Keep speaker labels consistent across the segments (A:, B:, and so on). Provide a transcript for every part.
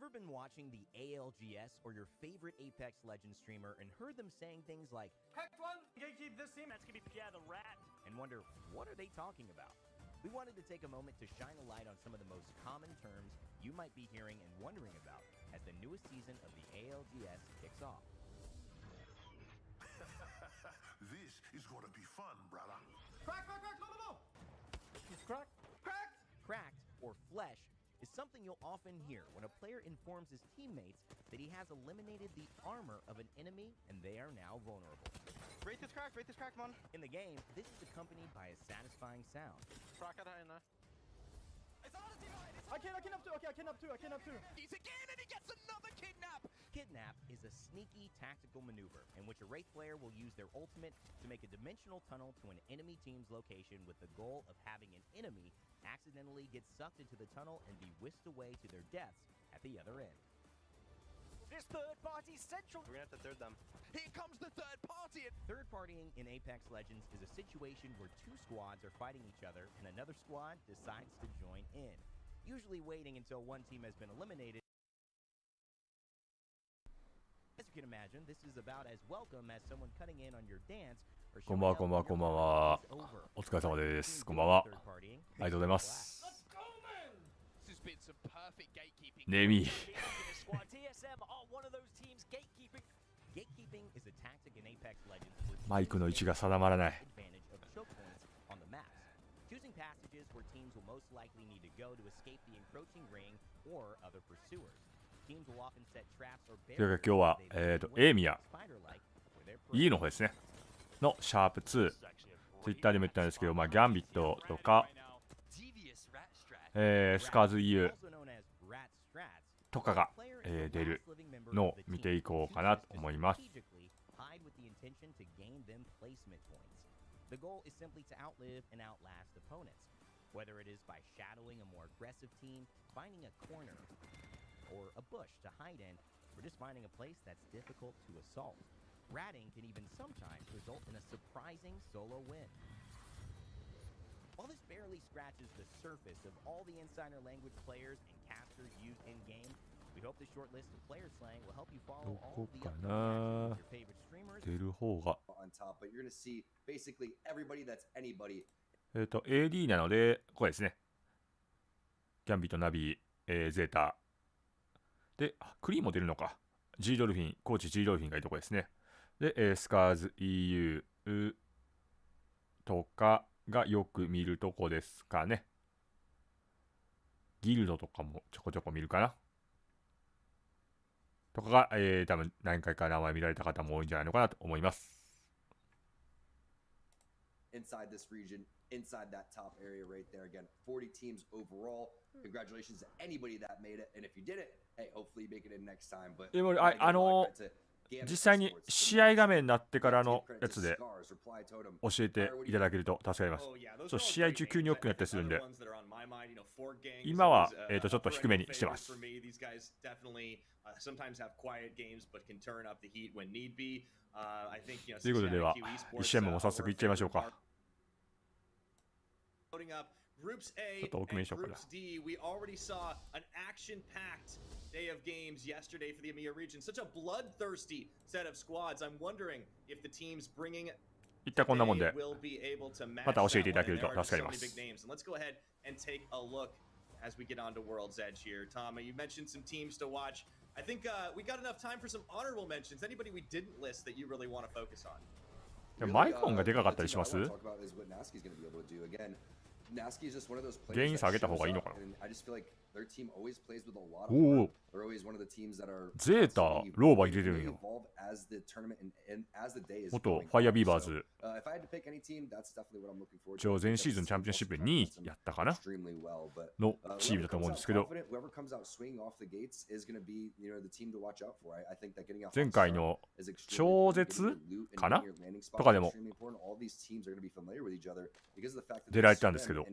A: ever been watching the ALGS or your favorite Apex Legends streamer and heard them saying things like,
B: Hacked one, gatekeep this team, that's gonna be Pierre the Rat,
A: and wonder, what are they talking about? We wanted to take a moment to shine a light on some of the most common terms you might be hearing and wondering about as the newest season of the ALGS kicks off.
C: This is gonna be fun, brother.
B: Crack, no. He's cracked.
A: Cracked, or flesh, is something you'll often hear when a player informs his teammates that he has eliminated the armor of an enemy and they are now vulnerable.
D: Rate this crack, man.
A: In the game, this is accompanied by a satisfying sound.
D: Crack här inne.
B: I kidnap two.
D: He's again and he gets another kidnap.
A: Kidnap is a sneaky tactical maneuver in which a Wraith player will use their ultimate to make a dimensional tunnel to an enemy team's location with the goal of having an enemy accidentally get sucked into the tunnel and be whisked away to their deaths at the other end.
B: This third party central.
D: We're gonna have to third them. Here comes the third party.
A: Third partying in Apex Legends is a situation where two squads are fighting each other and another squad decides to join in, usually waiting until one team has been eliminated. As you can imagine, this is about as welcome as someone cutting in on your dance or
E: こんばんは、こんばんは、こんばんは。お疲れ様です。こんばんは。ありがとうございます。ネミ。マイクの位置が定まらない。
A: Choosing passages where teams will most likely need to go to escape the encroaching ring or other pursuers. Teams will often set traps or barriers.
E: 今日はEMEA E の方ですね。のシャープ2。ツイッターでも言ったんですけど、ギャンビットとか、スカーズ EU とかが、出るのを見ていこうかなと思います。
A: The goal is simply to outlive and outlast opponents, whether it is by shadowing a more aggressive team, finding a corner, or a bush to hide in, or just finding a place that's difficult to assault. Ratting can even sometimes result in a surprising solo win. While this barely scratches the surface of all the insider language players and casters used in-game, we hope this short list of player slang will help you follow all the other your favorite streamers.
E: 出る方が。
F: On top, but you're gonna see basically everybody that's anybody.
E: AD なので、ここですね。ギャンビット、ナビ、ゼータ。で、クリーンも出るのか。G ドルフィン、コーチ G ドルフィンがいいとこですね。で、スカーズ EU とかがよく見るとこですかね。ギルドとかもちょこちょこ見るかな。とかが、多分何回か名前見られた方も多いんじゃないのかなと思います。
F: Inside this region, inside that top area right there. Again, 40 teams overall. Congratulations to anybody that made it. And if you did it, hey, hopefully you make it in next time. But
E: 実際に試合画面になってからのやつで教えていただけると助かります。試合中急に大きくなったりするんで、今は、ちょっと低めにしてます。ということでは、1試合目も早速いっちゃいましょうか。
G: Groups A and Groups D, we already saw an action-packed day of games yesterday for the EMEA region. Such a bloodthirsty set of squads. I'm wondering if the teams bringing
E: いったこんなもんで、
G: will be able to match
E: また教えていただけると助かります。
G: Let's go ahead and take a look as we get on to World's Edge here. Tom, you mentioned some teams to watch. I think we got enough time for some honorable mentions. Anybody we didn't list that you really want to focus on?
E: マイコンがでかかったりします？原因下げた方がいいのかな。おお。ゼータ、ローバー入れてるんよ。元ファイヤービーバーズ。一応前シーズンチャンピオンシップ2位やったかなのチームだと思うんですけど、前回の超絶かなとかでも出られてたんですけど、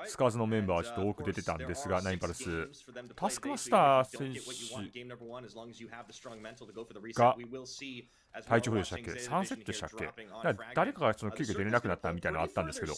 E: スカーズのメンバーはちょっと多く出てたんですが、ナインパルス、タスクマスター選手が体調不良でしたっけ ?3 セットでしたっけ？誰かがその急遽出れなくなったみたいなのあったんですけど、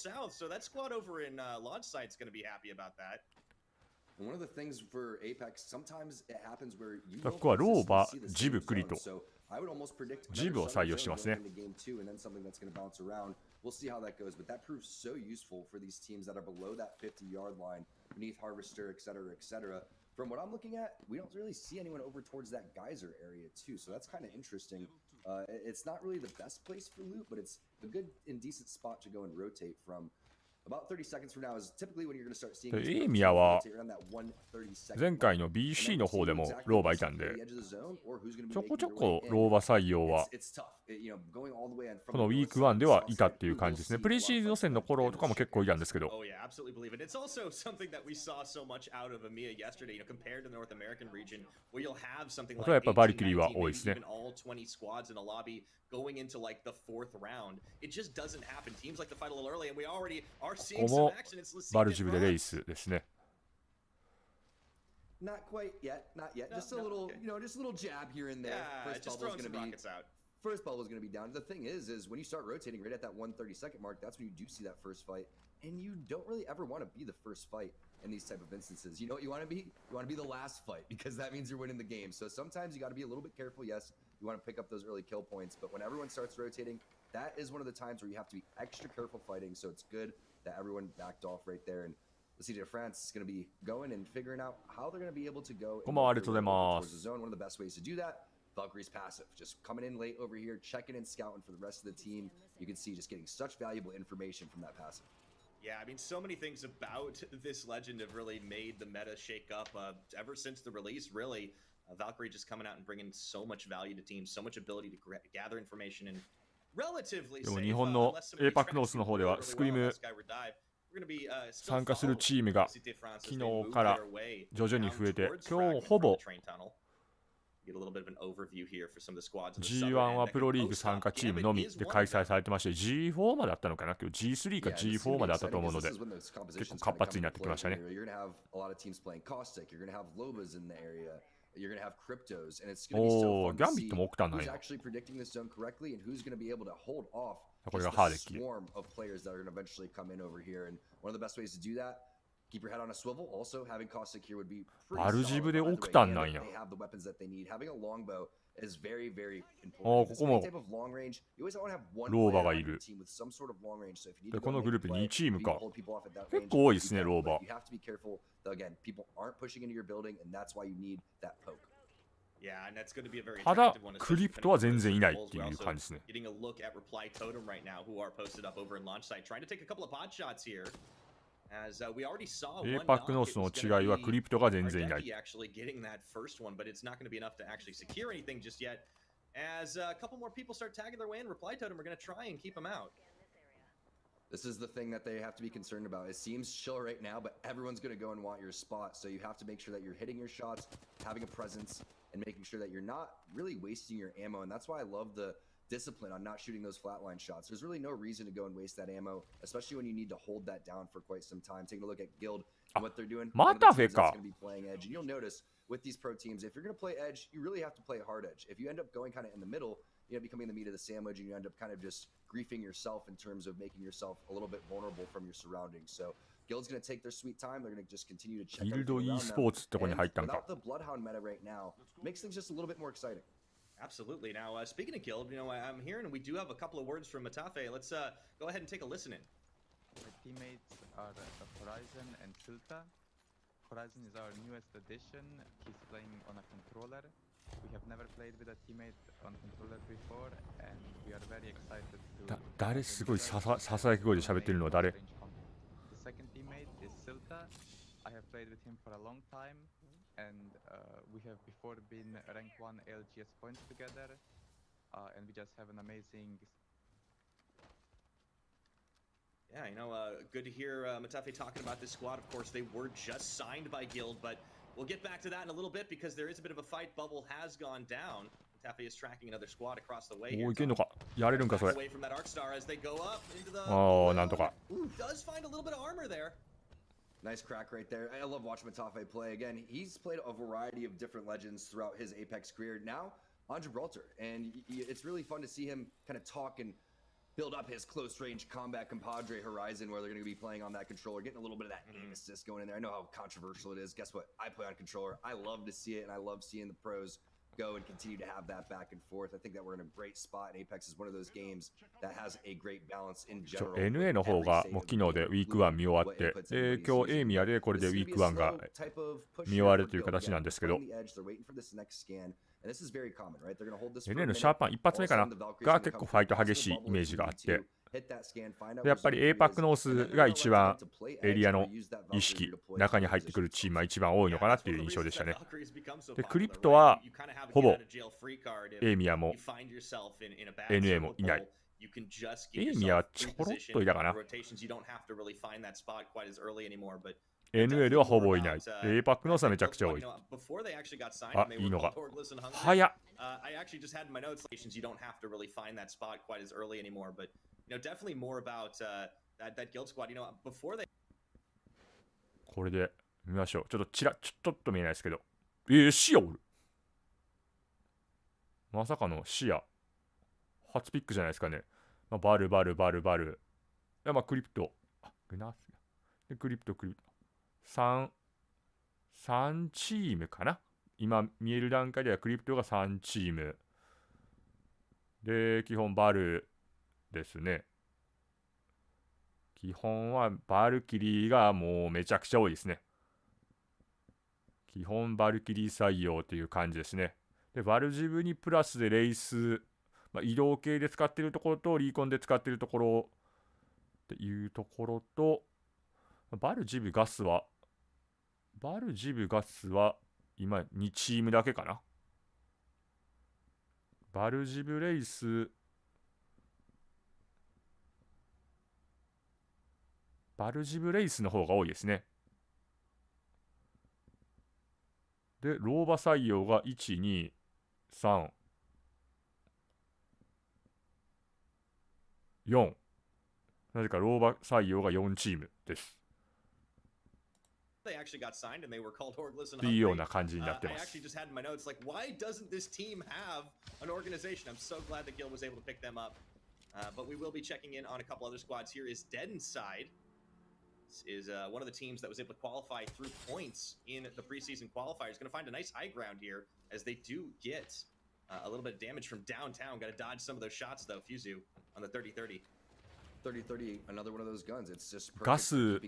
F: One of the things for Apex, sometimes it happens where you
E: ここはローバ、
F: consistently see the
E: ジブ、
F: same
E: クリと
F: zone. So I would almost predict
E: ジブを
F: another
E: 採用してますね。
F: zone going into game 2 and then something that's going to bounce around. We'll see how that goes, but that proves so useful for these teams that are below that 50-yard line, beneath Harvester, etc., etc. From what I'm looking at, we don't really see anyone over towards that geyser area too, so that's kind of interesting. It's not really the best place for loot, but it's a good and decent spot to go and rotate from. About 30 seconds from now is typically when you're going to start seeing
E: で
F: these
E: エイミヤは
F: rotate around that 130 second
E: 前回
F: mark.
E: の BC
F: And then
E: の
F: we'll
E: 方
F: see
E: でも
F: exactly
E: ローバ
F: who's
E: いたん
F: at
E: で
F: the edge of the zone or who's gonna be
E: ちょこ
F: making
E: ちょ
F: their
E: こ
F: way in.
E: ローバ採用は
F: It's tough. You know, going all the way in from
E: このウ
F: the
E: ィー
F: north
E: ク
F: side
E: 1
F: to
E: で
F: the
E: は
F: south
E: いた
F: side,
E: っていう
F: we'll
E: 感じですね。
F: see
E: プ
F: a
E: レ
F: lot
E: シー
F: of
E: ズン予選の頃とかも結構いたんですけど
G: Oh yeah, absolutely believe it. It's also something that we saw so much out of EMEA yesterday, compared to the North American region, where you'll have something
E: あ
G: like
E: とはやっぱバリ
G: 18,
E: キリは
G: 19,
E: 多い
G: maybe
E: ですね。
G: even all 20 squads in a lobby going into like the 4th round. It just doesn't happen. Teams like to fight a little early, and we already are
E: こ
G: seeing
E: こ
G: some
E: も
G: action. It's
E: バルジブでレイスですね。
F: Not quite yet, not yet.
G: No,
F: just a
G: no,
F: little,
G: okay.
F: you know, just a little jab here and there.
G: Yeah,
F: First
G: just
F: bubble's
G: throwing some
F: gonna be
G: rockets out.
F: first bubble is going to be down. The thing is when you start rotating right at that 130-second mark, that's when you do see that first fight, and you don't really ever want to be the first fight in these type of instances. You know what you want to be? You want to be the last fight because that means you're winning the game. So sometimes you got to be a little bit careful. Yes, you want to pick up those early kill points, but when everyone starts rotating, that is one of the times where you have to be extra careful fighting. So it's good that everyone backed off right there, and the CJ France is going to be going and figuring out how they're going to be able to go
E: こんばんは、ありがとうございま
F: towards the
E: す。
F: zone. One of the best ways to do that, Valkyrie's passive, just coming in late over here, checking and scouting for the rest of the team. You can see just getting such valuable information from that passive.
G: Yeah, I mean, so many things about this legend have really made the meta shake up ever since the release, really. Valkyrie just coming out and bringing so much value to teams, so much ability to gather information and relatively
E: でも
G: safe,
E: 日本の
G: unless somebody
E: APAC
G: tracks
E: ノース
G: you
E: の方で
G: really,
E: は
G: really
E: スクリー
G: well
E: ム
G: on that skyward dive. We're gonna be, still
E: 参加する
G: follow
E: チームが
G: CJ France as
E: 昨
G: they
E: 日
G: move
E: から
G: their way
E: 徐々に増えて
G: down towards
E: 今日
G: Fragment
E: ほ
G: from
E: ぼ
G: the train tunnel. Get a little bit of an overview here for some of the squads in the
E: G1
G: southern
E: は
G: end.
E: プロリーグ参加チームのみで開催されてまして G4 まであったのかな今日 G3 か
F: Yeah, this is
E: G4 ま
F: gonna
E: で
F: be
E: あったと
F: exciting
E: 思うの
F: because
E: で
F: this is when those compositions
E: 結構活
F: kinda
E: 発になってき
F: come
E: ま
F: into
E: したね
F: play here. You're gonna have a lot of teams playing Caustic. You're gonna have Lobas in the area. You're gonna have Cryptos, and it's gonna be so
E: お
F: fun
E: ーギャ
F: to
E: ンビッ
F: see
E: トもオクタンなん
F: who's
E: や
F: actually predicting this zone correctly and who's gonna be able to hold off
E: これ
F: just
E: がハー
F: the
E: デッキ
F: swarm of players that are gonna eventually come in over here. And one of the best ways to do that, keep your head on a swivel. Also, having Caustic here would be pretty
E: バルジブ
F: solid.
E: で
F: By the
E: オク
F: way,
E: タン
F: and
E: なんや
F: they have the weapons that they need. Having a longbow is very, very
E: おー
F: important.
E: こ
F: This
E: こ
F: any
E: も
F: type of long range, you always want to have one
E: ローバ
F: player
E: が
F: on
E: い
F: your
E: る
F: team with some sort of long range. So if you need
E: で
F: to
E: こ
F: go
E: の
F: and
E: グル
F: make
E: ープ
F: a play,
E: 2チーム
F: if you need to
E: か
F: hold people off at that
E: 結
F: range,
E: 構多いですね
F: you can,
E: ローバ
F: but you have to be careful that again, people aren't pushing into your building, and that's why you need that poke.
G: Yeah, and that's going to be a very
E: ただ
G: attractive one.
E: クリプトは全然いないっていう感じですね
G: Getting a look at Reply Totem right now, who are posted up over in launch site, trying to take a couple of pot shots here. As we already saw one knock,
E: APAC ノースの違いはクリプトが全然いない
G: Ardeki actually getting that first one, but it's not going to be enough to actually secure anything just yet. As a couple more people start tagging their way in, Reply Totem are going to try and keep them out.
F: This is the thing that they have to be concerned about. It seems chill right now, but everyone's going to go and want your spot. So you have to make sure that you're hitting your shots, having a presence, and making sure that you're not really wasting your ammo. And that's why I love the discipline on not shooting those flatline shots. There's really no reason to go and waste that ammo, especially when you need to hold that down for quite some time. Taking a look at Guild and what they're doing. One of the teams that's going to be playing Edge. And you'll notice with these pro teams, if you're going to play Edge, you really have to play hard Edge. If you end up going kind of in the middle, you know, becoming the meat of the sandwich, and you end up kind of just griefing yourself in terms of making yourself a little bit vulnerable from your surroundings. So Guild's going to take their sweet time. They're going to just continue to check
E: ギルド
F: everything around them.
E: eSports ってとこに入ったん
F: And
E: か
F: without the Bloodhound meta right now, makes things just a little bit more exciting.
G: Absolutely. Now, speaking of Guild, you know, I'm hearing we do have a couple of words from Matafe. Let's go ahead and take a listen in.
H: My teammates are Horizon and Silta. Horizon is our newest addition. He's playing on a controller. We have never played with a teammate on controller before, and we are very excited to.
E: 誰すごいささやき声で喋ってるのは誰
H: The second teammate is Silta. I have played with him for a long time, and we have before been rank 1 ALGS points together, and we just have an amazing.
G: Yeah, you know, good to hear Matafe talking about this squad. Of course, they were just signed by Guild, but we'll get back to that in a little bit because there is a bit of a fight. Bubble has gone down. Matafe is tracking another squad across the way
E: お
G: here.
E: おいけんのかやれるんかそれ
G: Away from that Arc Star as they go up into the.
E: ああなんとか
G: Does find a little bit of armor there.
F: Nice crack right there. I love watching Matafe play. Again, he's played a variety of different legends throughout his Apex career. Now on Gibraltar, and it's really fun to see him kind of talk and build up his close range combat compadre Horizon, where they're going to be playing on that controller, getting a little bit of that aim assist going in there. I know how controversial it is. Guess what? I play on controller. I love to see it, and I love seeing the pros go and continue to have that back and forth. I think that we're in a great spot, and Apex is one of those games that has a great balance in general.
E: NA の方がもう昨日でウィーク1見終わって、今日EMEAでこれでウィーク1が見終わるという形なんですけど、NA のシャーパン一発目かなが結構ファイト激しいイメージがあって、でやっぱり APAC ノースが一番エリアの意識、中に入ってくるチームは一番多いのかなっていう印象でしたね。で、クリプトはほぼEMEAも NA もいない。EMEA はちょろっといたかな。NA ではほぼいない。APAC ノースはめちゃくちゃ多い。あ、いいのが。早っ。
G: definitely more about that guild squad. Before they
E: これで見ましょう。ちょっと見えないですけど。視野おる。まさかの視野。初ピックじゃないですかね。バル。いや、クリプト。グナス。で、クリプト。3チームかな。今見える段階ではクリプトが3チーム。で、基本バルですね。基本はバルキリーがもうめちゃくちゃ多いですね。基本バルキリー採用という感じですね。で、バルジブにプラスでレイス、移動系で使っているところとリーコンで使っているところっていうところと、バルジブガスは今2チームだけかな。バルジブレイス、の方が多いですね。で、ローバ採用が1、2、3、4。なぜかローバ採用が4チームです。っていうような感じになってます。
G: But we will be checking in on a couple other squads. Here is Dead Inside. This is one of the teams that was able to qualify through points in the preseason qualifiers. Going to find a nice high ground here as they do get a little bit of damage from downtown. Got to dodge some of those shots though. Fuzu on the 30-30.
F: 30-30, another one of those guns. It's just
E: ガス、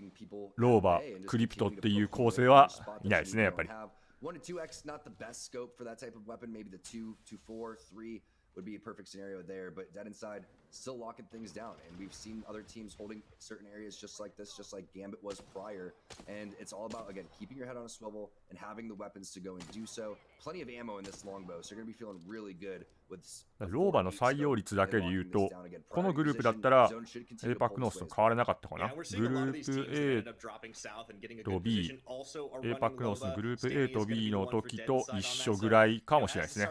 E: ローバ、クリプトっていう構成はいないですね、やっぱり。
F: 1 to 2x, not the best scope for that type of weapon. Maybe the 2 to 4, 3 would be a perfect scenario there. But Dead Inside still locking things down. And we've seen other teams holding certain areas just like this, just like Gambit was prior. And it's all about, again, keeping your head on a swivel and having the weapons to go and do so. Plenty of ammo in this longbow, so you're going to be feeling really good with
E: ローバの採用率だけで言うと、このグループだったら APAC ノースと変わらなかったかな。グループ A と B、APAC ノースのグループ A と B の時と一緒ぐらいかもしれないですね。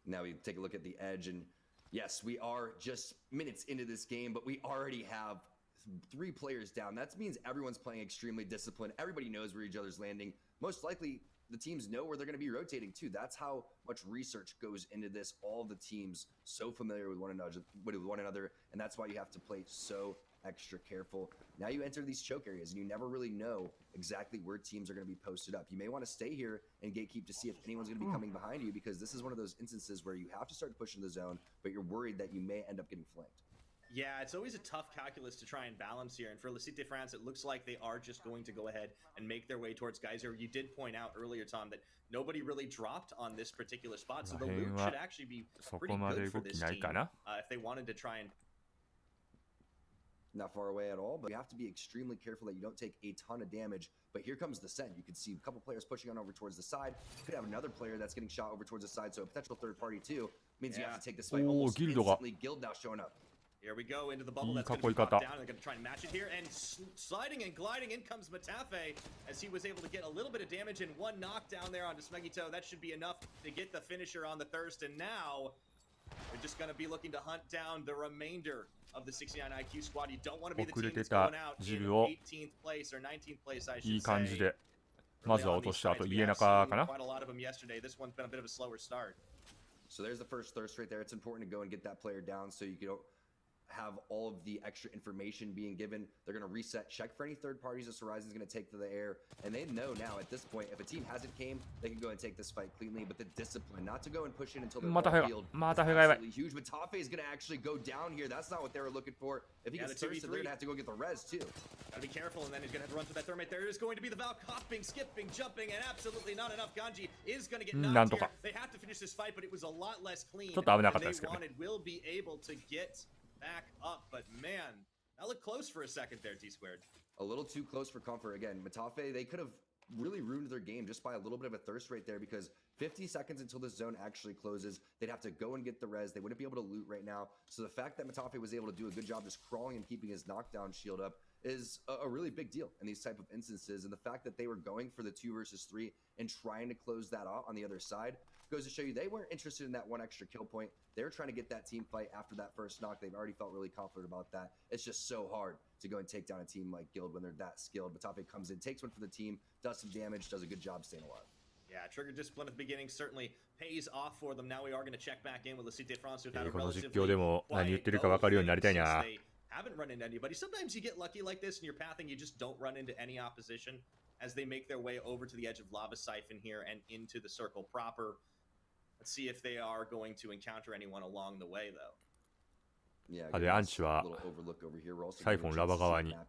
F: Now we take a look at the edge, and yes, we are just minutes into this game, but we already have 3 players down. That means everyone's playing extremely disciplined. Everybody knows where each other's landing. Most likely, the teams know where they're going to be rotating too. That's how much research goes into this. All the teams so familiar with one another, and that's why you have to play so extra careful. Now you enter these choke areas, and you never really know exactly where teams are going to be posted up. You may want to stay here and gatekeep to see if anyone's going to be coming behind you, because this is one of those instances where you have to start pushing the zone, but you're worried that you may end up getting flanked.
G: Yeah, it's always a tough calculus to try and balance here. And for La Cité France, it looks like they are just going to go ahead and make their way towards Geyser. You did point out earlier, Tom, that nobody really dropped on this particular spot. So the loot should actually be pretty good for this team if they wanted to try and...
F: Not far away at all, but you have to be extremely careful that you don't take a ton of damage. But here comes the send. You can see a couple players pushing on over towards the side. You could have another player that's getting shot over towards the side, so a potential third party too. Means you have to take this fight almost instantly. Guild now showing up.
G: Here we go into the bubble. That's going to be popped down. They're going to try and match it here. And sliding and gliding, in comes Matafe as he was able to get a little bit of damage and one knockdown there onto Smegito. That should be enough to get the finisher on the thirst. And now they're just going to be looking to hunt down the remainder of the 69 IQ squad. You don't want to be the team that's going out in 18th place or 19th place, I should say.
E: まずは落とした後、家中かな。
G: Quite a lot of them yesterday. This one's been a bit of a slower start.
F: So there's the first thirst right there. It's important to go and get that player down so you can have all of the extra information being given. They're going to reset, check for any third parties this Horizon's going to take to the air. And they know now at this point, if a team hasn't came, they can go and take this fight cleanly. But the discipline, not to go and push it until they're all field, is absolutely huge. Matafe is going to actually go down here. That's not what they were looking for. If he gets thirsted, they're going to have to go get the res too.
G: Gotta be careful, and then he's gonna have to run through that thermite. There is going to be the Valk hopping, skipping, jumping, and absolutely not enough. Ganji is gonna get knocked here. They have to finish this fight, but it was a lot less clean than they wanted. Will be able to get back up, but man, that looked close for a second there, T-Squared.
F: A little too close for comfort. Again, Matafe, they could have really ruined their game just by a little bit of a thirst right there, because 50 seconds until this zone actually closes, they'd have to go and get the res. They wouldn't be able to loot right now. So the fact that Matafe was able to do a good job just crawling and keeping his knockdown shield up is a really big deal in these type of instances. And the fact that they were going for the 2 versus 3 and trying to close that out on the other side goes to show you they weren't interested in that one extra kill point. They were trying to get that team fight after that first knock. They've already felt really confident about that. It's just so hard to go and take down a team like Guild when they're that skilled. Matafe comes in, takes one for the team, does some damage, does a good job staying alive.
G: Yeah, trigger discipline at the beginning certainly pays off for them. Now we are going to check back in with the Cité France who've had a relatively quiet haven't run into anybody. Sometimes you get lucky like this in your pathing, you just don't run into any opposition as they make their way over to the edge of Lava Siphon here and into the circle proper. Let's see if they are going to encounter anyone along the way, though.
F: Yeah,
E: でアンチはサイフォンラバ側にから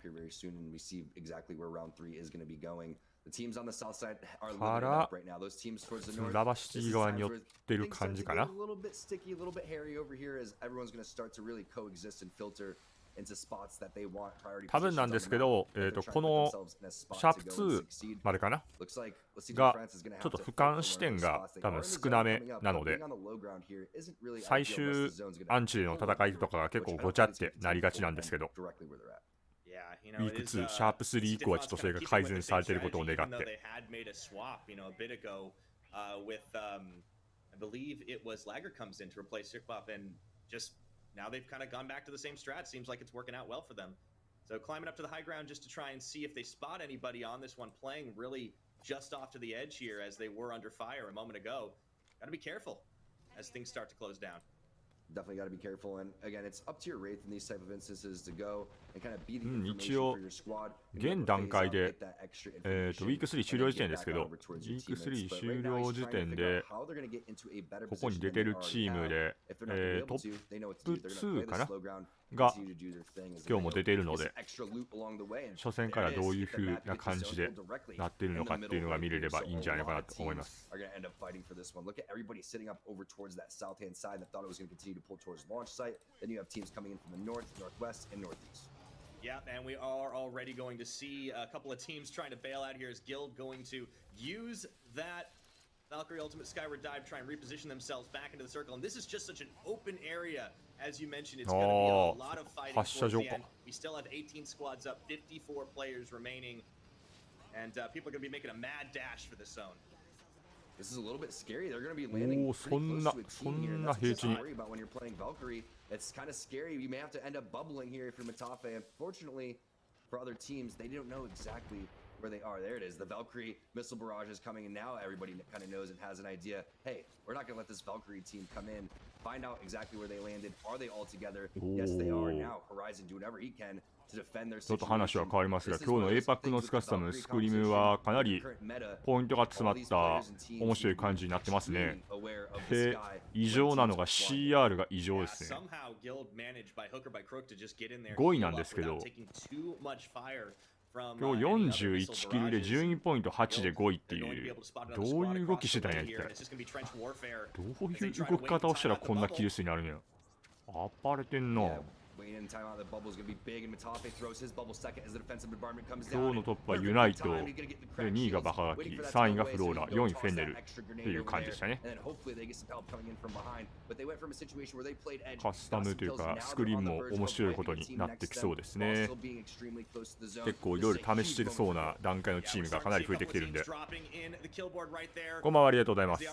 E: ラバシティ側に寄ってる感じかな。多分なんですけど、このシャープ2までかながちょっと俯瞰視点が多分少なめなので、最終アンチでの戦いとかが結構ごちゃってなりがちなんですけど、ウィーク2シャープ3以降はちょっとそれが改善されていることを願って。
G: Now they've kind of gone back to the same strat. Seems like it's working out well for them. So climbing up to the high ground just to try and see if they spot anybody on this one, playing really just off to the edge here as they were under fire a moment ago. Got to be careful as things start to close down.
F: Definitely got to be careful, and again, it's up to your Wraith in these type of instances to go and kind of be the information for your squad.
E: 現段階で、ウィーク3終了時点ですけど、ウィーク3終了時点で、ここに出てるチームで、トップ2かなが今日も出ているので、初戦からどういう風な感じでなっているのかっていうのが見れればいいんじゃないかなと思います。
F: To pull towards launch site. Then you have teams coming in from the north, northwest, and northeast.
G: Yeah, and we are already going to see a couple of teams trying to bail out here. Is Guild going to use that Valkyrie Ultimate Skyward Dive, try and reposition themselves back into the circle? And this is just such an open area. As you mentioned, it's going to be a lot of fighting towards the end. We still have 18 squads up, 54 players remaining. And people are going to be making a mad dash for this zone.
F: This is a little bit scary. They're going to be landing pretty close to a team here. That's what's to worry about when you're playing Valkyrie. It's kind of scary. You may have to end up bubbling here if you're Matafe. Unfortunately, for other teams, they don't know exactly where they are. There it is. The Valkyrie missile barrage is coming, and now everybody kind of knows and has an idea. Hey, we're not going to let this Valkyrie team come in. Find out exactly where they landed. Are they all together? Yes, they are. Now, Horizon do whatever he can.
E: ちょっと話は変わりますが、今日の APAC のスカスタムスクリムはかなりポイントが詰まった面白い感じになってますね。異常なのが CR が異常ですね。5位なんですけど、今日41キルで12ポイント8で5位っていう、どういう動きしてたんや一体。どういう動き方をしたらこんなキル数になるんや。暴れてんな。今日のトップはユナイト、で2位がバカガキ、3位がフローラ、4位フェンネルっていう感じでしたね。カスタムというかスクリーンも面白いことになってきそうですね。結構いろいろ試してそうな段階のチームがかなり増えてきてるんで。こんばんは、ありがとうございます。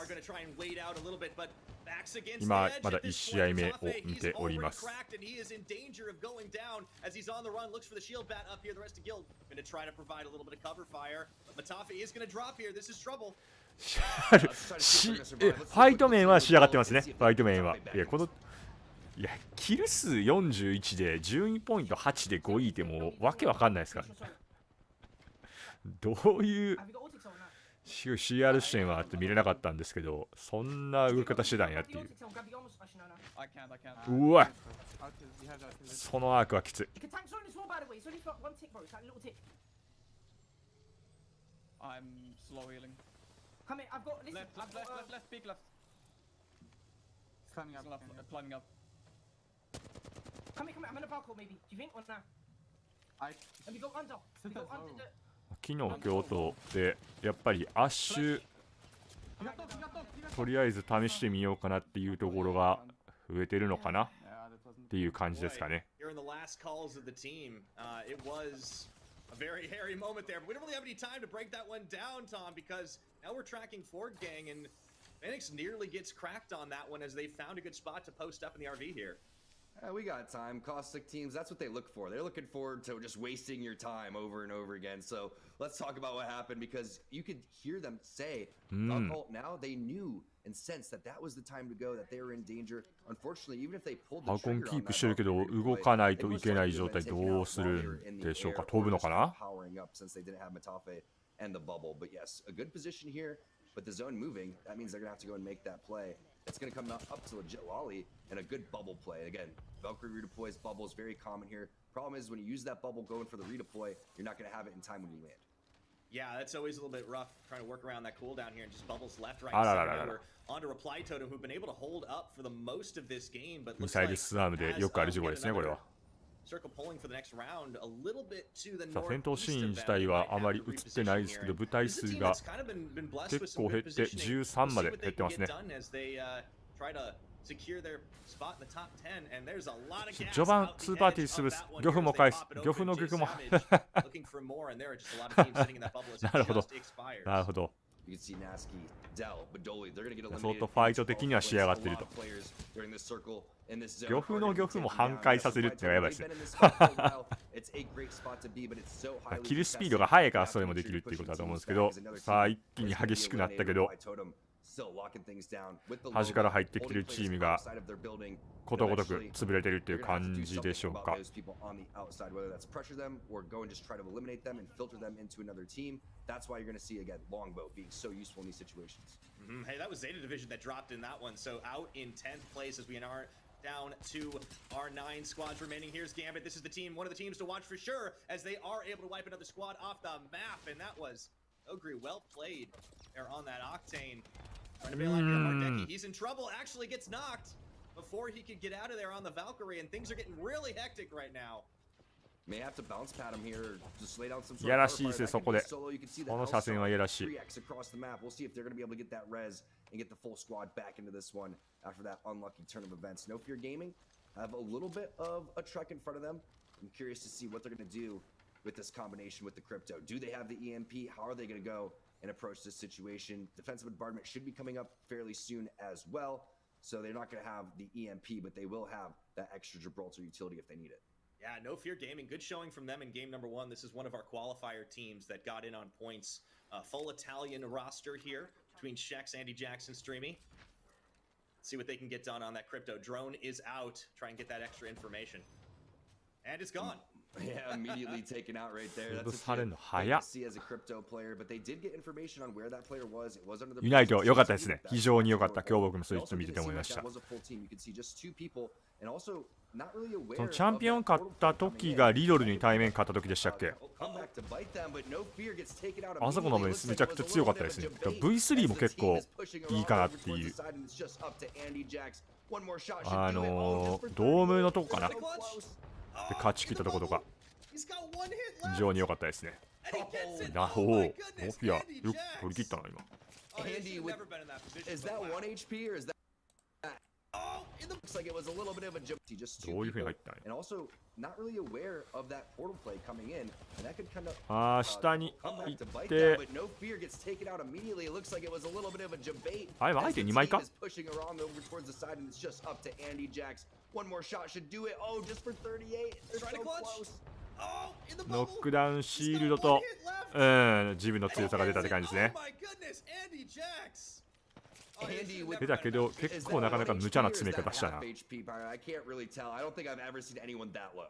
E: 今まだ1試合目を見ております。ファイト面は仕上がってますね。ファイト面は。いやキル数41で12ポイント8で5位ってもうわけわかんないですから、ね、どういうCR 視点はって見れなかったんですけど、そんな動き方してたんやっていう。うわ、そのアークはきつい。昨日、今日とでやっぱりアッシュとりあえず試してみようかなっていうところが増えてるのかなっていう感じですかね。
G: A very hairy moment there, but we don't really have any time to break that one down, Tom, because now we're tracking Ford Gang, and Phoenix nearly gets cracked on that one as they found a good spot to post up in the RV here.
F: We got time. Caustic teams, that's what they look for. They're looking forward to just wasting your time over and over again. So let's talk about what happened, because you could hear them say, now they knew and sensed that that was the time to go, that they were in danger. Unfortunately, even if they pulled the trigger on that,
E: ハコンキープしてるけど動かないといけない状態、どうするんでしょうか。飛ぶのかな。
F: powering up since they didn't have Matafe and the bubble. But yes, a good position here, but the zone moving, that means they're gonna have to go and make that play. It's going to come up to legit Lolly and a good bubble play. Again, Valkyrie redeploys, bubble is very common here. Problem is when you use that bubble going for the redeploy, you're not going to have it in time when you land.
G: Yeah, that's always a little bit rough trying to work around that cooldown here and just bubbles left, right, center. Onto Reply Totem, who've been able to hold up for the most of this game, but looks like circle pulling for the next round a little bit to the north.
E: 戦闘シーン自体はあまり映ってないですけど、部隊数が結構減って13まで減ってますね。序盤スーパーティースブス、漁夫も返す、漁夫の漁夫もなるほどなるほど。相当ファイト的には仕上がっていると。漁夫の漁夫も半壊させるっていうのがやばいですね。キルスピードが速いからそれもできるっていうことだと思うんですけど、さあ一気に激しくなったけど、端から入ってきてるチームがことごとく潰れてるっていう感じでしょうか。
F: That's why you're going to see again Longbow being so useful in these situations.
G: Hey, that was Zeta Division that dropped in that one. So out in 10th place as we are down to our 9 squads remaining. Here's Gambit. This is the team, one of the teams to watch for sure, as they are able to wipe another squad off the map. And that was Ogre, well played there on that Octane. Trying to bail out here, Mardeki. He's in trouble. Actually gets knocked before he could get out of there on the Valkyrie, and things are getting really hectic right now.
F: May have to bounce pad him here, just lay down some sort of
E: いやらしいですよ、そこで。この車線はいやらしい。
F: across the map. We'll see if they're going to be able to get that res and get the full squad back into this one after that unlucky turn of events. No Fear Gaming have a little bit of a trek in front of them. I'm curious to see what they're going to do with this combination with the crypto. Do they have the EMP? How are they going to go and approach this situation? Defensive bombardment should be coming up fairly soon as well. So they're not going to have the EMP, but they will have that extra Gibraltar utility if they need it.
G: Yeah, No Fear Gaming, good showing from them in game number 1. This is one of our qualifier teams that got in on points. Full Italian roster here between Shex, Andy Jackson, Streamy. See what they can get done on that crypto. Drone is out. Try and get that extra information. And it's gone.
F: Yeah, immediately taken out right there. That's what you see as a crypto player, but they did get information on where that player was. It was under the
E: ユナイト良かったですね。非常に良かった。今日僕もそれちょっと見てて思いました。そのチャンピオン勝った時がリドルに対面勝った時でしたっけ？あそこの面めちゃくちゃ強かったですね。V3 も結構いいかなっていう。ドームのとこかな。で勝ち切ったとことか非常に良かったですね。おお、ノフィアよく取り切ったな今。
F: looks like it was a little bit of a jump. Just
E: ど
F: two
E: ういうふうに
F: people,
E: 入ったんや。
F: and also not really aware of that portal play coming in, and that could kind of
E: ああ、下に
F: come
E: 行
F: back
E: っ
F: to bite
E: て
F: that, but no fear gets taken out immediately. It looks like it was a little bit of a debate.
E: あれは相手2枚か
F: Is pushing around over towards the side, and it's just up to Andy Jax. One more shot should do it. Oh, just for 38. They're
G: Trying to
F: so
G: clutch.
F: close.
G: Oh, in the
E: ノ
G: bubble.
E: ックダウンシールド
G: He's got
E: と
G: one hit left.
E: 自分の強さが出たって感じですね。
G: Oh my goodness, Andy Jax. Oh,
F: Andy
G: this
F: with-
E: 出たけど結
F: Is
E: 構
F: that
E: なかなか
F: 1
E: 無茶な
F: HP or
E: 詰め
F: is that
E: 方したな。
F: half HP, Byron? I can't really tell. I don't think I've ever seen anyone that low.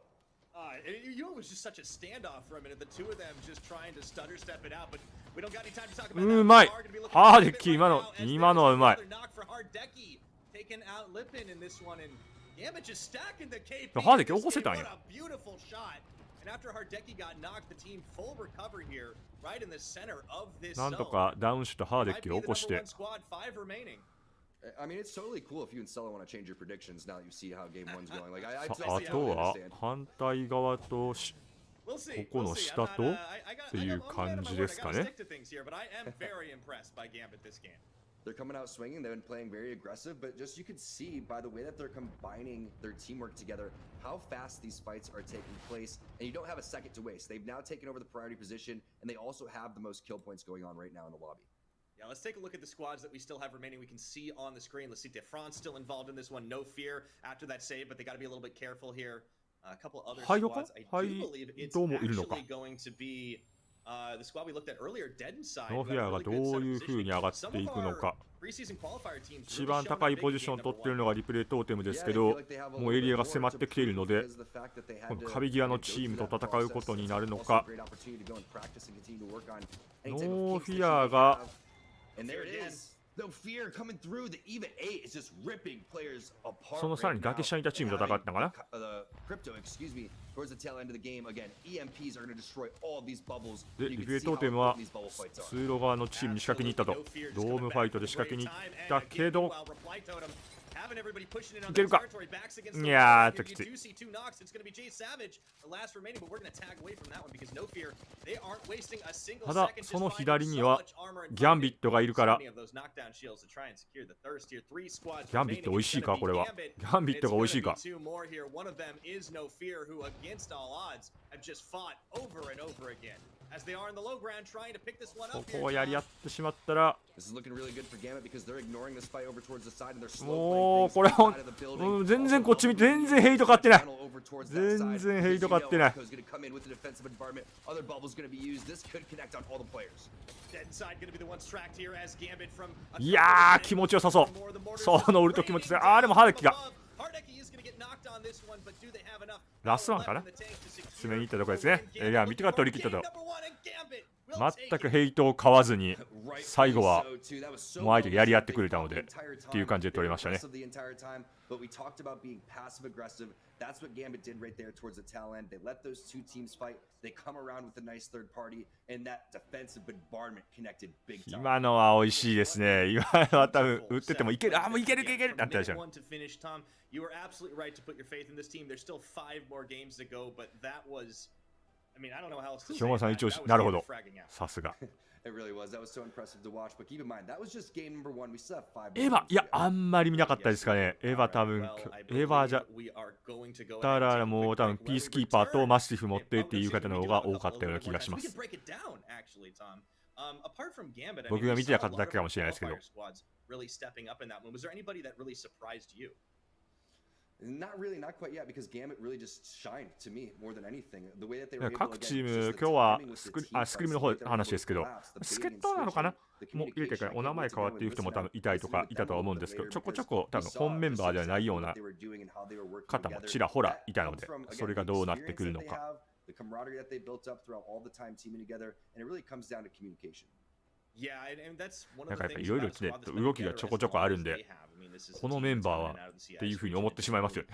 G: You know, it was just such a standoff for a minute. The two of them just trying to stutter step it out, but we don't got any time to talk about that.
E: うまい
G: We are gonna be looking
E: ハー
G: at
E: デ
G: it
E: ッキ
G: right
E: 今
G: now
E: の
G: as there's
E: 今のはうまい
G: another knock for Hardecki, taking out Lippin in this one, and Gambit just stacking the KP.
E: ハーデッキ
G: in
E: 起こ
G: this
E: せたん
G: game.
E: や。
G: What a beautiful shot. And after Hardecki got knocked, the team full recover here, right in the center of this
E: なんと
G: zone.
E: かダウンシュとハーデッ
G: Might
E: キ
G: be
E: を
G: the
E: 起こし
G: number
E: て
G: one squad, 5 remaining.
F: I mean, it's totally cool if you and Stella want to change your predictions now that you see how game one's going. Like, I
E: あ
F: totally
E: とは
F: understand.
E: 反対側とし
G: We'll see.
E: ここの
G: We'll see.
E: 下
G: I'm
E: と
G: not,
E: っていう感じですか
G: I gotta
E: ね。
G: stick to things here, but I am very impressed by Gambit this game.
F: They're coming out swinging. They've been playing very aggressive, but just you could see by the way that they're combining their teamwork together how fast these fights are taking place, and you don't have a second to waste. They've now taken over the priority position, and they also have the most kill points going on right now in the lobby.
G: Yeah, let's take a look at the squads that we still have remaining. We can see on the screen. Let's see, Defran's still involved in this one. No fear after that save, but they got to be a little bit careful here. A couple other
E: ハイドか
G: squads. I
E: ハ
G: do
E: イ
G: believe it's
E: ドもいるのか
G: actually going to be the squad we looked at earlier, Dead Inside.
E: ノーフェアがどういう風に上がっていくのか。
G: Preseason qualifier teams
E: 一番高いポジションを取っているのがリプレイトーテムですけど、もうエリアが迫ってきているので、この壁際のチームと戦うことになるのか。ノーフィアが
F: And there it is. No fear coming through. The even 8 is just ripping players apart.
E: そのさらに崖下にいたチームと戦ったのかな。
F: Crypto, excuse me, towards the tail end of the game. Again, EMPs are going to destroy all of these bubbles.
E: で
F: You
E: リ
F: can
E: プレイ
F: see
E: ト
F: how
E: ーテムは
F: important these bubble fights are.
E: 通路側のチームに仕掛けに行ったと。ドームファイトで仕掛けに行ったけど、いけるか。いやー、ちょっときつい。ただ、その左にはギャンビットがいるから、ギャンビット美味しいか、これは。ギャンビットが美味しいか。ここをやり合ってしまったら、もうこれは全然こっち見て、全然ヘイト勝ってない。全然ヘイト勝ってない。いやー、気持ちよさそう。そのウルト気持ちよさそう。あー、でもハーデッキが。ラストワンかな、詰めに行ったところですね。いや、見てから取り切ったと。全くヘイトを買わずに、最後はもう相手がやり合ってくれたのでっていう感じで取れましたね。
F: But we talked about being passive aggressive. That's what Gambit did right there towards the tail end. They let those two teams fight. They come around with a nice third party, and that defensive bombardment connected big time.
E: 今のは美味しいですね。今のは多分打っててもいける。あ、もういけるいけるいけるってなってるじゃん。
G: You are absolutely right to put your faith in this team. There's still 5 more games to go, but that was, I mean, I don't know how else to say it.
E: ショーマンさん一応なるほど。さすが。
F: It really was. That was so impressive to watch. But keep in mind, that was just game number 1. We still have 5.
E: エヴァ、いや、あんまり見なかったですかね。エヴァ多分、エヴァじゃたらもう多分、ピースキーパーとマスティフ持ってっていう方の方が多かったような気がします。僕が見てた方だけかもしれないですけど。
F: Not really, not quite yet, because Gambit really just shined to me more than anything. The way that they were able to
E: 各チーム、今日はスクリームの方で話ですけど、助っ人なのかなもう入れてからお名前変わっている人も多分いたりとかいたとは思うんですけど、ちょこちょこ多分本メンバーではないような方もちらほらいたので、それがどうなってくるのか。
F: The camaraderie that they built up throughout all the time teaming together, and it really comes down to communication.
E: なんかやっぱいろいろ動きがちょこちょこあるんで、このメンバーはっていうふうに思ってしまいますよね。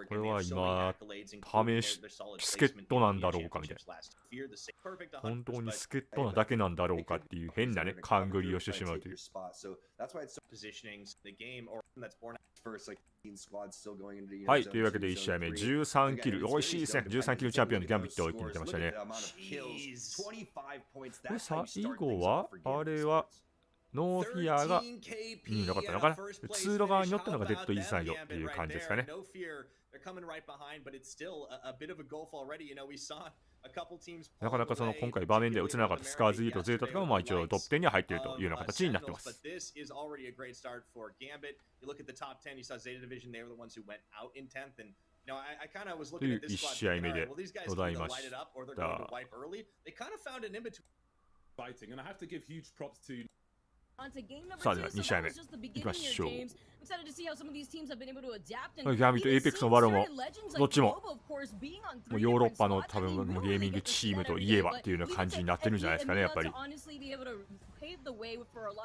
E: これは今、試し、助っ人なんだろうかみたいな。本当に助っ人なだけなんだろうかっていう変なね、勘繰りをしてしまうという。はい、というわけで1試合目、13キル、美味しいですね。13キルチャンピオンのギャンビットを決めてましたね。で、最後は、あれは、ノーフィアが2位だったのかな。通路側に寄ったのがデッドインサイドっていう感じですかね。なかなかその今回場面で映らなかったスカーズ E とゼータとかもまあ一応トップ10には入っているというような形になってます。という1試合目でございました。さあでは2試合目いきましょう。ギャンビとエイペックスのバロもどっちももうヨーロッパの多分もうゲーミングチームといえばっていうような感じになってるんじゃないですかね、やっぱり。こ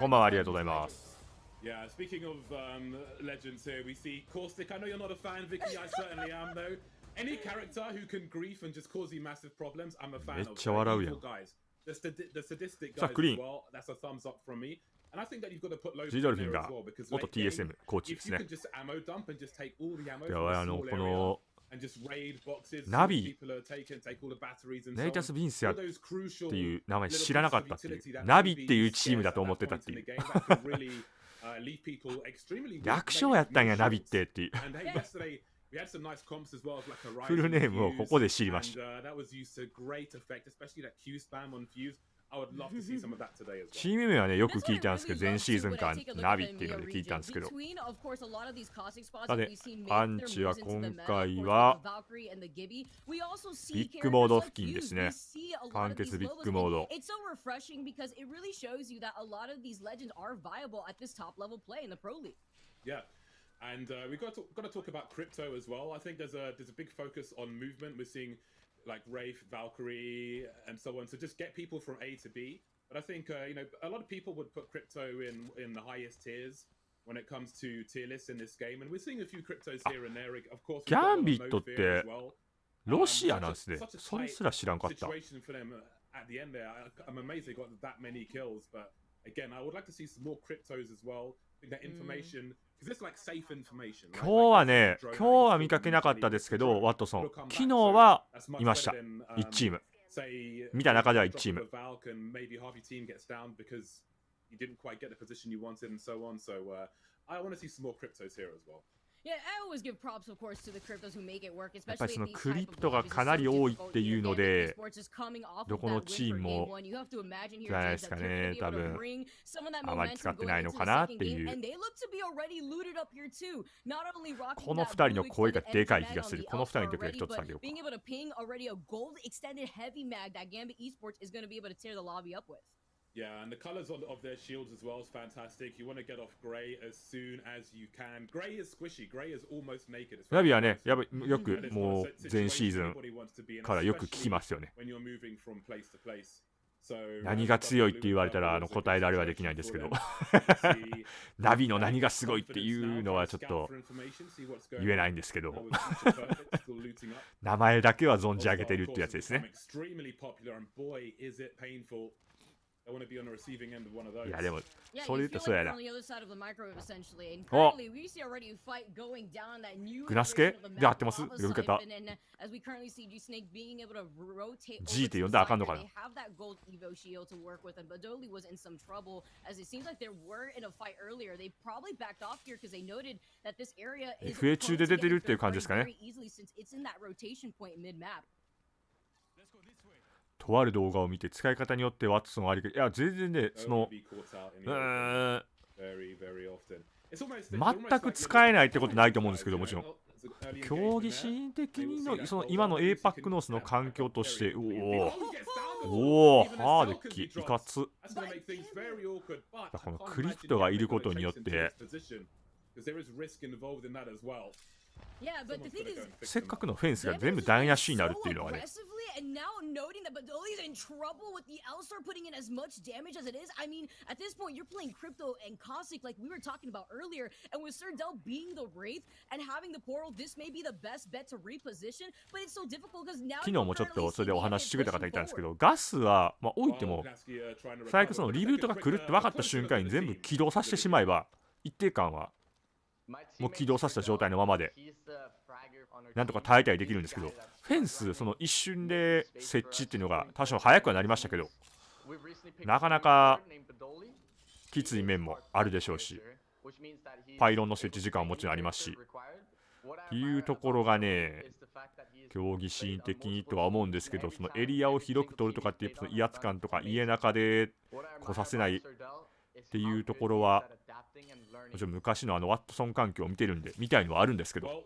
E: んばんは、ありがとうございます。
I: Yeah, speaking of legends here, we see Caustic. I know you're not a fan, Vicky. I certainly am, though. Any character who can grief and just cause you massive problems, I'm a fan of. Evil guys. The sadistic guys as well. That's a thumbs up from me. And I think that you've got to put loads of them there as well because like, TSM コーチですね。If you can just ammo dump and just take all the ammo from the small area and just raid boxes, people are taken, take all the batteries and so on.
E: ネイタス・ヴィンスやっていう名前知らなかったっていう。ナビっていうチームだと思ってたっていう。略称やったんやナビってっていう。フルネームをここで知りました。チーム名はねよく聞いたんですけど、前シーズン間ナビっていうので聞いたんですけど、さてアンチは今回はビッグモード付近ですね。完結ビッグモード。
I: And we've got to talk about crypto as well. I think there's a big focus on movement. We're seeing like Wraith, Valkyrie, and so on. So just get people from A to B. But I think you know a lot of people would put crypto in the highest tiers when it comes to tier lists in this game. And we're seeing a few cryptos here and there. Of course,
E: ギャンビットってロシアなんですね。それすら知らんかった。
I: I'm amazed they got that many kills. But again, I would like to see some more cryptos as well. I think that information. 今日はね、今日は見かけなかったですけど、ワットソン、昨日はいました、1チーム。見た中では1チーム。やっぱりそのクリプトがかなり多いっていうので、どこのチームもじゃないですかね、多分あまり使ってないのかなっていう。この2人の声がでかい気がする。この2人の曲で1つあげようか。Yeah, and the colors of their shields as well is fantastic. You want to get off Grey as soon as you can. Grey is squishy. Grey is almost naked.
E: ナビはね、よくもう前シーズンからよく聞きますよね。何が強いって言われたら答えられはできないんですけどナビの何がすごいっていうのはちょっと言えないんですけど名前だけは存じ上げてるってやつですね。いやでもそれ言うとそうやな。おグナスケで合ってます？呼び方 G って呼んだらあかんのかな。FA 中で出てるっていう感じですかね。とある動画を見て使い方によってワットソンありか、いや全然ね、その全く使えないってことないと思うんですけど、もちろん競技シーン的にのその今の APAC ノースの環境として、おおハーデッキいかつ。このクリプトがいることによってせっかくのフェンスが全部弾薬になるっていうのがね。And now noting that Badoli's in trouble with the L-Star putting in as much damage as it is. I mean, at this point, you're playing Crypto and Caustic like we were talking about earlier. And with Sir Del being the Wraith and having the portal, this may be the best bet to reposition. But it's so difficult because now. 昨日もちょっとそれでお話ししてくれた方いたんですけど、ガスはまあ置いても最悪そのリブートが来るって分かった瞬間に全部起動させてしまえば一定間はもう起動させた状態のままでなんとか耐えたりできるんですけど、フェンスその一瞬で設置っていうのが多少早くはなりましたけど、なかなかきつい面もあるでしょうし、パイロンの設置時間ももちろんありますしっていうところがね、競技シーン的にとは思うんですけど、そのエリアを広く取るとかっていうその威圧感とか家中で来させないっていうところは、もちろん昔のワットソン環境を見てるんでみたいのはあるんですけど、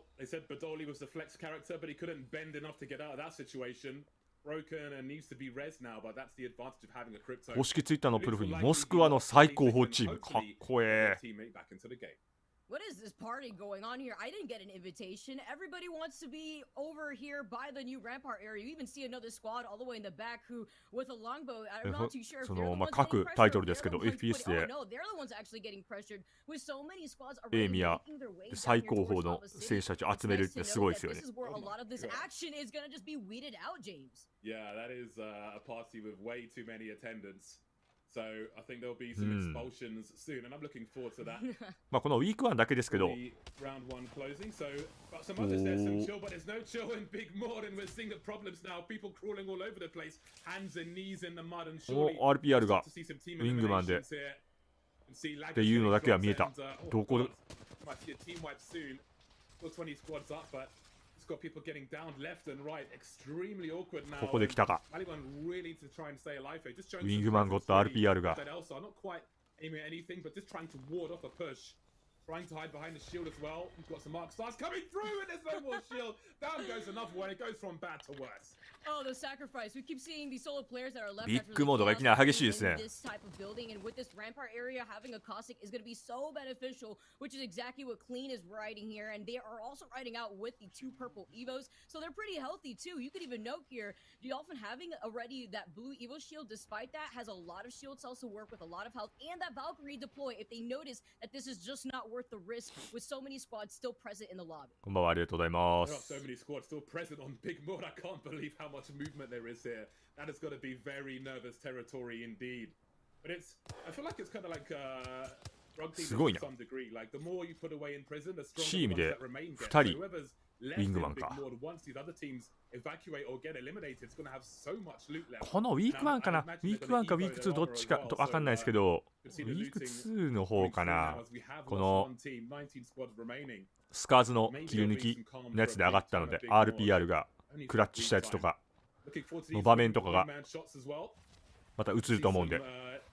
E: 公式ツイッターのプロフにモスクワの最高峰チーム、かっこええ。
J: What is this party going on here? I didn't get an invitation. Everybody wants to be over here by the new rampart area. You even see another squad all the way in the back who, with a longbow, I'm not too sure if they're the ones getting pressured.
E: 各タイトルですけど FPS で
J: No, they're the ones actually getting pressured with so many squads
E: already
J: EMEA
E: making their way 最高峰の選手たちを集めるってすごいですよね。
J: This is where a lot of this action is going to just be weeded out, James.
I: Yeah, that is a party with way too many attendants. So I think there'll be some expulsions soon, and I'm looking forward to that.
E: まあこのウィーク1だけですけど、
I: Round one closing. So, but some others there's some chill, but there's no chill in Big Mord, and we're seeing the problems now. People crawling all over the place, hands and knees in the mud, and surely
E: RPR がウィングマンでっていうのだけは見えた。どこで
I: might see a team wipe soon. Still 20 squads up, but it's got people getting down left and right. Extremely awkward now.
E: ここで来たか。
I: Anyone really needs to try and stay alive here. Just
E: ウィングマンゴット RPR が
I: not quite aiming at anything, but just trying to ward off a push. Trying to hide behind the shield as well. He's got some mark stars coming through, and there's no more shield. Down goes another one. It goes from bad to worse.
J: Oh, the sacrifice. We keep seeing these solo players that are left
E: ビッグモードがいきなり激しいですね。
J: this type of building, and with this rampart area, having a caustic is going to be so beneficial, which is exactly what Clean is riding here, and they are also riding out with the 2 purple Evos, so they're pretty healthy too. You could even note here, the Dolphin having already that blue Evo shield, despite that, has a lot of shield cells to work with, a lot of health, and that Valkyrie deploy if they notice that this is just not worth the risk with so many squads still present in the lobby.
E: こんばんは、ありがとうございま
I: There are
E: す。
I: so many squads still present on Big Mord. I can't believe how much movement there is here. That has got to be very nervous territory indeed. But it's, I feel like it's kind of like drug teams to some degree. Like the more you put away in prison, the stronger the ones that remain get. So whoever's left in Big Mord, once these other teams evacuate or get eliminated, it's going to have so much loot left.
E: このウィーク1かな、ウィーク1かウィーク2どっちかと分かんないですけど、ウィーク2の方かな、このスカーズの切り抜きのやつで上がったので、RPR がクラッチしたやつとかの場面とかがまた映ると思うんで、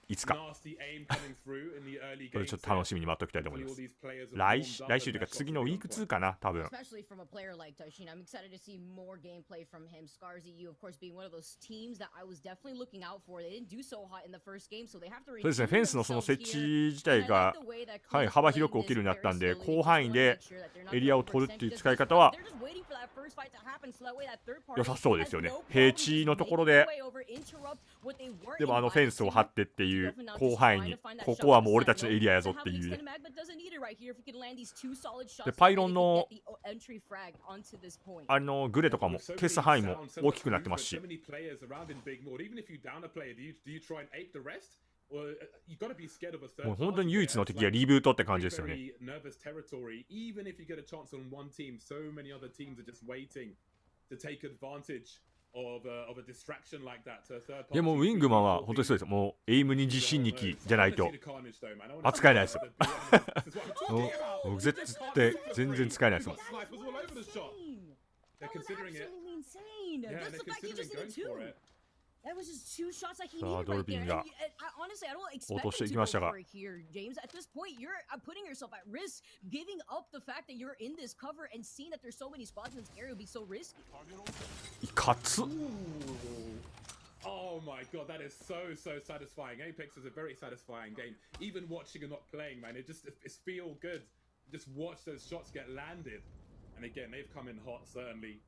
E: いつかこれちょっと楽しみに待っておきたいと思います。来週というか次のウィーク2かな、多分。
J: Especially from a player like Toshin, I'm excited to see more gameplay from him. Scarzy, you of course being one of those teams that I was definitely looking out for. They didn't do so hot in the first game, so they have to.
E: そうですね、フェンスのその設置自体がはい幅広く起きるようになったんで、広範囲でエリアを取るっていう使い方は良さそうですよね。平地のところででもフェンスを張ってっていう広範囲に、ここはもう俺たちのエリアやぞっていうね。でパイロンのグレとかも消す範囲も大きくなってますし、もう本当に唯一の敵がリブートって感じですよね。いやもうウィングマンは本当にそうです。もうエイムに自信にきじゃないと扱えないですよ。もう絶対全然使えないですもん。
J: That was just 2 shots that he
E: needed
J: right there.
E: And
J: honestly, I don't expect it to go for it here, James. At this point, you're putting yourself at risk. Giving up the fact that you're in this cover and seeing that there's so many spots in this area would be so risky.
E: いかつ。
I: Oh my god, that is so satisfying. Apex is a very satisfying game. Even watching and not playing, man, it feel good. Just watch those shots get landed. And again, they've come in hot, certainly.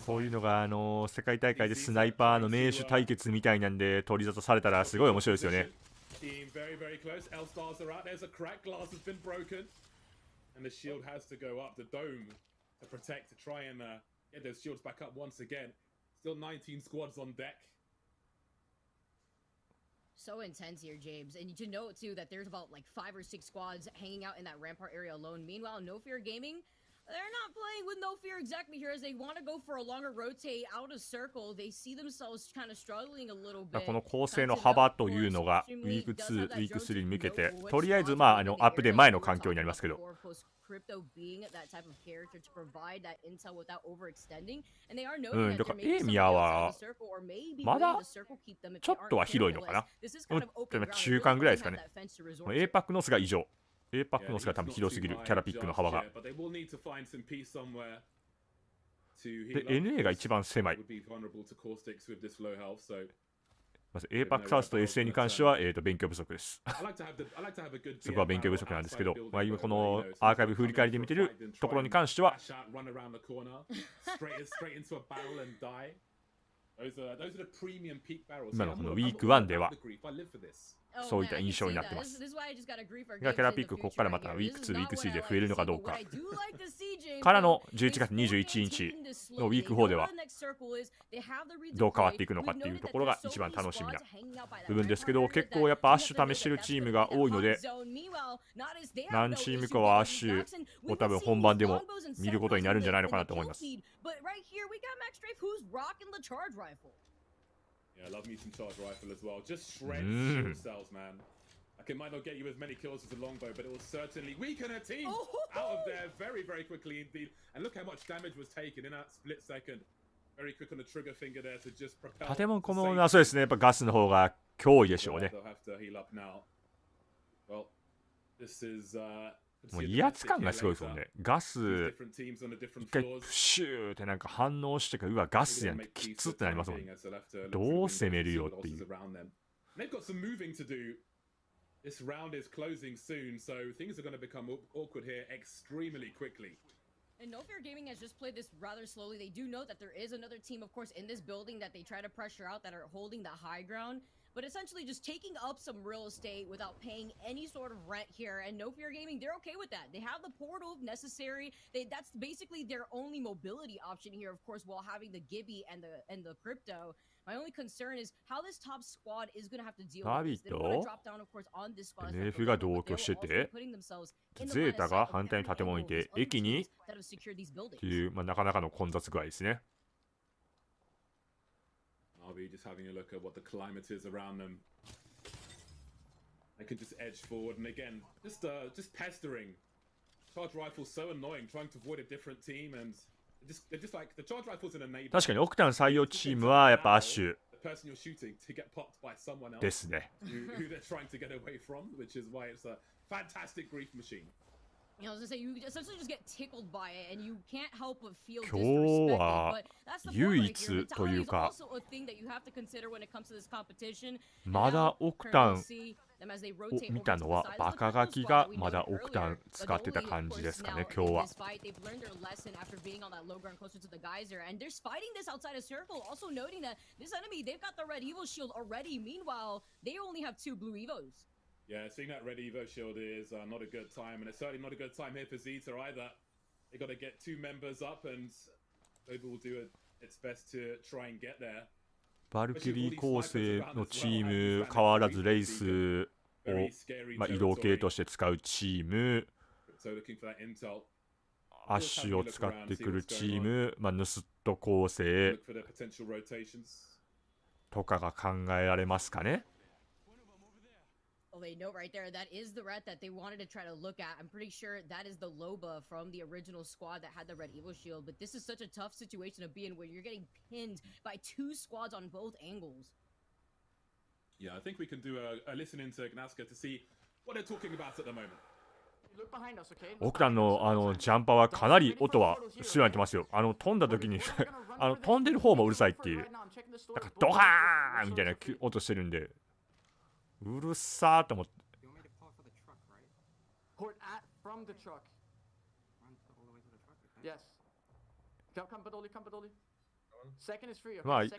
E: こういうのが世界大会でスナイパーの名手対決みたいなんで取り沙汰されたらすごい面白いですよね。
J: So intense here, James. And to note too that there's about like 5 or 6 squads hanging out in that rampart area alone. Meanwhile, No Fear Gaming They're not playing with no fear exactly here as they want to go for a longer rotate out of circle. They see themselves kind of struggling a little bit.
E: この構成の幅というのがウィーク2、ウィーク3に向けてとりあえずアップデート前の環境になりますけど。
J: Crypto being that type of character to provide that intel without overextending, and they are
E: だからエイミアはまだちょっとは広いのかな。中間ぐらいですかね。エーパックノスが異常。エーパックノスが多分広すぎる、キャラピックの幅が。で、NA が一番狭い。まず APAC サウスと SA に関しては、勉強不足です。そこは勉強不足なんですけど、今このアーカイブ振り返りで見てるところに関しては、今のこのウィーク1では、そういった印象になってます。がキャラピック、ここからまたウィーク2、ウィーク3で増えるのかどうか。からの11月21日のウィーク4では、どう変わっていくのかっていうところが一番楽しみな部分ですけど、結構やっぱアッシュ試してるチームが多いので、何チームかはアッシュを多分本番でも見ることになるんじゃないのかなと思います。
I: Yeah, I love me some charge rifle as well. Just shreds shield cells, man. Like it might not get you as many kills as a longbow, but it will certainly weaken a team out of there very, very quickly indeed. And look how much damage was taken in that split second. Very quick on the trigger finger there to just propel.
E: 建物このそうですね。やっぱガスの方が脅威でしょうね。
I: Well, this is
E: もう威圧感がすごいですもんね。ガス一回プシューってなんか反応してからうわガスやんってきつってなりますもん。どう攻めるよっていう。
I: This round is closing soon, so things are going to become awkward here extremely quickly.
J: And No Fear Gaming has just played this rather slowly. They do know that there is another team, of course, in this building that they try to pressure out that are holding the high ground. But essentially just taking up some real estate without paying any sort of rent here. And No Fear Gaming, they're okay with that. They have the portal if necessary. That's basically their only mobility option here, of course, while having the Gibby and the crypto. My only concern is how this top squad is going to have to deal with this. They don't want to drop down, of course, on this squad.
E: NF が同居してて、ゼータが反対の建物にいて、駅にっていう、なかなかの混雑具合ですね。
I: I'll be just having a look at what the climate is around them. I can just edge forward and again, just pestering. Charge rifle's so annoying, trying to avoid a different team and they're just like the charge rifle's in a neighbor.
E: 確かにオクタン採用チームはやっぱアッシュですね。
I: Who they're trying to get away from, which is why it's a fantastic grief machine.
J: You know, I was gonna say, you essentially just get tickled by it, and you can't help but feel
E: 今日
J: disrespected.
E: は
J: But that's the
E: 唯
J: point right
E: 一
J: here.
E: という
J: Mentality is
E: か
J: also a thing that you have to consider when it comes to this competition.
E: まだオクタン
J: Currently see them as they rotate
E: を見
J: over
E: た
J: to
E: の
J: the
E: は
J: sides.
E: バ
J: Look
E: カ
J: at
E: ガ
J: the
E: キ
J: squad
E: が
J: that we
E: ま
J: noted
E: だオクタ
J: earlier.
E: ン使ってた
J: The
E: 感
J: goalie,
E: じ
J: of
E: ですか
J: course,
E: ね
J: now
E: 今日
J: in
E: は
J: this fight, they've learned their lesson after being on that low ground closer to the geyser, and they're fighting this outside of circle. Also noting that this enemy, they've got the red Evo shield already. Meanwhile, they only have 2 blue Evos.
I: Yeah, seeing that red Evo shield is not a good time, and it's certainly not a good time here for Zeta either. They got to get 2 members up, and Global will do its best to try and get there.
E: バルキリー構成のチーム変わらずレイスを、移動系として使うチーム、
I: So looking for that intel.
E: アッシュを使ってくるチーム、ヌスット構成
I: Look for the potential rotations.
E: とかが考えられますかね。
J: Well, they know right there that is the ret that they wanted to try to look at. I'm pretty sure that is the Loba from the original squad that had the red Evo shield. But this is such a tough situation to be in where you're getting pinned by 2 squads on both angles.
I: Yeah, I think we can do a listen into Gnaska to see what they're talking about at the moment.
E: オクタンのジャンパーはかなり音は強いなってますよ。飛んだ時に飛んでる方もうるさいっていう、なんかドカーンみたいな音してるんで。 うるさーと思って。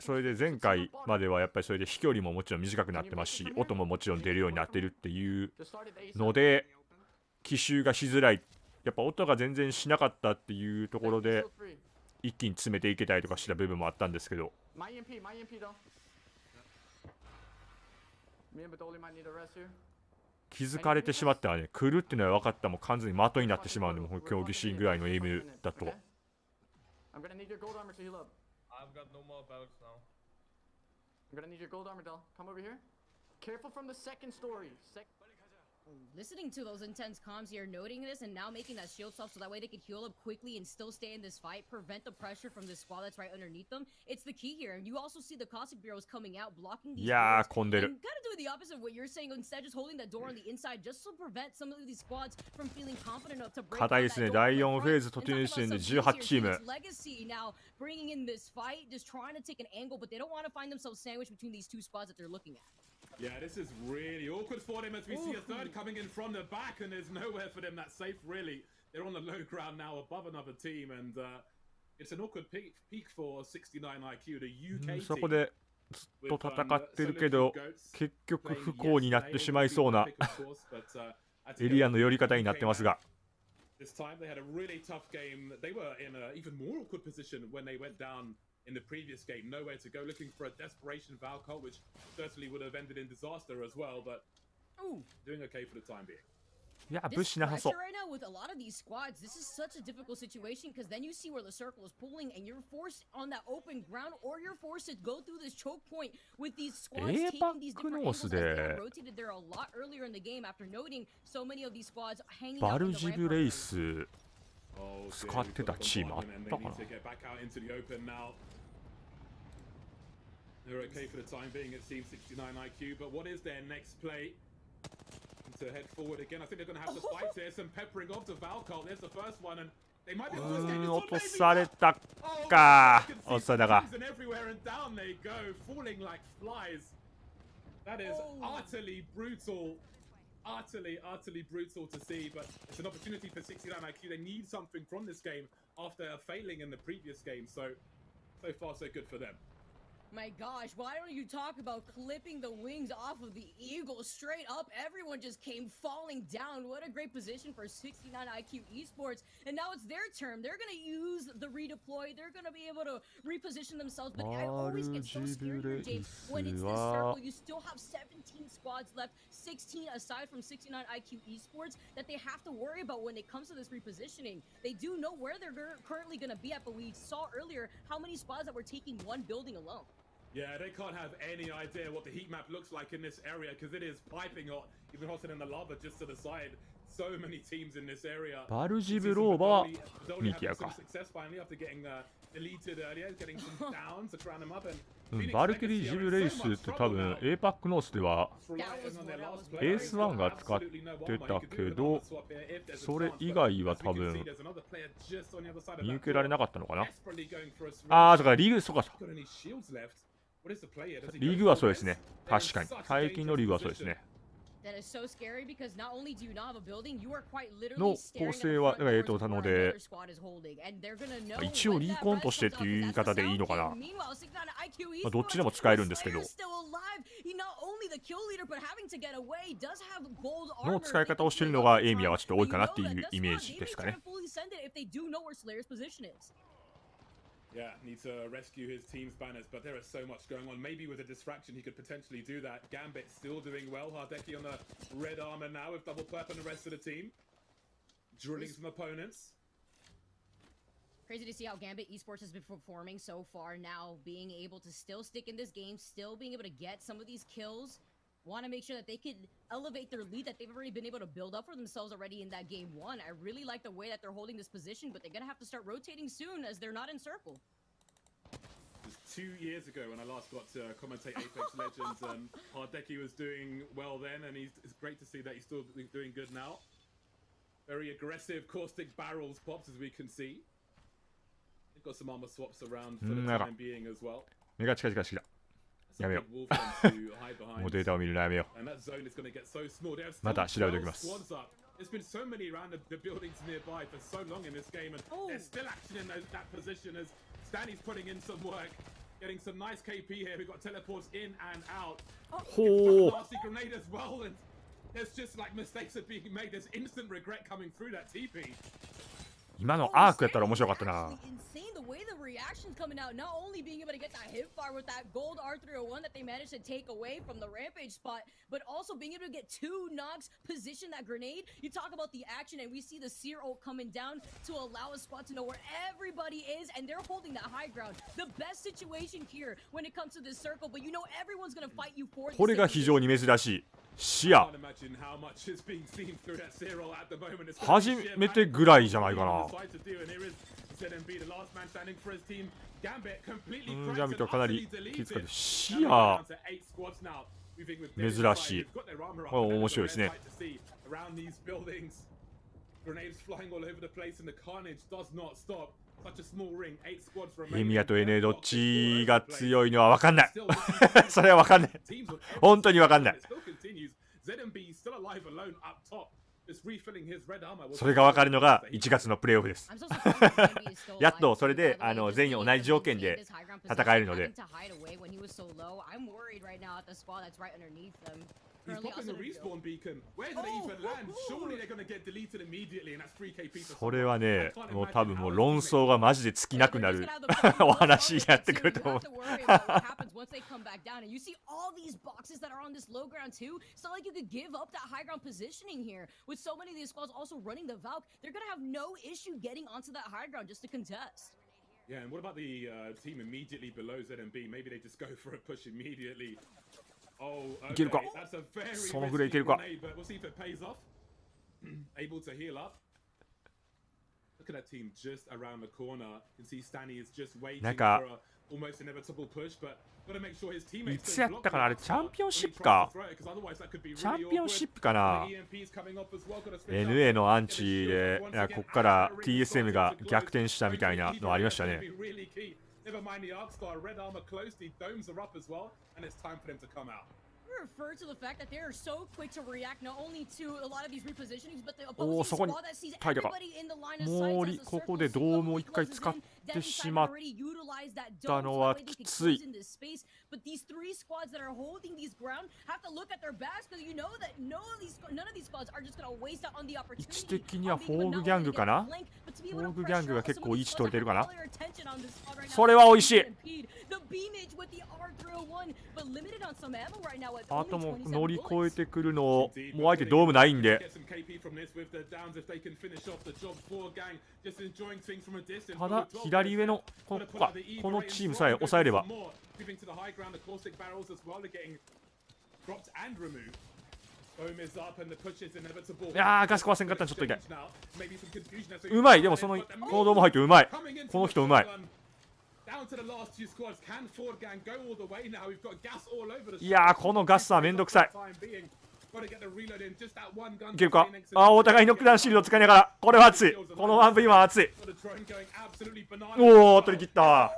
E: それで前回まではやっぱりそれで飛距離ももちろん短くなってますし、音ももちろん出るようになってるっていうので、奇襲がしづらい。やっぱ音が全然しなかったっていうところで、一気に詰めていけたりとかした部分もあったんですけど。 奇気づかれてしまったらね、来るっていうのは分かったらもう完全に的になってしまうんで、もう競技シーンぐらいのエイムだと。
B: I'm gonna need your gold armor to heal up.
I: I've got no more belts now.
B: I'm gonna need your gold armor, Del. Come over here. Careful from the second story.
J: Listening to those intense comms here, noting this and now making that shield stop so that way they can heal up quickly and still stay in this fight, prevent the pressure from this squad that's right underneath them. It's the key here. And you also see the Cossack Bureaus coming out, blocking these doors, and kind of doing the opposite of what you're saying, instead just holding that door on the inside just to prevent some of these squads from feeling confident enough to break down that door.
E: 第4フェーズ突入時点で18チーム。
J: Legacy now bringing in this fight, just trying to take an angle, but they don't want to find themselves sandwiched between these two squads that they're looking at.
I: Yeah, this is really awkward for them as we see a third coming in from the back, and there's nowhere for them that's safe, really. They're on the low ground now above another team, and it's an awkward peak for 69 IQ, the UK team.
E: そこでずっと戦ってるけど、結局不幸になってしまいそうなエリアの寄り方になってますが。
I: This time they had a really tough game. They were in an even more awkward position when they went down in the previous game. Nowhere to go, looking for a desperation Valcol, which certainly would have ended in disaster as well, but doing okay for the time being.
E: いや、物資なさそう。
J: Right now with a lot of these squads, this is such a difficult situation because then you see where the circle is pulling and you're forced on that open ground or you're forced to go through this choke point with these squads taking these different angles as they have rotated there a lot earlier in the game after noting so many of these squads hanging out in the rampart.
E: バルジブレイス使ってたチームあったかな。
I: They're okay for the time being, it seems 69 IQ, but what is their next play? To head forward again. I think they're going to have to fight here. Some peppering off to Valcol. There's the first one, and they might be able to escape.
E: 落とされたか。落とされたか。
I: And everywhere and down they go, falling like flies. That is utterly brutal. Utterly brutal to see, but it's an opportunity for 69 IQ. They need something from this game after failing in the previous game. So far, so good for them.
J: My gosh, why don't you talk about clipping the wings off of the Eagle straight up? Everyone just came falling down. What a great position for 69 IQ Esports. And now it's their turn. They're going to use the redeploy. They're going to be able to reposition themselves. But I always get so scared here, James. When it's this circle, you still have 17 squads left, 16 aside from 69 IQ Esports, that they have to worry about when it comes to this repositioning. They do know where they're currently going to be at, but we saw earlier how many squads that were taking one building alone.
I: Yeah, they can't have any idea what the heat map looks like in this area because it is piping hot, even hotter than the lava just to the side. So many teams in this area.
E: バルジブローバはミキヤか。バルキリージブレイスって多分 APAC ノースではエース1が使ってたけど、それ以外は多分見受けられなかったのかな。ああ、だからリーグ、そうか。リーグはそうですね。確かに。最近のリーグはそうですね。の構成は、なので、一応リーコンとしてっていう言い方でいいのかな。まあ、どっちでも使えるんですけど。の使い方をしているのがエイミアはちょっと多いかなっていうイメージですかね。
I: Yeah, needs to rescue his team's banners, but there is so much going on. Maybe with a distraction, he could potentially do that. Gambit still doing well. Hardeki on the red armor now with double perp and the rest of the team. Drilling some opponents.
J: Crazy to see how Gambit Esports has been performing so far now, being able to still stick in this game, still being able to get some of these kills. Want to make sure that they could elevate their lead that they've already been able to build up for themselves already in that game one. I really like the way that they're holding this position, but they're going to have to start rotating soon as they're not in circle.
I: It was 2 years ago when I last got to commentate Apex Legends, and Hardeki was doing well then, and it's great to see that he's still doing good now. Very aggressive caustic barrels pops, as we can see. They've got some armor swaps around for the time being as well.
E: 目が近い。やめよう。もうデータを見るのやめよう。また調べておきます。
I: There's been so many around the buildings nearby for so long in this game, and there's still action in that position as Stanley's putting in some work, getting some nice KP here. We've got teleports in and out. Nasty grenade as well, and there's just like mistakes are being made. There's instant regret coming through that TP.
E: 今のアークやったら面白かったな。
J: reactions coming out, not only being able to get that hip fire with that gold R301 that they managed to take away from the rampage spot, but also being able to get 2 knocks, position that grenade. You talk about the action, and we see the Seer ult coming down to allow a squad to know where everybody is, and they're holding that high ground. The best situation here when it comes to this circle, but you know everyone's gonna fight you for.
E: これが非常に珍しい。視野初めてぐらいじゃないかな。ギャンビットはかなり気遣って視野珍しい。これ面白いですね。エミヤと NA どっちが強いのは分かんない。それは分かんない。本当に分かんない。それが分かるのが1月のプレイオフです。やっとそれで全員同じ条件で戦えるので。それはね、もう多分もう論争がマジで尽きなくなるお話になってくると思う。
I: Yeah, and what about the team immediately below ZMB? Maybe they just go for a push immediately. Oh, okay. That's a very risky grenade, but we'll see if it pays off. Able to heal up. Look at that team just around the corner. You can see Stanny is just waiting for a almost inevitable push, but got to make sure his teammates.
E: いつやったかなあれチャンピオンシップか。チャンピオンシップかな。NA のアンチでここから TSM が逆転したみたいなのありましたね。
I: Never mind the arc scar, red armor close, the domes are up as well, and it's time for them to come out.
J: Refer to the fact that they are so quick to react not only to a lot of these repositionings, but the opposing squad that sees everybody in the line of sight.
E: ここでドームを一回使ってしまったのはきつい。
J: But these 3 squads that are holding these ground have to look at their backs because you know that none of these squads are just going to waste out on the opportunity.
E: 位置的にはフォーグギャングかな。フォーグギャングが結構位置取れてるかな。それは美味しい。あとも乗り越えてくるのをもう相手ドームないんで。ただ左上のこのチームさえ抑えれば。いやーガス壊せんかったらちょっと痛い。うまい。でもこのドーム入ってうまい。この人うまい。いやーこのガスはめんどくさい。いけるか。お互いノックダウンシールド使いながらこれは熱い。この 1V1 は熱い。おお取り切った。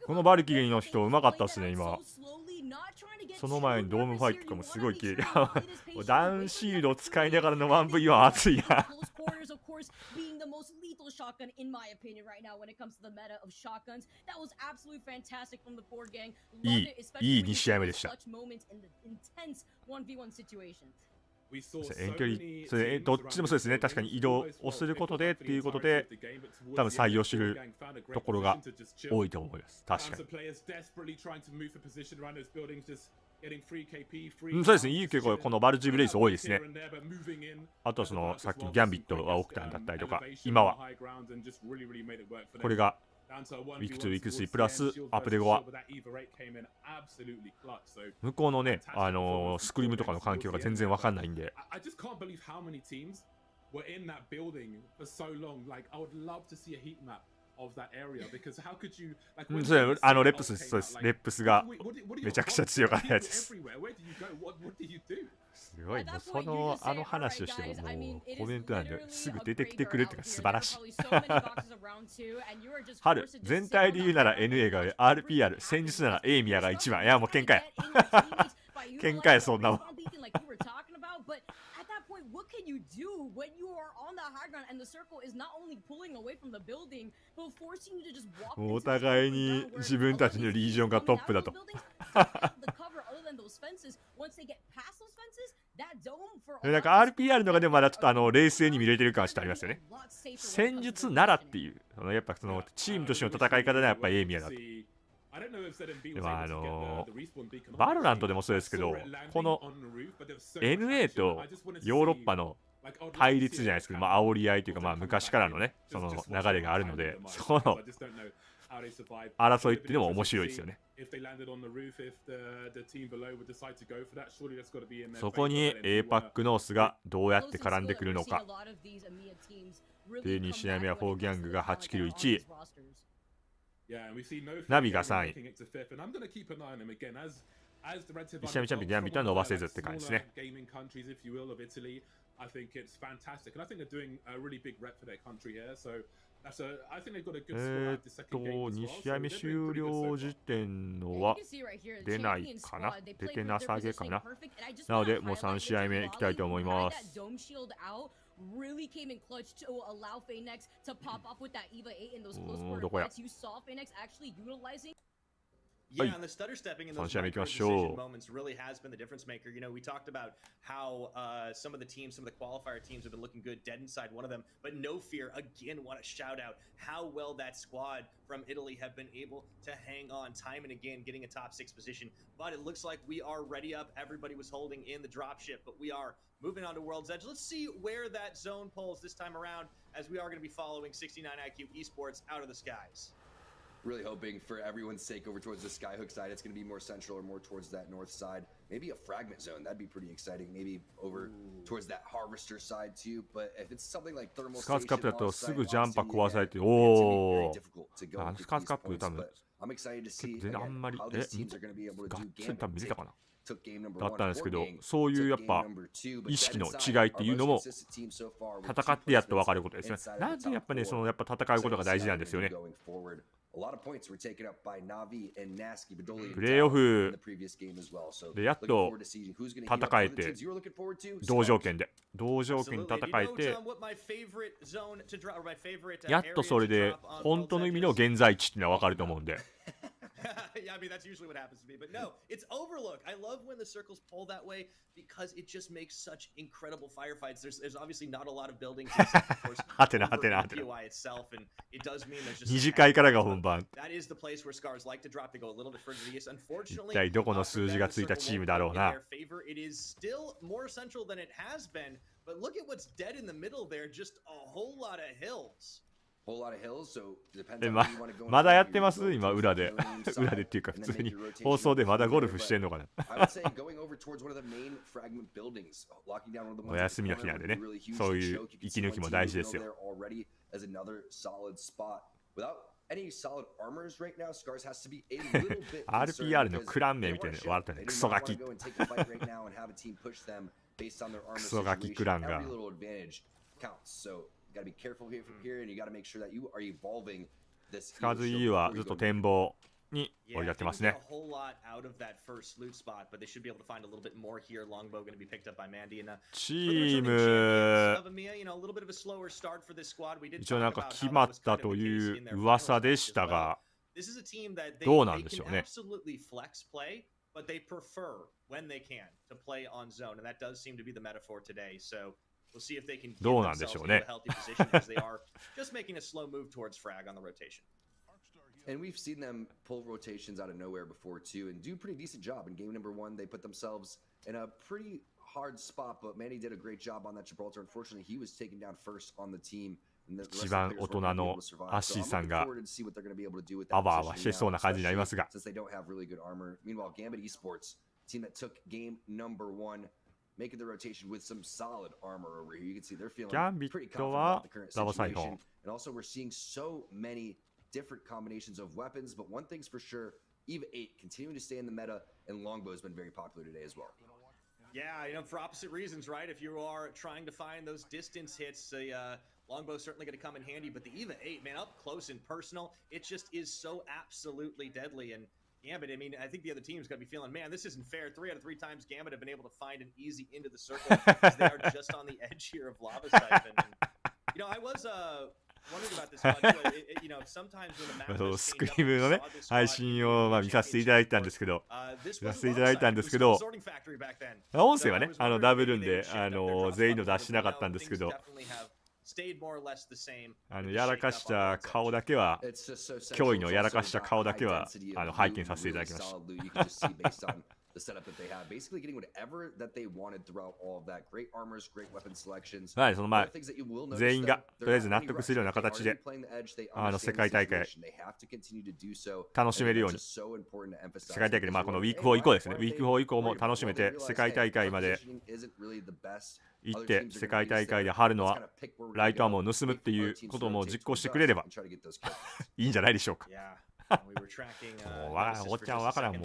E: このバルキリーの人うまかったっすね今。その前にドームファイトとかもすごい綺麗。ダウンシールドを使いながらの 1V1 熱いな。いい2試合目でした。遠距離それどっちでもそうですね。確かに移動をすることでっていうことで多分採用するところが多いと思います。確かに。そうですね。いい結構このバルジブレイス多いですね。あとはさっきのギャンビットはオクタンだったりとか今はこれがウィーク2、ウィーク3プラスアプデ5は向こうのね、スクリームとかの環境が全然わかんないんで。レップスそうです。レップスがめちゃくちゃ強かったやつです。すごい。もう話をしてももうコメントなんですぐ出てきてくれるっていうか素晴らしい。春全体で言うなら NA が RPR 戦術ならエイミヤが一番。いやもう喧嘩や。喧嘩やそんなもん。
J: What can you do when you are on the high ground and the circle is not only pulling away from the building but forcing you to just walk?
E: お互いに自分たちのリージョンがトップだと。なんか RPR のがでもまだちょっと冷静に見れてる感はちょっとありますよね。戦術ならっていう、やっぱそのチームとしての戦い方ではやっぱりエイミアだと。でもバロラントでもそうですけど、この NA とヨーロッパの対立じゃないですけど、煽り合いというか、昔からのね、その流れがあるので、その争いっていうのも面白いですよね。そこに APAC ノースがどうやって絡んでくるのか。で、2試合目は4ギャングが8キル1位。ナビが3位。1試合目チャンピオンギャンビットは伸ばせずって感じですね。2試合目終了時点のは出ないかな、出てなさげかな。なので、もう3試合目いきたいと思います。
J: really came in clutch to allow Phoenix to pop off with that EVA 8 in those close
E: ど
J: quarter
E: こや
J: fights. You saw Phoenix actually utilizing.
G: Yeah, and the stutter stepping in those micro decision moments really has been the difference maker. You know, we talked about how some of the teams, some of the qualifier teams have been looking good, dead inside one of them, but no fear, again, want to shout out how well that squad from Italy have been able to hang on time and again, getting a top 6 position. But it looks like we are ready up. Everybody was holding in the dropship, but we are moving on to World's Edge. Let's see where that zone pulls this time around, as we are going to be following 69 IQ Esports out of the skies.
F: Really hoping for everyone's sake over towards the Skyhook side, it's going to be more central or more towards that north side. Maybe a fragment zone, that'd be pretty exciting. Maybe over towards that harvester side too. But if it's something like thermal
E: スカーツカップだと
F: station,
E: すぐジャンパー壊されて、おお、スカーツカップ多分
F: I'm excited to see
E: 全然あんまり
F: how these teams are going to be able to
E: がっ
F: do
E: つり多分見れたかな
F: took game number
E: だったんですけど、
F: 1
E: そういうやっぱ意識の違いっていうのも戦ってやっと分かることですね。なんでやっぱね、そのやっぱ戦うことが大事なんですよね。プレーオフでやっと戦えて、同条件で戦えて、やっとそれで本当の意味の現在地っていうのは分かると思うんで。
G: Yeah, I mean, that's usually what happens to me. But no, it's Overlook. I love when the circles pull that way because it just makes such incredible firefights. There's obviously not a lot of buildings, of course, over the POI itself, and it does mean there's just
E: 2次会からが本番。
G: that is the place where Scars like to drop. They go a little bit further to the east. Unfortunately,
E: 一体どこの数字がついたチームだろうな。
G: it is still more central than it has been. But look at what's dead in the middle there. Just a whole lot of hills.
E: まだやってます今裏で裏でっていうか普通に放送でまだゴルフしてんのかなお休みの日なんでね、そういう息抜きも大事ですよ。RPR のクラン名みたいなの笑ったね。クソガキクソガキクランがスカーズ EU はずっと展望に追いやってますね。チーム一応なんか決まったという噂でしたが、どうなんでしょうね。どうなんでしょうね。
F: And we've seen them pull rotations out of nowhere before too and do a pretty decent job. In game number 1, they put themselves in a pretty hard spot, but Manny did a great job on that Gibraltar. Unfortunately, he was taken down first on the team.
E: 一番大人のアッシーさんがアワーはしてそうな感じになりますが。
F: Since they don't have really good armor. Meanwhile, Gambit Esports, team that took game number 1, making the rotation with some solid armor over here. You can see they're feeling pretty confident about the current situation. And also, we're seeing so many different combinations of weapons, but one thing's for sure, EVA 8 continuing to stay in the meta, and Longbow has been very popular today as well.
G: Yeah, you know, for opposite reasons, right? If you are trying to find those distance hits, the Longbow's certainly going to come in handy, but the EVA 8, man, up close and personal, it just is so absolutely deadly. And Gambit, I mean, I think the other team's going to be feeling, man, this isn't fair. 3 out of 3 times Gambit have been able to find an easy into the circle because they are just on the edge here of Lava Siphon. And, you know, I was
E: スクリームのね配信を見させていただいたんですけど、音声はねダブルんで全員の出してなかったんですけど、やらかした顔だけは、驚異のやらかした顔だけは拝見させていただきました。
F: The setup that they have, basically getting whatever that they wanted throughout all of that. Great armors, great weapon selections.
E: はい、その前、全員がとりあえず納得するような形で世界大会楽しめるように、世界大会でこのウィーク4以降ですね、ウィーク4以降も楽しめて、世界大会まで行って、世界大会で春のライトアームを盗むっていうことも実行してくれればいいんじゃないでしょうか。もうおっちゃんわからんもん。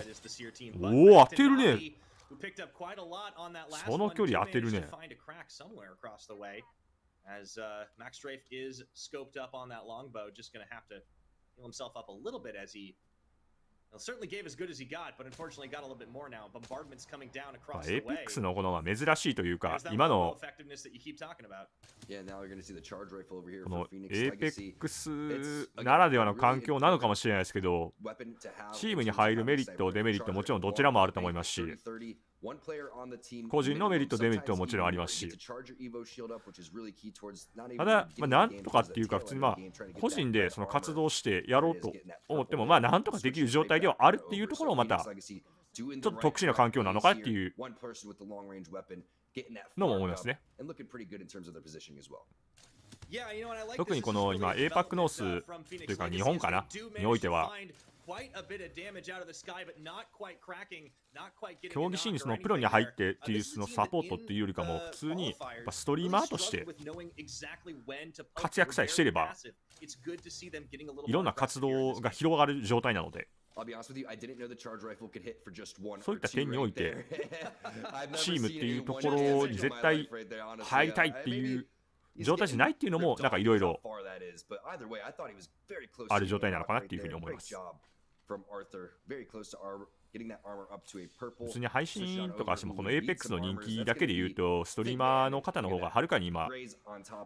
E: おお、当てるね。その距離当てるね。
G: As Max Strafe is scoped up on that longbow, just going to have to heal himself up a little bit as he certainly gave as good as he got, but unfortunately got a little bit more now. Bombardment's coming down across the way.
E: Apex のこの珍しいというか、今のこの Apex ならではの環境なのかもしれないですけど、チームに入るメリット、デメリットもちろんどちらもあると思いますし、個人のメリット、デメリットももちろんありますし、ただ、なんとかっていうか、普通に個人でその活動してやろうと思っても、なんとかできる状態ではあるっていうところをまた、ちょっと特殊な環境なのかっていうのも思いますね。特にこの今、APAC ノースというか日本かなにおいては、競技シーンにそのプロに入ってっていうそのサポートっていうよりかも、普通にやっぱストリーマーとして活躍さえしてれば、いろんな活動が広がる状態なので、そういった点において、チームっていうところに絶対入りたいっていう状態じゃないっていうのも、なんかいろいろある状態なのかなっていうふうに思います。普通に配信とかしても、この Apex の人気だけで言うと、ストリーマーの方の方がはるかに今、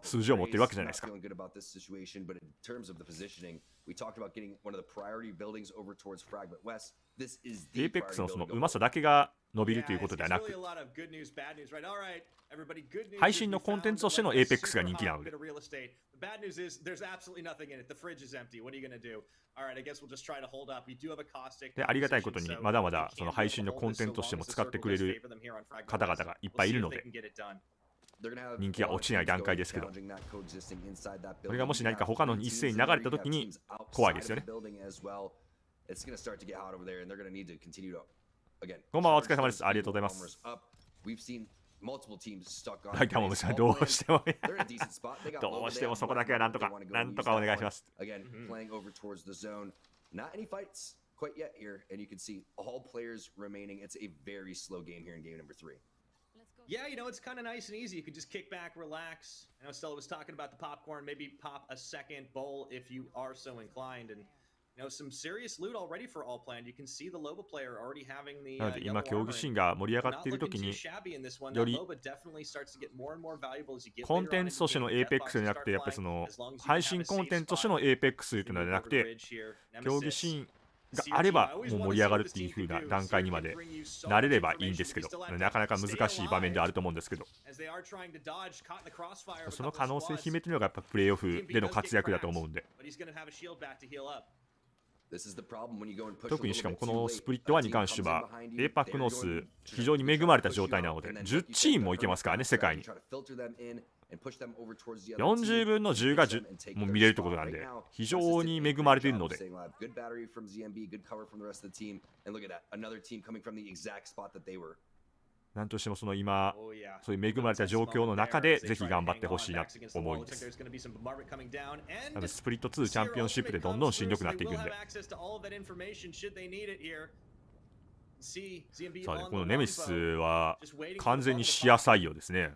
E: 数字を持ってるわけじゃないですか。Apex のそのうまさだけが伸びるということではなく、配信のコンテンツとしての Apex が人気なので。で、ありがたいことにまだまだその配信のコンテンツとしても使ってくれる方々がいっぱいいるので、人気が落ちない段階ですけど、それがもし何か他の一斉に流れたときに怖いですよね。こんばんは、お疲れ様です。ありがとうございます。はい、カモムさん、どうしてもどうしてもそこだけはなんとかお願いします。
F: Quite yet here, and you can see all players remaining. It's a very slow game here in game number 3.
G: Yeah, you know, it's kind of nice and easy. You can just kick back, relax. I know Stella was talking about the popcorn. Maybe pop a second bowl if you are so inclined. And, you know, some serious loot already for all planned. You can see the Loba player already having the
E: なので今競技シーンが盛り上がっているときに、よりコンテンツとしての Apex じゃなくて、やっぱりその配信コンテンツとしての Apex というのではなくて、競技シーンがあればもう盛り上がるっていう風な段階にまでなれればいいんですけど、なかなか難しい場面であると思うんですけど、その可能性を秘めているのがやっぱプレイオフでの活躍だと思うんで、特にしかもこのスプリット1に関しては APAC ノース非常に恵まれた状態なので、10チームもいけますからね、世界に。40分の10が10も見れるということなんで、非常に恵まれているので。なんとしてもその今、そういう恵まれた状況の中で、ぜひ頑張ってほしいなと思うんです。スプリット2チャンピオンシップでどんどんしんどくなっていくんで。さあね、このネメシスは完全に視野採用ですね。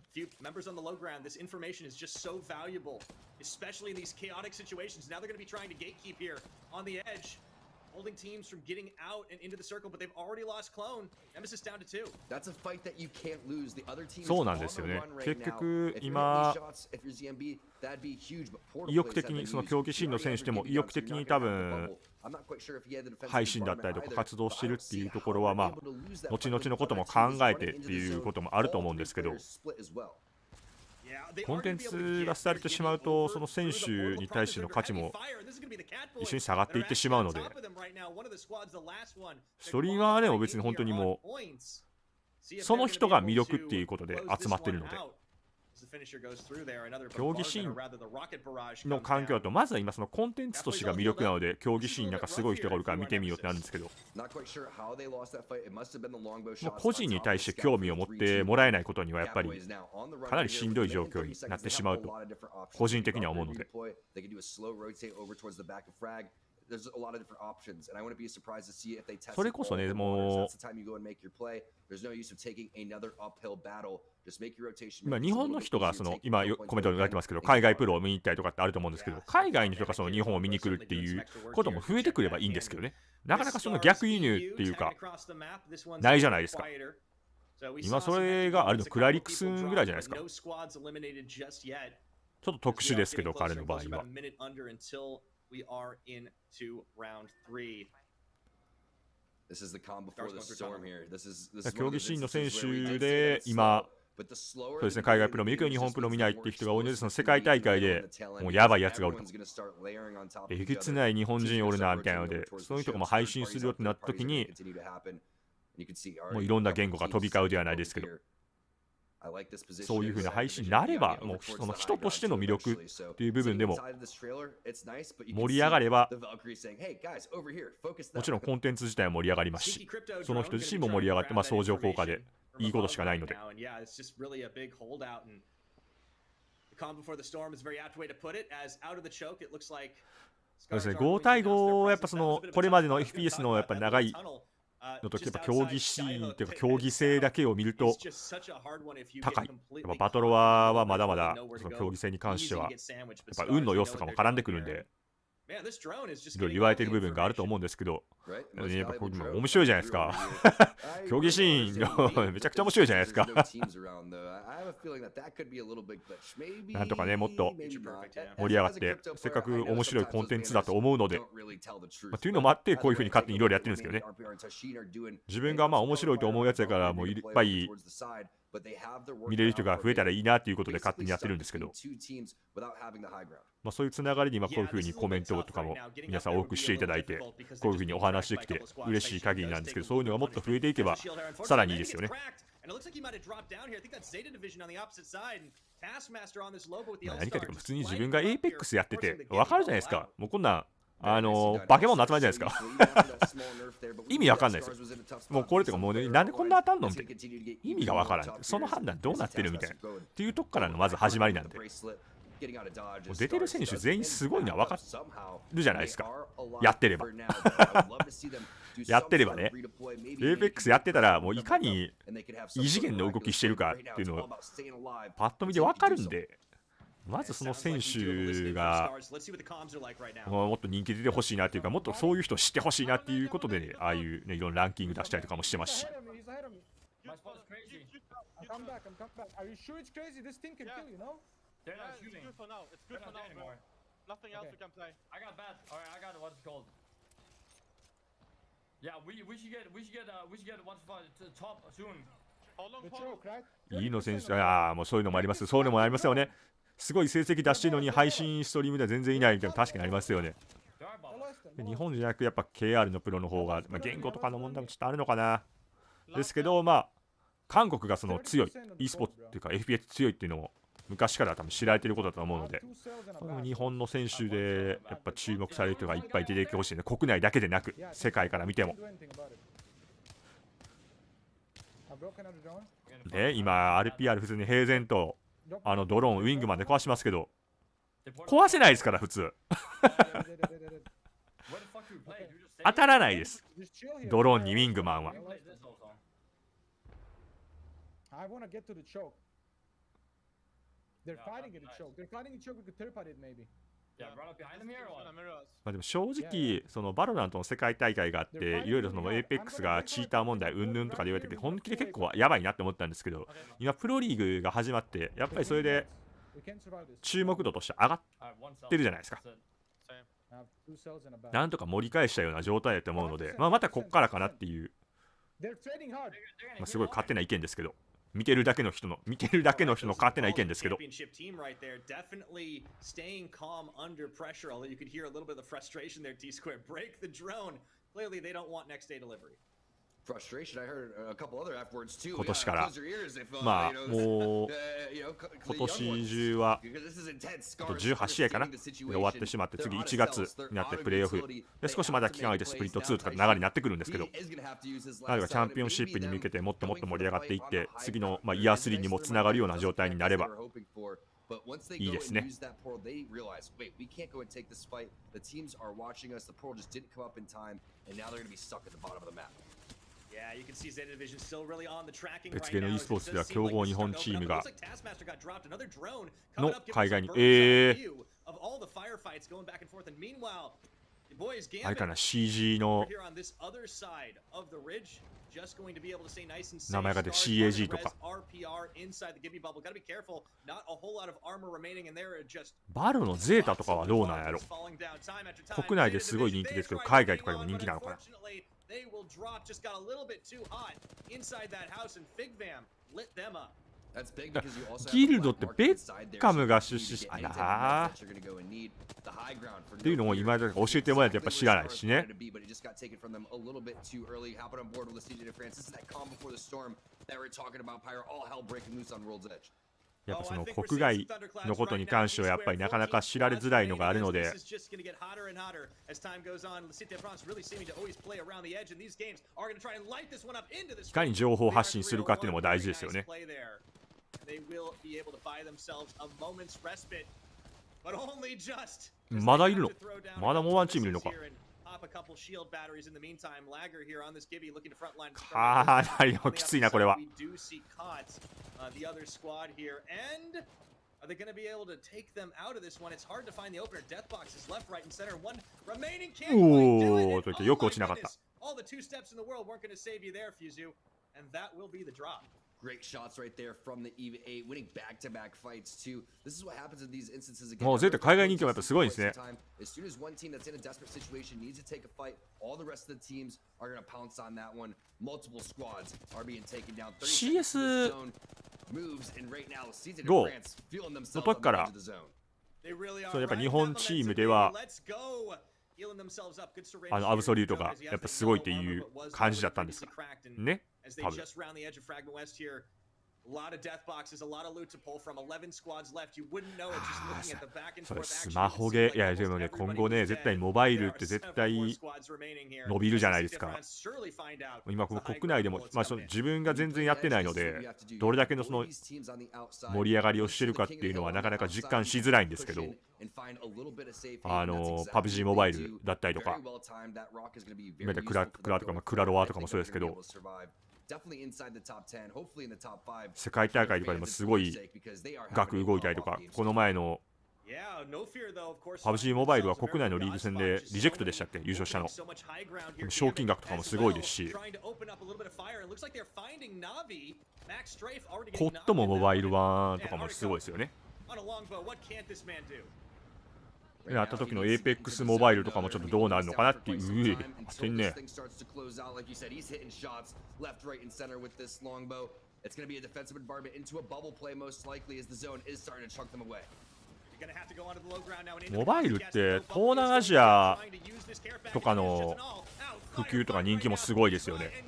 G: holding teams from getting out and into the circle, but they've already lost Clone. Nemesis down to 2.
F: That's a fight that you can't lose. The other team is
E: そうなん
F: on
E: です
F: the
E: よね。
F: run right
E: 結
F: now.
E: 局
F: If you're hitting
E: 今
F: these shots, if you're ZMB, that'd be huge, but portal
E: 意欲
F: plays
E: 的
F: have
E: に
F: been
E: その
F: used.
E: 競技シーンの
F: You're
E: 選手でも
F: already
E: 意欲
F: getting
E: 的に
F: guns,
E: 多
F: you're not gonna have
E: 分
F: the bubble. I'm not quite sure if he had the defensive
E: 配信だったりと
F: environment
E: か
F: either,
E: 活動して
F: but
E: る
F: I
E: っ
F: don't
E: ていう
F: see
E: と
F: how
E: ころは
F: we're
E: ま
F: able to lose
E: あ
F: that
E: 後
F: fight
E: 々
F: when
E: のことも
F: other
E: 考
F: teams
E: え
F: running
E: てっ
F: into
E: て
F: the
E: いう
F: zone,
E: こともあると
F: all
E: 思うん
F: three
E: ですけど
F: players split as well.
G: Yeah, they
E: コン
G: are
E: テ
G: going
E: ン
G: to be able to
E: ツ
G: get
E: が廃れてしまう
G: Virginia
E: と
G: over
E: その選
G: through
E: 手
G: the portal.
E: に対しての
G: Problem
E: 価
G: is
E: 値
G: they're
E: も
G: under heavy fire. This is going to be the cat
E: 一
G: boys.
E: 緒に下がってい
G: They're
E: ってしまう
G: actually
E: の
G: on
E: で
G: top of them right now. One of the squads, the last one,
E: ストリーマーでも別に本当に
G: in
E: も
G: here on points. See
E: う
G: if
E: そ
G: they're
E: の
G: gonna
E: 人
G: be
E: が
G: able
E: 魅力っていう
G: to
E: ことで
G: close
E: 集ま
G: this
E: ってる
G: one
E: ので
G: out. As the finisher goes through there, another
E: 競技シ
G: bombardment,
E: ー
G: or
E: ン
G: rather the rocket barrage
E: の
G: comes
E: 環境だ
G: down.
E: とまずは今そのコンテンツとしてが魅力なので競技シーンなんかすごい人がおるから見てみようってなるんですけど
F: Not quite sure how they lost that fight. It must have been the longbow
E: もう
F: shots
E: 個人
F: on
E: に
F: top
E: 対
F: of
E: して
F: the
E: 興
F: scout
E: 味を
F: for
E: 持
F: the
E: ってもらえないことにはやっぱり
F: Catboys now on the run
E: かなり
F: right
E: し
F: here
E: んどい
F: for
E: 状
F: the
E: 況
F: main
E: に
F: 30
E: なって
F: seconds.
E: し
F: They
E: ま
F: have
E: う
F: a
E: と
F: lot of different options.
E: 個人的には思うので
F: They can do a slow rotate over towards the back of frag. There's a lot of different options, and I wouldn't be surprised to see if they test
E: それ
F: all
E: こそね
F: the
E: も
F: waters. That's the time you go and make your play. There's no use of taking another uphill battle. Just make your rotation.
E: 今
F: moves
E: 日
F: a
E: 本
F: little
E: の
F: bit
E: 人が
F: easier,
E: その
F: take
E: 今
F: more
E: コメン
F: points
E: ト
F: when
E: に
F: you
E: なっ
F: can,
E: てますけど
F: and
E: 海
F: keep
E: 外
F: going.
E: プロを見に行ったりとかってあると思うんですけど海外の人がその日本を見に来るっていうことも増えてくればいいんですけどねなかなかその逆輸入っていうかないじゃないですか今それがあるのクラリクスンぐらいじゃないですかちょっと特殊ですけど彼の場合は
G: We are into round 3.
F: This is the calm before the storm here. This is
E: 競
F: one of
E: 技
F: those
E: シーンの
F: instances
E: 選
F: where we
E: 手
F: did say
E: で
F: that it's
E: 今
F: slow, but the slower
E: そうですね
F: the
E: 海外
F: game
E: プロ見に行く
F: is,
E: 日本
F: just
E: プロ
F: means
E: 見ない
F: the
E: っていう
F: more
E: 人が多いので
F: explosive
E: その
F: the
E: 世界
F: game
E: 大会
F: is
E: で
F: on the tail end
E: もう
F: because
E: やばいやつがおると
F: everyone's gonna start layering on top of
E: え
F: each
E: げ
F: other.
E: つない日本
F: Teams
E: 人
F: are
E: お
F: gonna
E: る
F: start
E: なみたいな
F: rotating
E: ので
F: over towards
E: そういう
F: the
E: 人がも
F: show.
E: 配
F: Third
E: 信す
F: parties
E: るよっ
F: up,
E: てなっ
F: third
E: た時
F: parties
E: に
F: up, continue to happen. And you can see
E: もう
F: already
E: いろんな
F: a couple
E: 言語が飛び
F: teams
E: 交うではないですけど
F: here. I like this position.
E: そういう風な配信になればもうその人としての魅力っていう部分でも盛り上がればもちろんコンテンツ自体は盛り上がりますしその人自身も盛り上がってまあ相乗効果でいいことしかないので
G: calm before the storm is a very apt way to put it, as out of the choke, it looks like
E: そうですね5対5やっぱそのこれまでの FPS のやっぱ長いのとやっぱ競技シーンっていうか競技性だけを見ると高いやっぱバトロワはまだまだその競技性に関してはやっぱ運の要素とかも絡んでくるんでいろいろ言われている部分があると思うんですけどやっぱこれ面白いじゃないですか競技シーンのめちゃくちゃ面白いじゃないですかなんとかねもっと盛り上がってせっかく面白いコンテンツだと思うのでというのもあってこういう風に勝手にいろいろやってるんですけどね自分がまあ面白いと思うやつだからもういっぱい見れる人が増えたらいいなっていうことで勝手にやってるんですけどまあそういうつながりにこういう風にコメントとかも皆さん多くしていただいてこういう風にお話できて嬉しい限りなんですけどそういうのがもっと増えていけばさらにいいですよね何かというか普通に自分が Apex やってて分かるじゃないですかもうこんなん化け物の集まりじゃないですか意味わかんないですよもうこれとかもうねなんでこんな当たんのみたいな意味がわからんその判断どうなってるみたいなっていうとこからのまず始まりなんでもう出てる選手全員すごいのは分かるじゃないですかやってればやってればね Apex やってたらもういかに異次元の動きしてるかっていうのをパッと見で分かるんでまずその選手がもっと人気出てほしいなっていうかもっとそういう人を知ってほしいなっていうことでねああいうねいろんなランキング出したりとかもしてますし
I: They're not shooting. It's good for now. It's good for now, bro. Nothing else we can play. I got bad. Alright, I got what's it called. Yeah, we should get what's it top soon. How long?
E: いいの選手もうそういうのもありますそういうのもありますよねすごい成績出してるのに配信ストリームでは全然いないみたいな確かにありますよね日本じゃなくやっぱ KR のプロの方が、言語とかの問題もちょっとあるのかなですけど韓国がその強い e スポーツっていうか FPS 強いっていうのも昔から多分知られていることだと思うので日本の選手でやっぱ注目される人がいっぱい出てきてほしいね国内だけでなく世界から見てもで今 RPR 普通に平然とドローンウィングマンで壊しますけど壊せないですから普通当たらないですドローンにウィングマンは
K: They're fighting it to choke. They're fighting it to choke with the third party, maybe.
E: まあでも正直そのバロラントの世界大会があっていろいろその APEX がチーター問題うんぬんとかで言われてて本気で結構やばいなって思ったんですけど、今プロリーグが始まってやっぱりそれで注目度として上がってるじゃないですか。なんとか盛り返したような状態だと思うので、またこっからかなっていう、すごい勝手な意見ですけど、見てるだけの人の勝手な意見ですけど。今年からもう今年中はあと18試合かなで終わってしまって、次1月になってプレイオフで少しまだ期間空いてスプリット2とか流れになってくるんですけど、彼がチャンピオンシップに向けてもっともっと盛り上がっていって次のイヤー3にもつながるような状態になればいいですね。別ゲーの e スポーツでは強豪日本チームがの海外にあれかな CG の名前が出て CAG とかバロのゼータとかはどうなんやろ。国内ですごい人気ですけど海外とかでも人気なのかな。
G: They will drop, just got a little bit too hot inside that house, and FigVam lit them up.
E: ギルドってベッカムが出資したなっていうのを今まで教えてもらえてやっぱ知らないしね。やっぱその国外のことに関してはやっぱりなかなか知られづらいのがあるので、いかに情報発信するかっていうのも大事ですよね。まだいるの？まだもうワンチームいるのか。かなりのきついなこれは。
G: Are they going to be able to take them out of this one? It's hard to find the opener. Death box is left, right, and center. One remaining can't quite do it. Oh my goodness. All the two steps in the world weren't going to save you there, Fuzu. And that will be the drop.
F: Great shots right there from the EVE8, winning back-to-back fights too. This is what happens in these instances again.
E: もう絶対海外人気もやっぱすごいですね。
F: As soon as one team that's in a desperate situation needs to take a fight, all the rest of the teams are going to pounce on that one. Multiple squads are being taken down.
E: CS
F: moves and right now season
E: Go
F: France feeling
E: の
F: themselves
E: 時から
F: into the zone.
E: そうやっぱ日本チームではアブソリュートがやっぱすごいっていう感じだったんですかね。多分それスマホゲー、いやでもね今後ね絶対モバイルって絶対伸びるじゃないですか。今この国内でも、その自分が全然やってないのでどれだけのその盛り上がりをしてるかっていうのはなかなか実感しづらいんですけど、PUBG モバイルだったりとかクラとかクラロワとかもそうですけど、世界大会とかでもすごい額動いたりとか、この前のPUBG モバイルは国内のリーグ戦でリジェクトでしたっけ、優勝したの。賞金額とかもすごいですし、コットもモバイル1とかもすごいですよね。やった時の Apex モバイルとかもちょっとどうなるのかなっていう。当てんね。モバイルって東南アジアとかの普及とか人気もすごいですよね。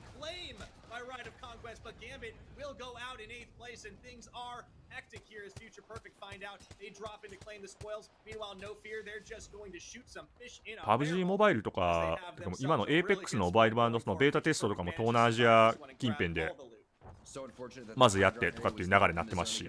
E: PUBG モバイルとか今の Apex のモバイル版のそのベータテストとかも東南アジア近辺でまずやってとかっていう流れになってますし、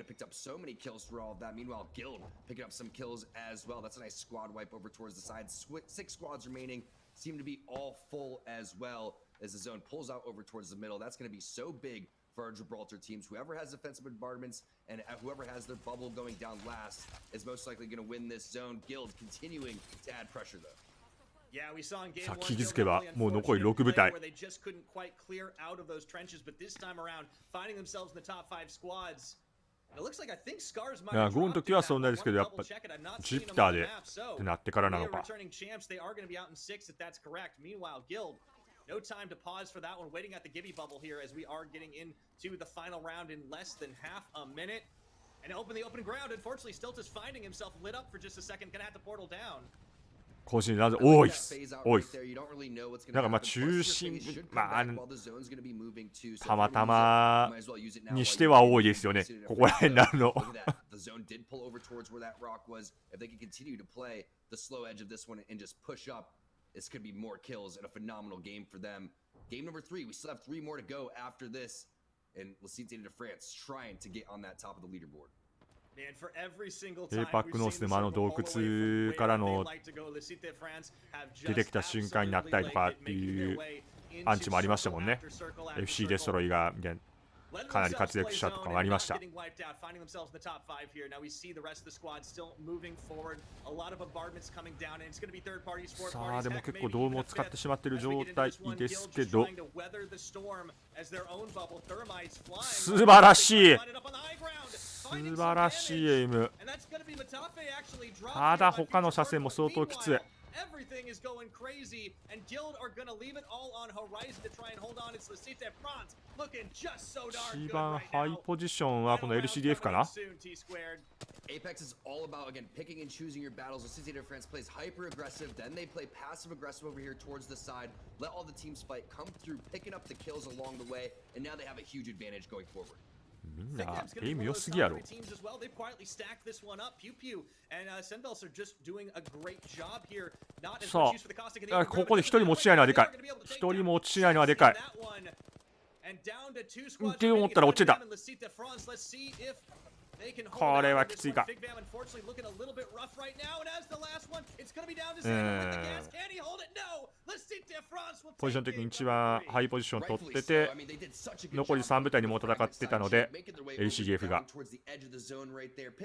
F: seem to be all full as well as the zone pulls out over towards the middle. That's going to be so big for our Gibraltar teams. Whoever has defensive bombardments and whoever has their bubble going down last is most likely going to win this zone. Guild continuing to add pressure though.
G: Yeah, we saw in game
E: さあ
G: one,
E: 気づけばもう残り
G: unfortunate
E: 6部隊
G: play where they just couldn't quite clear out of those trenches, but this time around, finding themselves in the top 5 squads. It looks like I think Scars might
E: いや
G: have
E: ゴーの
G: dropped
E: 時
G: in
E: は
G: that
E: そんなですけど
G: one.
E: やっぱ
G: Double check it. I've not
E: ジ
G: seen
E: プ
G: them
E: ター
G: on the
E: で
G: map,
E: って
G: so
E: なってからな
G: they
E: の
G: are
E: か
G: returning champs. They are going to be out in 6 if that's correct. Meanwhile, Guild, no time to pause for that one. Waiting at the Gibby bubble here as we are getting into the final round in less than half a minute. And open the open ground. Unfortunately, Stilt is finding himself lit up for just a second. Gonna have to portal down.
E: 更新なぜ多いっす多いっすだからまあ中心まあたまたまにしては多いですよねここら辺になるの
F: The zone did pull over towards where that rock was. If they can continue to play the slow edge of this one and just push up, this could be more kills and a phenomenal game for them. Game number 3, we still have 3 more to go after this. And Lecite de France trying to get on that top of the leaderboard.
E: エイパックノースでも洞窟からの出てきた瞬間になったりとかっていうアンチもありましたもんね FC デストロイがかなり活躍したとかもありましたさあでも結構ドームを使ってしまっている状態ですけど素晴らしい素晴らしいエイムただ他の車線も相当きつい
G: Everything is going crazy, and Guild are gonna leave it all on Horizon to try and hold on. It's Lecite France looking just so darn good
E: 一番
G: right
E: ハイ
G: now.
E: ポジションはこの LCDF かな
F: Apex is all about, again, picking and choosing your battles. Lecite de France plays hyper aggressive, then they play passive aggressive over here towards the side. Let all the teams fight, come through, picking up the kills along the way, and now they have a huge advantage going forward.
E: みんなエイム良すぎやろさあここで一人も落ちないのはでかい一人も落ちないのはでかいって思ったら落ちてたこれはきついかポジション的に一番ハイポジションを取ってて残り3部隊にも戦ってたので LCDF が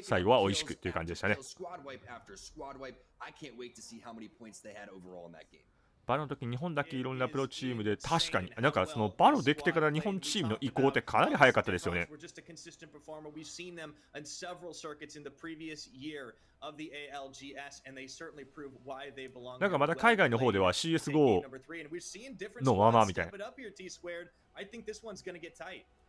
E: 最後は美味しくっていう感じでしたねバロの時日本だけいろんなプロチームで確かになんかそのバロできてから日本チームの移行ってかなり早かったですよねなんかまだ海外の方では CSGO のままみたいな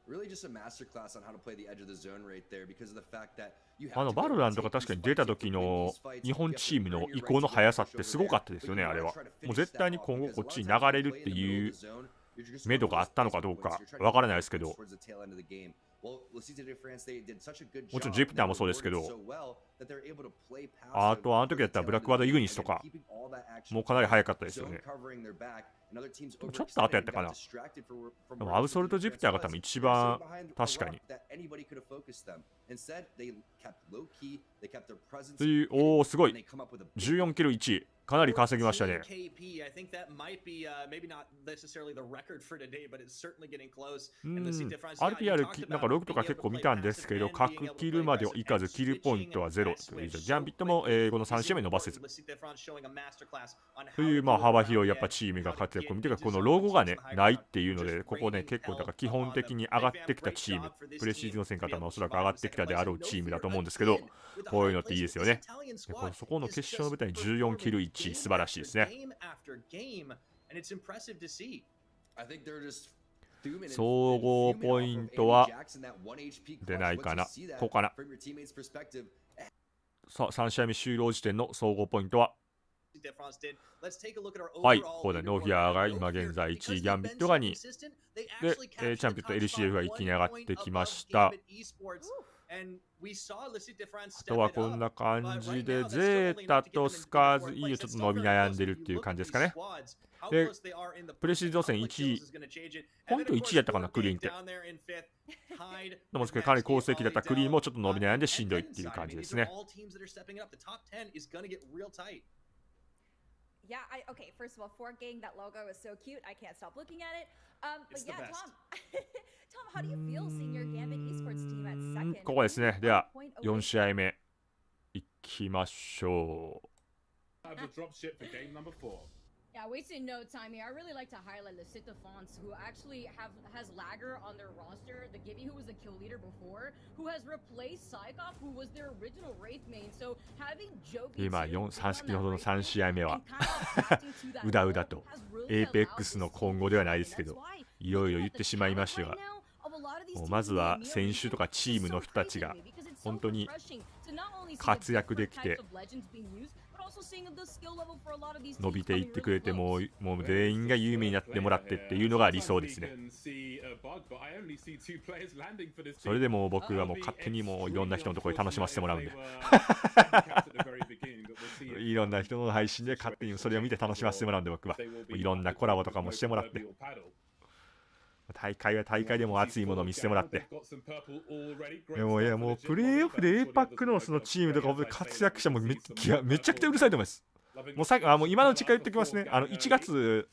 F: Really just a masterclass on how to play the edge of the zone right there because of the fact that you have
E: バロランとか確かに出た時の日本チームの移行の速さってすごかったですよねあれはもう絶対に今後こっちに流れるっていう目処があったのかどうかわからないですけどもちろんジプターもそうですけどあとあの時だったらブラックワードイグニスとかもうかなり速かったですよねちょっと後やったかなでもアブソルトジプターが多分一番確かにというおおすごい14キロ1位かなり稼ぎましたね。RPR なんかログとか結構見たんですけど、各キルまではいかず、キルポイントは0というジャンビットもこの3試合目伸ばせず。というまあ幅広いやっぱチームが活躍を見てか、このロゴがね、ないっていうので、ここね、結構だから基本的に上がってきたチーム、プレシーズン予選からもおそらく上がってきたであろうチームだと思うんですけど、こういうのっていいですよね。そこの決勝の舞台に14キル1、素晴らしいですね。総合ポイントは出ないかな。ここかな。さあ、3試合目終了時点の総合ポイントははい、ここでノフィアが今現在1位、ギャンビットが2位。で、チャンピオンと LCF が一気に上がってきました。あとはこんな感じで、ゼータとスカーズ E をちょっと伸び悩んでるっていう感じですかね。で、プレシーズン予選1位、ポイント1位やったかな、クリーンって。でもかなり好成績だったクリーンもちょっと伸び悩んでしんどいっていう感じですね。
K: Yeah, okay, first of all, Fork Gang, that logo is so cute. I can't stop looking at it. But yeah, Tom,
J: how do you feel seeing your Gambit Esports team at second?
E: ここですね。では4試合目いきましょう。
J: Yeah, wasting no time here. I really like to highlight the Sita Fonts, who actually has Lagger on their roster. The Gibby, who was the kill leader before, who has replaced Psychop, who was their original Wraith main. So having Joby
E: 今先ほどの3試合目はうだうだと Apex の今後ではないですけど、いろいろ言ってしまいましたが、もうまずは選手とかチームの人たちが本当に活躍できて伸びていってくれて、もう全員が有名になってもらってっていうのが理想ですね。それでもう僕はもう勝手にもういろんな人のところで楽しませてもらうんでいろんな人の配信で勝手にそれを見て楽しませてもらうんで、僕はいろんなコラボとかもしてもらって、大会は大会でも熱いものを見せてもらって、もうプレイオフで A パックのそのチームとか活躍者もめちゃくちゃうるさいと思います。もう今のうちから言っておきますね。1月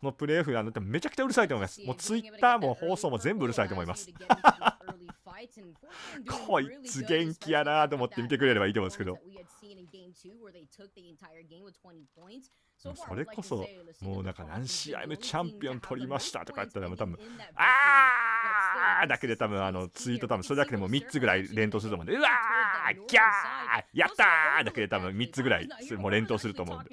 E: のプレイオフめちゃくちゃうるさいと思います。もうツイッターも放送も全部うるさいと思います。こいつ元気やなと思って見てくれればいいと思うんですけど、それこそもうなんか何試合目チャンピオン取りましたとか言ったら、多分だけで多分ツイート多分それだけでも3つぐらい連投すると思うんで、うわーギャーやったーだけで多分3つぐらいもう連投すると思うんで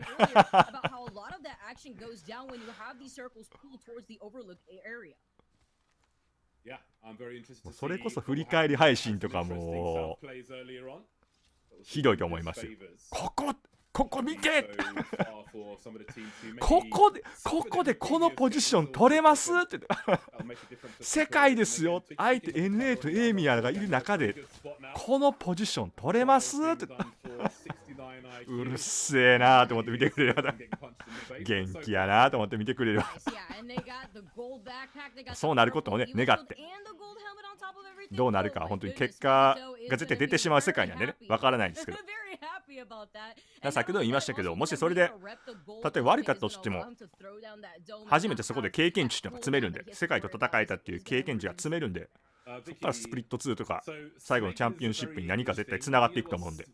E: それこそ振り返り配信とかもひどいと思いますよ。ここ見てここでこのポジション取れますって世界ですよ、相手 NA とエイミアがいる中でこのポジション取れますってうるせえなと思って見てくれれば、元気やなと思って見てくれればそうなることをね願って、どうなるか本当に結果が絶対出てしまう世界なんでね、わからないんですけど、先ほど言いましたけど、もしそれで例えば悪かったとしても初めてそこで経験値っていうのが積めるんで、世界と戦えたっていう経験値が積めるんで、そこからスプリット2とか最後のチャンピオンシップに何か絶対つながっていくと思うんで、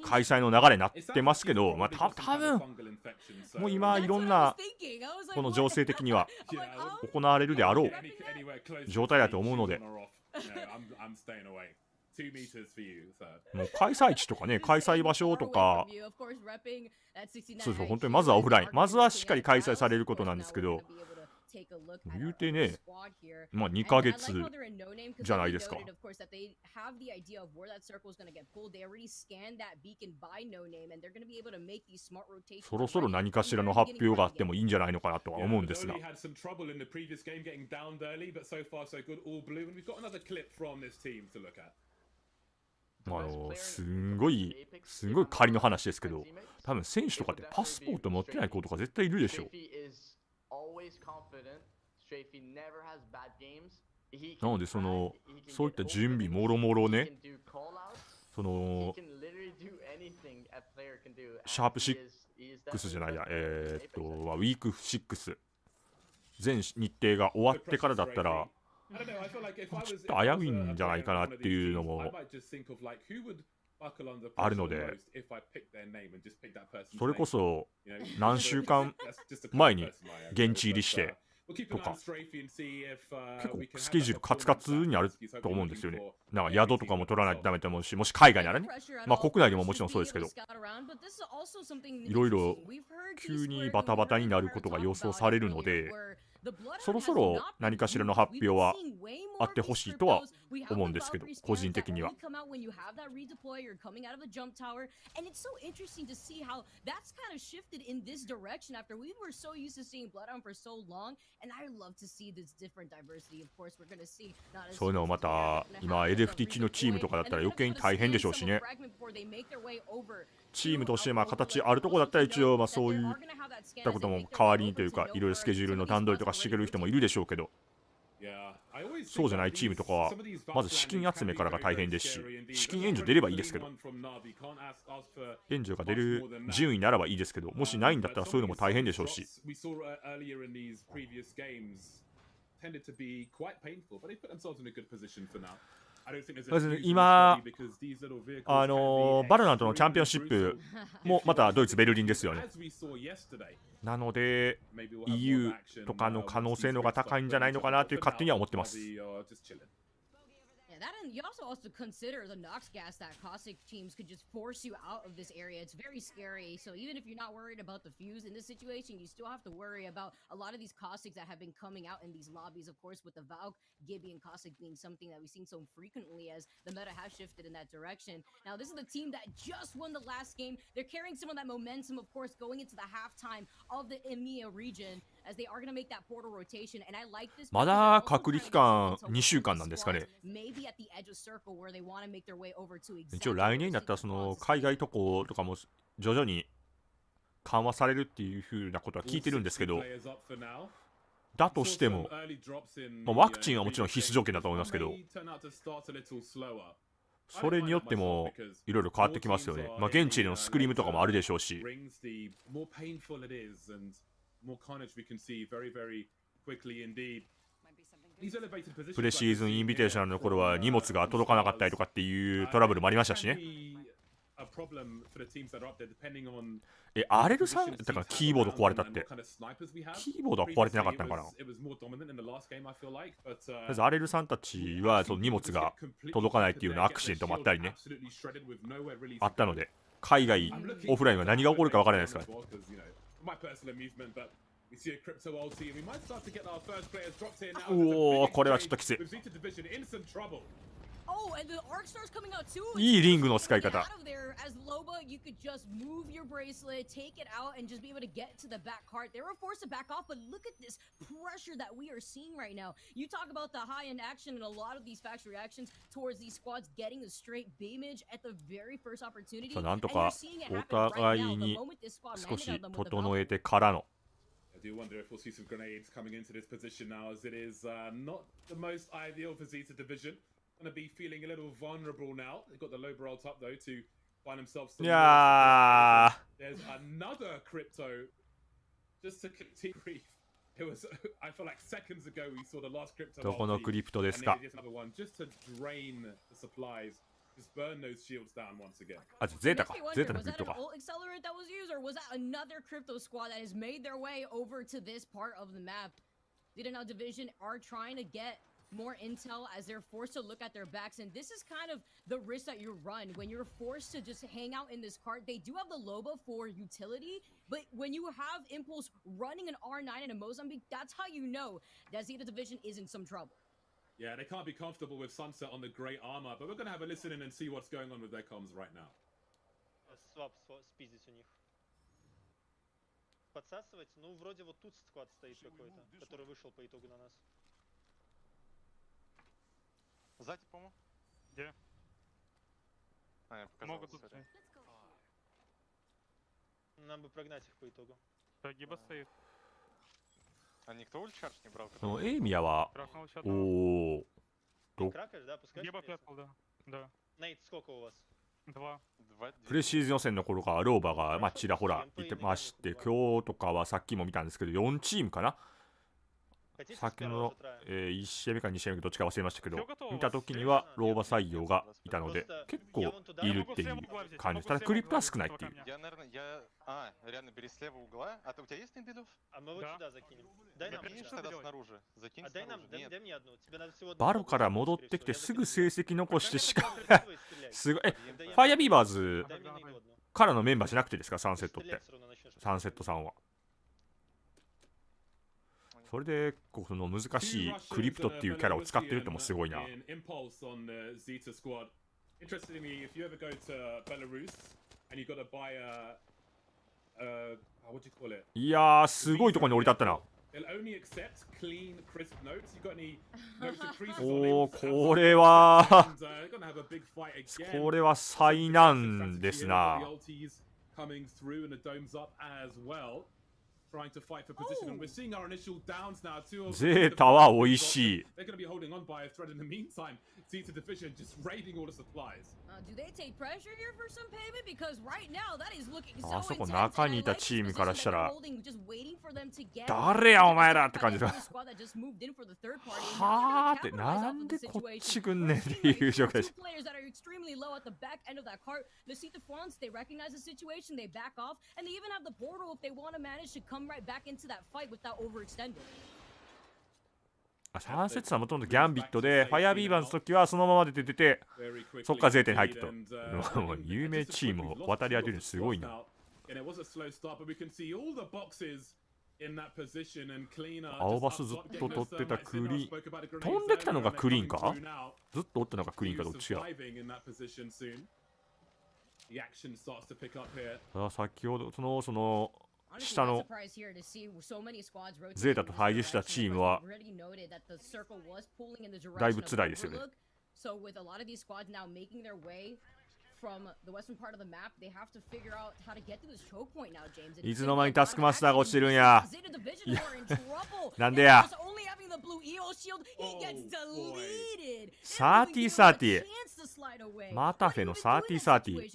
E: 開催の流れになってますけど、多分もう今いろんなこの情勢的には行われるであろう状態だと思うので、もう開催地とかね、開催場所とか、そう本当にまずはオフライン、まずはしっかり開催されることなんですけど、言うてね、2ヶ月じゃないですか。そろそろ何かしらの発表があってもいいんじゃないのかなとは思うんですが。すんごい仮の話ですけど、多分選手とかってパスポート持ってない子とか絶対いるでしょ。なのでそういった準備もろもろね、シャープ6じゃないや、ウィーク6全日程が終わってからだったらちょっと危ういんじゃないかなっていうのもあるので、それこそ何週間前に現地入りしてとか、結構スケジュールカツカツにあると思うんですよね。なんか宿とかも取らないとダメと思うし、もし海外ならね、国内でももちろんそうですけど、いろいろ急にバタバタになることが予想されるので、そろそろ何かしらの発表はあってほしいとは思うんですけど、個人的には。そういうのをまた今 LFT のチームとかだったら余計に大変でしょうしね。チームとして形あるところだったら一応そういったことも代わりにというか、いろいろスケジュールの段取りとかしてくれる人もいるでしょうけど、そうじゃないチームとかはまず資金集めからが大変ですし、資金援助出ればいいですけど、援助が出る順位ならばいいですけど、もしないんだったらそういうのも大変でしょうし。今、バロナントのチャンピオンシップもまたドイツ・ベルリンですよね。なので EU とかの可能性の方が高いんじゃないのかなという勝手には思ってます。
J: That and you also consider the Nox gas that caustic teams could just force you out of this area. It's very scary. So even if you're not worried about the fuse in this situation, you still have to worry about a lot of these caustics that have been coming out in these lobbies. Of course, with the Valk, Gibby, and caustic being something that we've seen so frequently as the meta has shifted in that direction. Now, this is the team that just won the last game. They're carrying some of that momentum, of course, going into the halftime of the EMEA region. As they are going to make that portal rotation, and I like this.
E: まだ隔離期間2週間なんですかね。一応来年になったらその海外渡航とかも徐々に緩和されるっていう風なことは聞いてるんですけど、だとしても、ワクチンはもちろん必須条件だと思いますけど、それによってもいろいろ変わってきますよね。現地でのスクリームとかもあるでしょうし。プレシーズンインビテーショナルの頃は荷物が届かなかったりとかっていうトラブルもありましたしね。アレルさんだからキーボード壊れたって。キーボードは壊れてなかったのかな。とりあえずアレルさんたちはその荷物が届かないっていうようなアクシデントもあったりね、あったので、海外オフラインは何が起こるか分からないですから。おお、これはちょっときつい。いいリングの使い方。なんとかお互いに少し整えてからの。
I: I do wonder if we'll see some grenades coming into this position now, as it is not the most ideal for Zeta Division. Gonna be feeling a little vulnerable now. They've got the low barrel up though to find themselves some.
E: Yeah.
I: There's another crypto. Just to continue. It was, I feel like seconds ago we saw the last crypto.
E: どこのクリプトですか?
I: Another one just to drain the supplies.Just burn those shields down once again.
E: あ、ゼータか。ゼータのクリプトか。
J: Was that an ult accelerate that was used, or was that another crypto squad that has made their way over to this part of the map? Zeta now Division are trying to get more intel as they're forced to look at their backs, and this is kind of the risk that you run when you're forced to just hang out in this cart. They do have the Loba for utility, but when you have Impulse running an R9 in a Mozambique, that's how you know that Zeta Division is in some trouble.Yeah,
I: they can't be comfortable with Sunset on the great armor, but we're going to have a listen in and see what's going on with their comms right now.
K: Swap спиздить у них. Подсасывать? Ну, вроде вот тут склад стоит какой-то, который вышел по итогу на нас. Сзади, по-моему?
L: Где?
K: А, я показал. Могут тут. Нам бы прогнать их по итогу.
L: Да, Гиба стоит.
K: А никто ульчарж не брал?
E: エイミヤは、おお。
K: Кракаешь, да? Пускай.
L: Гиба пятал, да. Да.
K: Нейт, сколько у вас?
L: 2.
E: プレシーズン予選の頃からローバがちらほらいてまして、今日とかはさっきも見たんですけど、4チームかな。さっきの、1試合目か2試合目かどっちか忘れましたけど、見たときにはローバ採用がいたので、結構いるっていう感じです。ただクリップは少ないっていう。バロから戻ってきてすぐ成績残してしかすごい。ファイアビーバーズからのメンバーじゃなくてですか、サンセットって。サンセットさんは。それでこの難しいクリプトっていうキャラを使ってるってもすごいな。いやー、すごいところに降り立ったな。おお、これは災難ですな。
I: trying to fight for position, and we're seeing our initial downs now. Two of
E: ゼータは美味しい。
I: they're going to be holding on by a thread in the meantime. Zeta Division just raiding all the supplies.
J: Do they take pressure here for some payment? Because right now that is looking so
E: あそこ
J: intense.
E: 中にいたチームからしたら
J: Just waiting for them to get
E: 誰やお前らって感じだ。
J: squad that just moved in for the third party.
E: はーってなんでこっち来んねんっていう状況です。
J: Two players that are extremely low at the back end of that cart. The Zeta fronts, they recognize the situation, they back off, and they even have the portal if they want to manage to come right back into that fight without overextending.
E: 3節はもともとギャンビットで、ファイアービーバーの時はそのままで出てて、そっからゼータに入ったと。もう有名チームを渡り当てるのすごいな。青バスずっと取ってたクリーン。飛んできたのがクリーンか？ずっと追ったのがクリーンかどっちや。ただ先ほどその下のゼータと対峙したチームはだいぶ辛いですよね。いつの間にタスクマスターが落ちてるんや。なんでや。30-30。マタフェの30-30。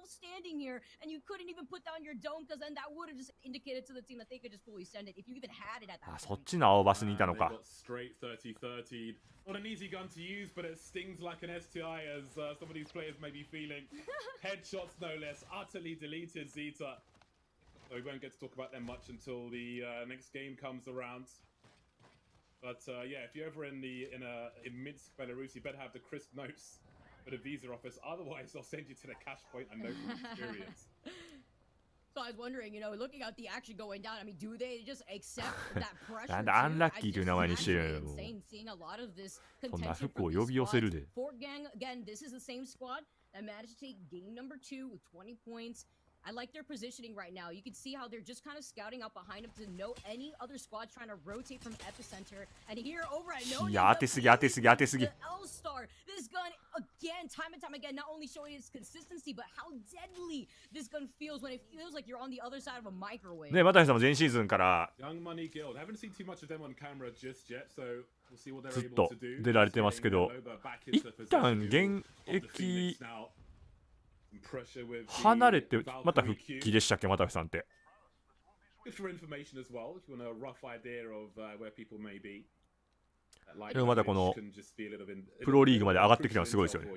J: standing here and you couldn't even put down your dome because then that would have just indicated to the team that they could just fully send it if you even had it at that point.
E: そっちの青バスにいたのか。
I: Straight 30-30. Not an easy gun to use, but it stings like an STI as some of these players may be feeling. Headshots no less, utterly deleted Zeta. So we won't get to talk about them much until the next game comes around. But yeah, if you're ever in Minsk, Belarus, you better have the crisp notes for the visa office. Otherwise, I'll send you to the cash point. I know from experience.
J: So I was wondering, you know, looking at the action going down, I mean, do they just accept that pressure?
E: なんでアンラッキーという名前にしてるの。 そんな服を呼び寄せるで。
J: Fort Gang, again, this is the same squad that managed to take game number 2 with 20 points. I like their positioning right now. You can see how they're just kind of scouting out behind them to know any other squad trying to rotate from epicenter. And here over at No,
E: いや、当てすぎ。
J: L-Star, this gun again, time and time again, not only showing its consistency, but how deadly this gun feels when it feels like you're on the other side of a microwave.
E: ね、又吉さんも前シーズンからずっと出られてますけど、一旦現役離れてまた復帰でしたっけ、又吉さんって。でもまだこのプロリーグまで上がってきたのはすごいですよね。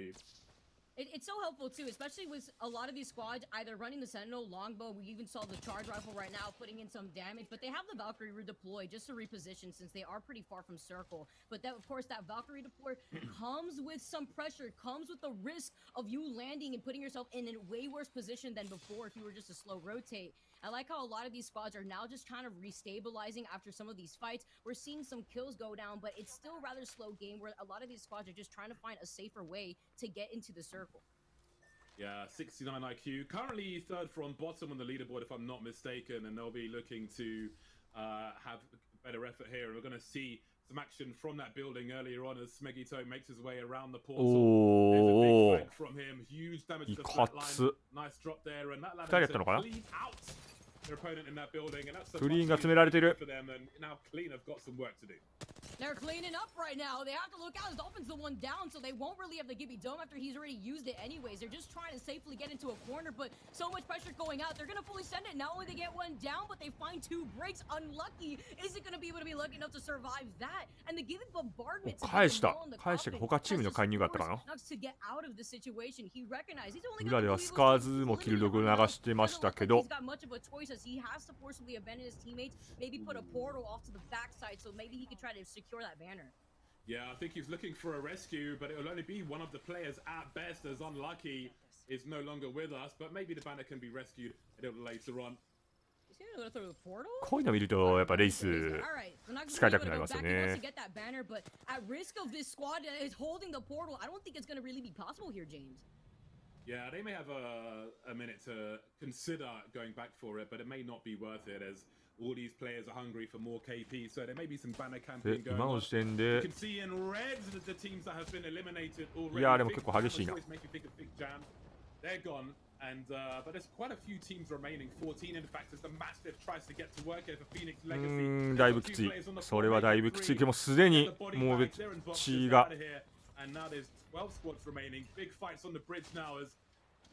J: It's so helpful too, especially with a lot of these squads either running the Sentinel, Longbow. We even saw the Charge Rifle right now putting in some damage, but they have the Valkyrie redeploy just to reposition since they are pretty far from circle. But that, of course, that Valkyrie deploy comes with some pressure, comes with the risk of you landing and putting yourself in a way worse position than before if you were just a slow rotate. I like how a lot of these squads are now just kind of restabilizing after some of these fights. We're seeing some kills go down, but it's still a rather slow game where a lot of these squads are just trying to find a safer way to get into the circle.
I: Yeah, 69 IQ. Currently third from bottom on the leaderboard, if I'm not mistaken, and they'll be looking to have better effort here. And we're going to see some action from that building earlier on as Smegito makes his way around the portal. There's a big flank from him. Huge damage to the flat line. Nice drop there, and that allowed him to clean out their opponent in that building. And that's the for them, and now Clean have got some work to do.
J: They're cleaning up right now. They have to look out. His Dolphin's the one down, so they won't really have the Gibby Dome after he's already used it anyways. They're just trying to safely get into a corner, but so much pressure going out. They're going to fully send it. Not only they get one down, but they find 2 breaks. Unlucky. Is it going to be able to be lucky enough to survive that? And the Gibby bombardment to get
E: 他チームの介入があったかな。
J: to get out of the situation. He recognized he's only
E: 裏ではスカーズもキルドグ流してましたけど。
J: He's got much of a choice as he has to forcibly abandon his teammates. Maybe put a portal off to the backside, so maybe he could try to secure that banner.
I: Yeah, I think he's looking for a rescue, but it will only be one of the players at best as Unlucky is no longer with us, but maybe the banner can be rescued a little later on.
E: こういうの見るとやっぱレイス使いたくなりますよね。
I: Yeah, they may have a minute to consider going back for it, but it may not be worth it as all these players are hungry for more KP, so there may be some banner camping going on. You can see in red the teams that have been eliminated already.
E: いやでも結構激しいな。
I: They're gone, And but there's quite a few teams remaining. 14, in fact, as the Mastiff tries to get to work here for Phoenix Legacy.
E: だいぶきつい。それはだいぶきついけども、すでにもう血が。
I: And now there's 12 squads remaining. Big fights on the bridge now as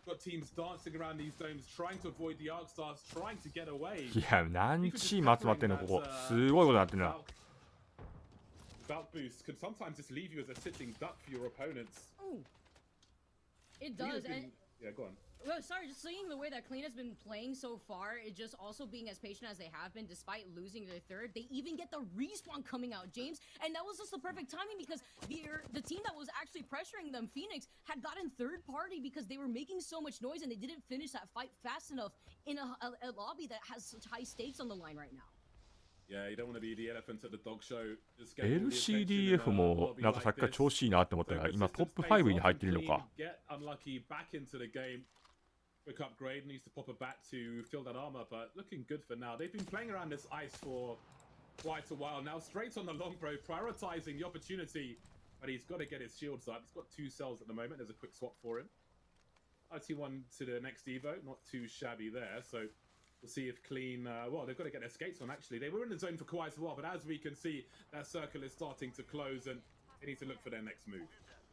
I: got teams dancing around these domes, trying to avoid the ARC stars, trying to get away.
E: いや、何チーム集まってんのここ。すごいことになってんな。
I: Belt boost can sometimes just leave you as a sitting duck for your opponents.
J: Ooh. It does. And
I: yeah, go on.
J: Well, sorry, just seeing the way that Clean has been playing so far, it just also being as patient as they have been despite losing their third. They even get the respawn coming out, James, and that was just the perfect timing because the team that was actually pressuring them, Phoenix, had gotten third party because they were making so much noise and they didn't finish that fight fast enough in a lobby that has such high stakes on the line right now.
I: Yeah, you don't want to be the elephant at the dog show.
E: LCDF もなんかさっきから調子いいなって思ったら今トップ5に入ってるのか。
I: Get unlucky back into the game. Quick upgrade, needs to pop a bat to fill that armor, but looking good for now. They've been playing around this ice for quite a while now. Straight on the longbow, prioritizing the opportunity, but he's got to get his shields up. He's got 2 cells at the moment. There's a quick swap for him. IT1 to the next Evo, not too shabby there. So we'll see if Clean, well, they've got to get their skates on actually. They were in the zone for quite a while, but as we can see, that circle is starting to close and they need to look for their next move.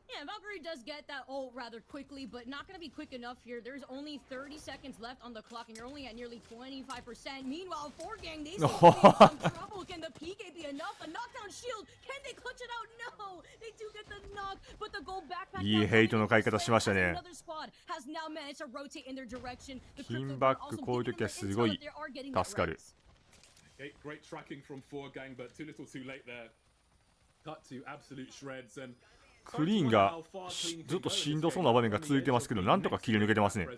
J: Yeah, Valkyrie does get that ult rather quickly, but not going to be quick enough here. There's only 30 seconds left on the clock, and you're only at nearly 25%. Meanwhile, 4Gang, they seem to be in some trouble. Can the PK be enough? A knockdown shield. Can they clutch it out? No! They do get the knock, but the gold backpack...
E: いいヘイトの買い方しましたね。
J: Another squad has now managed to rotate in their direction.
E: キンバックこういう時はすごい助かる。
I: Great tracking from 4Gang, but too little too late there. Cut to absolute shreds and
E: クリーンがずっとしんどそうな場面が続いてますけど、なんとか切り抜けてますね。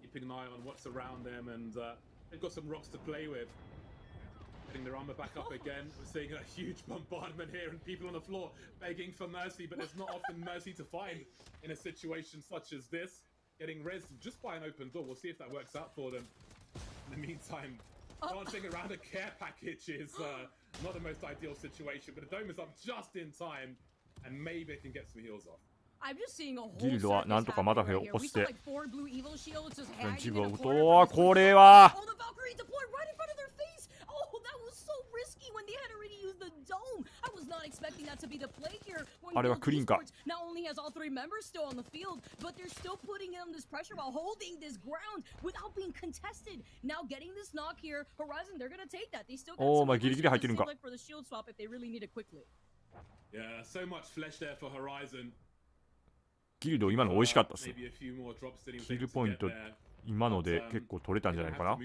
I: Keeping an eye on what's around them, and they've got some rocks to play with. Getting their armor back up again. We're seeing a huge bombardment here, and people on the floor begging for mercy, but there's not often mercy to find in a situation such as this. Getting res just by an open door. We'll see if that works out for them. In the meantime, dancing around a care package is not the most ideal situation, but the dome is up just in time. And maybe it can get some heals off.
J: I'm just seeing a whole
E: ギルドはなんとかまだフェを起こして。
J: 自分
E: をとこれは。あれはクリーンか。
J: Not only has all 3 members still on the field, but they're still putting in this pressure while holding this ground without being contested. Now getting this knock here, Horizon, they're gonna take that. They still got some
E: ギリギリ入ってるんか。
J: for the shield swap if they really need it quickly.
I: Yeah, so much flesh there for Horizon.
E: ギルド今の美味しかったっす。キルポイント今ので結構取れたんじゃないかな。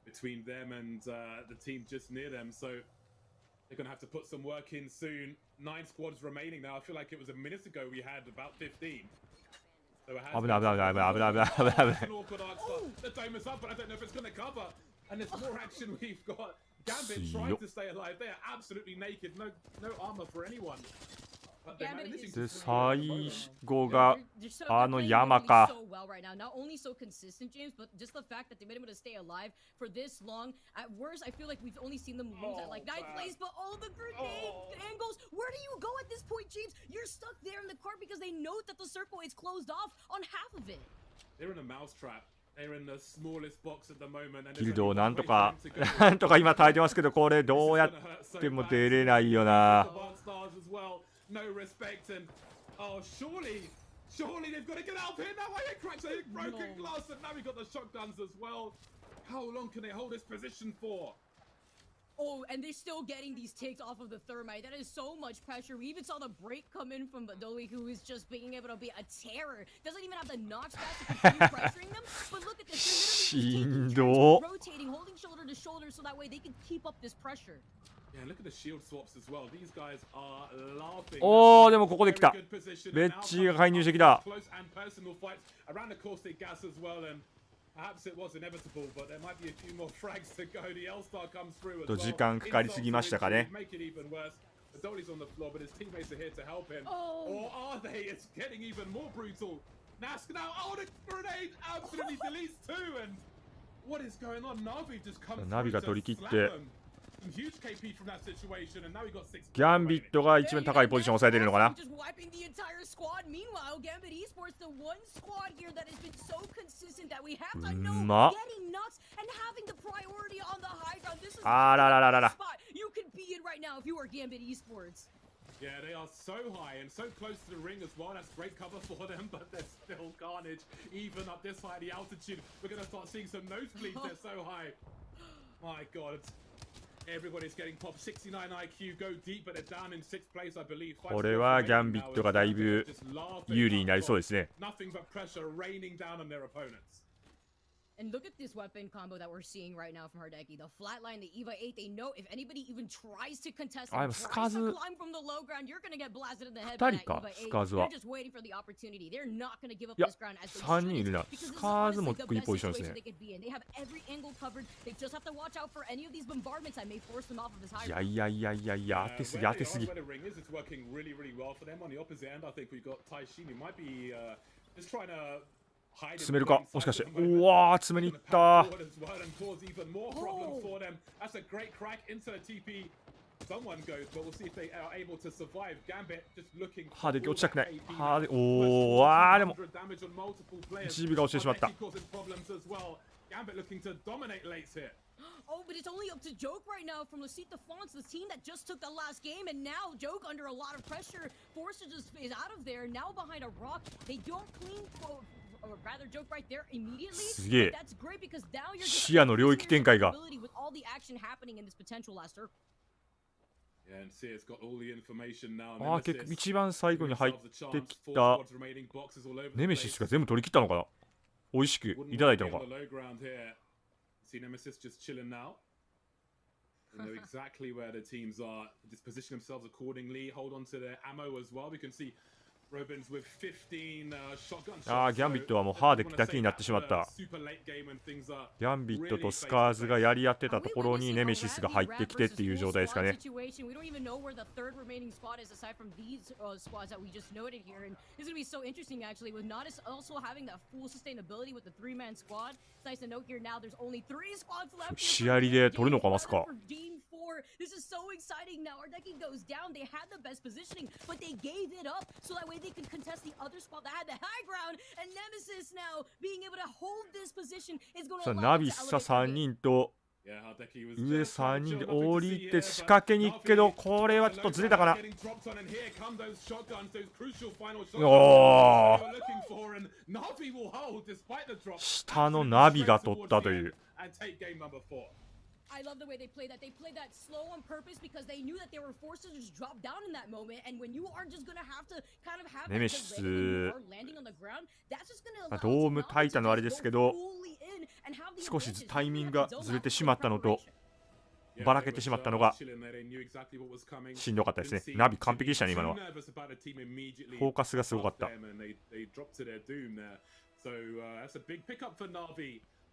I: Between them and the team just near them, so they're going to have to put some work in soon. 9 squads remaining now. I feel like it was a minute ago we had about 15. So it has
E: 危ない。
I: The dome is up, but I don't know if it's going to cover. And there's more action we've got. Gambit trying to stay alive. They are absolutely naked. No armor for anyone.
E: で最後があの山か。
J: Not only so consistent, James, but just the fact that they've been able to stay alive for this long. At worst, I feel like we've only seen them lose at like 9th place, but all the grenade angles. Where do you go at this point, James? You're stuck there in the cart because they note that the circle is closed off on half of it.
I: They're in a mousetrap. They're in the smallest box at the moment.
E: ギルドをなんとか今耐えてますけど、これどうやっても出れないよな。
I: No respect and surely they've got to get out of here now. It cracks a broken glass and now we got the shotguns as well. How long can they hold this position for?
J: Oh, and they're still getting these takes off of the thermite. That is so much pressure. We even saw the break come in from Badoli, who is just being able to be a terror. Doesn't even have the notch back to continue pressuring them. But look at this. Rotating, holding shoulder to shoulder so that way they can keep up this pressure.
I: Yeah, look at the shield swaps as well. These guys are laughing.
E: おー、でもここで来た。ベッチーが介入してきた。
I: Close and personal fights around the caustic gas as well, and perhaps it was inevitable, but there might be a few more frags to go. The L-Star comes through as well.
E: 時間かかりすぎましたかね。
I: Make it even worse. Badoli's on the floor, but his teammates are here to help him. Or are they? It's getting even more brutal. Nask now. Oh, the grenade absolutely deletes too, and what is going on? Navi just comes through to slap him. huge KP from that situation, and now we got 6.
E: ギャンビットが一番高いポジションを抑えてるのかな。
J: Just wiping the entire squad. Meanwhile, Gambit Esports, the one squad here that has been so consistent that we have to know getting nuts and having the priority on the high ground. This is the spot you could be in right now if you are Gambit Esports.
I: Yeah, they are so high and so close to the ring as well. That's great cover for them, but there's still carnage even up this high. The altitude, we're going to start seeing some nosebleeds. They're so high. My God. Everybody's getting popped. 69 IQ, go deep, but they're down in 6th place, I believe.
E: これはギャンビットがだいぶ有利になりそうですね。
I: Nothing but pressure raining down on their opponents.
J: And look at this weapon combo that we're seeing right now from Hardeki. The flatline, the EVA 8, they know if anybody even tries to contest and tries to climb from the low ground, you're going to get blasted in the head by that EVA 8. They're just waiting for the opportunity. They're not going to give up this ground as they should. Because this is honestly the best situation they could be in. They have every angle covered. They just have to watch out for any of these bombardments that may force them off of this high ground.
E: いやいやいやいや、当てすぎ当てすぎ。
I: Where the ring is, it's working really, really well for them. On the opposite end, I think we've got Taishin who might be just trying to
E: 詰めるか、もしかして。うわー、詰めに行った。ハーデッキ落ちたくない。ハーデおー、あーでも1尾が落ちてしまった。
J: Oh, but it's only up to Joke right now from Lucite Fonts, the team that just took the last game, and now Joke under a lot of pressure, forced to just phase out of there, now behind a rock. They don't clean, or rather Joke right there immediately. But that's great because now you're just with all the action happening in this potential last circle.
I: Yeah, and Sear's got all the information now.
E: あー、結局一番最後に入ってきたネメシスが全部取り切ったのかな。美味しくいただいたのか。
I: See Nemesis just chilling now. They know exactly where the teams are. Just position themselves accordingly. Hold on to their ammo as well. We can see Robins with 15 shotgun shots.
E: ああ、ギャンビットはもうハーデックだけになってしまった。ギャンビットとスカーズがやり合ってたところにネメシスが入ってきてっていう状態ですかね。シアリで取るのかますか。
J: This is so exciting now. Ardeki goes down. They had the best positioning, but they gave it up so that way they could contest the other spot that had the high ground. And Nemesis now being able to hold this position is going to allow
E: ナビスサ3人と上3人で降りて仕掛けに行くけど、これはちょっとずれたかな。おー、下のナビが取ったという。
J: I love the way they played that. They played that slow on purpose because they knew that they were forced to just drop down in that moment. And when you are just going to have to kind of have that delay when you are landing on the ground, that's just going to allow
E: ドームタイタのあれですけど、少しタイミングがずれてしまったのと、ばらけてしまったのがしんどかったですね。ナビ完璧でしたね、今のは。フォーカスがすごかった。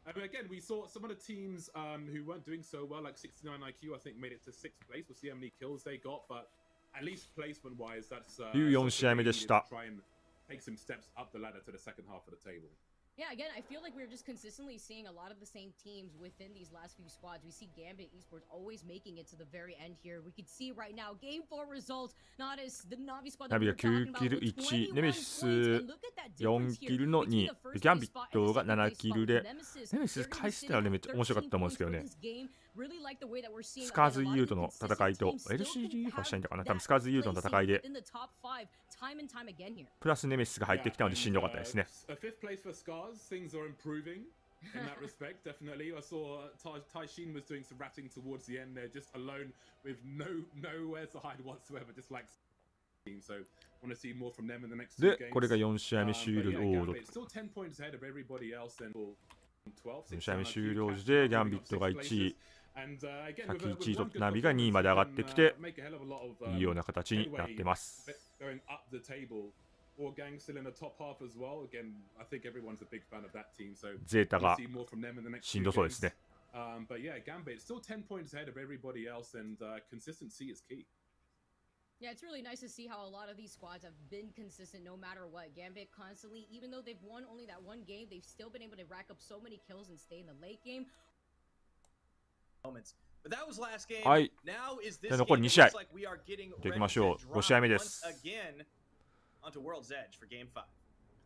I: Again, we saw some of the teams who weren't doing so well, like 69 IQ, I think made it to 6th place. We'll see how many kills they got, but at least placement-wise, that's
E: 14試合目でした。
I: try and take some steps up the ladder to the second half of the table.
J: Yeah, again, I feel like we're just consistently seeing a lot of the same teams within these last few squads. We see Gambit Esports always making it to the very end here. We could see right now, Game 4 results, not as the Navi squad that we were talking about,
E: 9キル1、ネメシス4キルの2、ギャンビットが7キルで、ネメシス返してたら面白かったと思うんですけどね。スカーズ U との戦いと LCG がしたいんだかな、多分スカーズ U との戦いでプラスネメシスが入ってきたのでしんどかったですね。
I: In that respect, definitely. I saw Taishin was doing some ratting towards the end there, just alone with nowhere to hide whatsoever, just like so. Want to see more from them in the next two games.
E: で、これが4試合目終了。
I: Still 10 points ahead of everybody else and
E: 4試合目終了時でギャンビットが1位、先1位とナビが2位まで上がってきていいような形になってます。ゼータがしんどそうですね。
J: Yeah, it's really nice to see how a lot of these squads have been consistent no matter what. Gambit constantly, even though they've won only that one game, they've still been able to rack up so many kills and stay in the late game.
E: はい。じゃあ残り2試合。でいきましょう。5試合目です。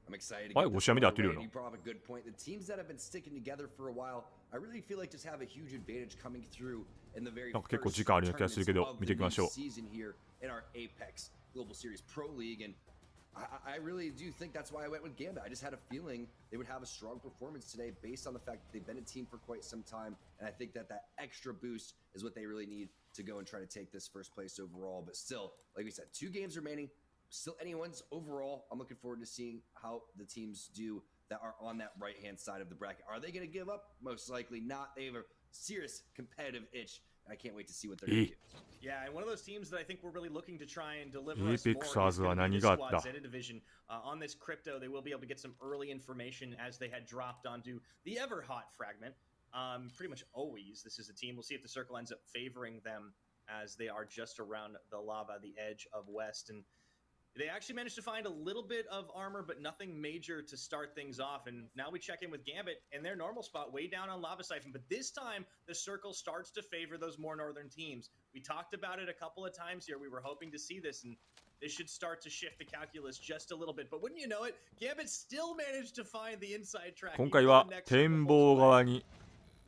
F: I'm excited.
E: はい、5試合目でやってるよな。
F: You brought up a good point. The teams that have been sticking together for a while, I really feel like just have a huge advantage coming through in the very
E: なんか結構時間あるような気がするけど、見ていきましょう。
F: season here in our Apex Global Series Pro League, and I really do think that's why I went with Gambit. I just had a feeling they would have a strong performance today based on the fact that they've been a team for quite some time, and I think that extra boost is what they really need to go and try to take this first place overall. But still, like we said, 2 games remaining. Still anyone's overall. I'm looking forward to seeing how the teams do that are on that right-hand side of the bracket. Are they going to give up? Most likely not. They have a serious competitive itch, and I can't wait to see what they're going to do.
G: Yeah, and one of those teams that I think we're really looking to try and deliver us
E: Apex
G: more is going to be this
E: は何があった?
G: squad Zeta division. On this crypto, they will be able to get some early information as they had dropped onto the ever-hot fragment. Pretty much always, this is a team. We'll see if the circle ends up favoring them as they are just around the lava, the edge of West, and they actually managed to find a little bit of armor, but nothing major to start things off. And now we check in with Gambit in their normal spot, way down on Lava Siphon. But this time, the circle starts to favor those more northern teams. We talked about it a couple of times here. We were hoping to see this, and this should start to shift the calculus just a little bit. But wouldn't you know it, Gambit still managed to find the inside track.
E: 今回は展望側に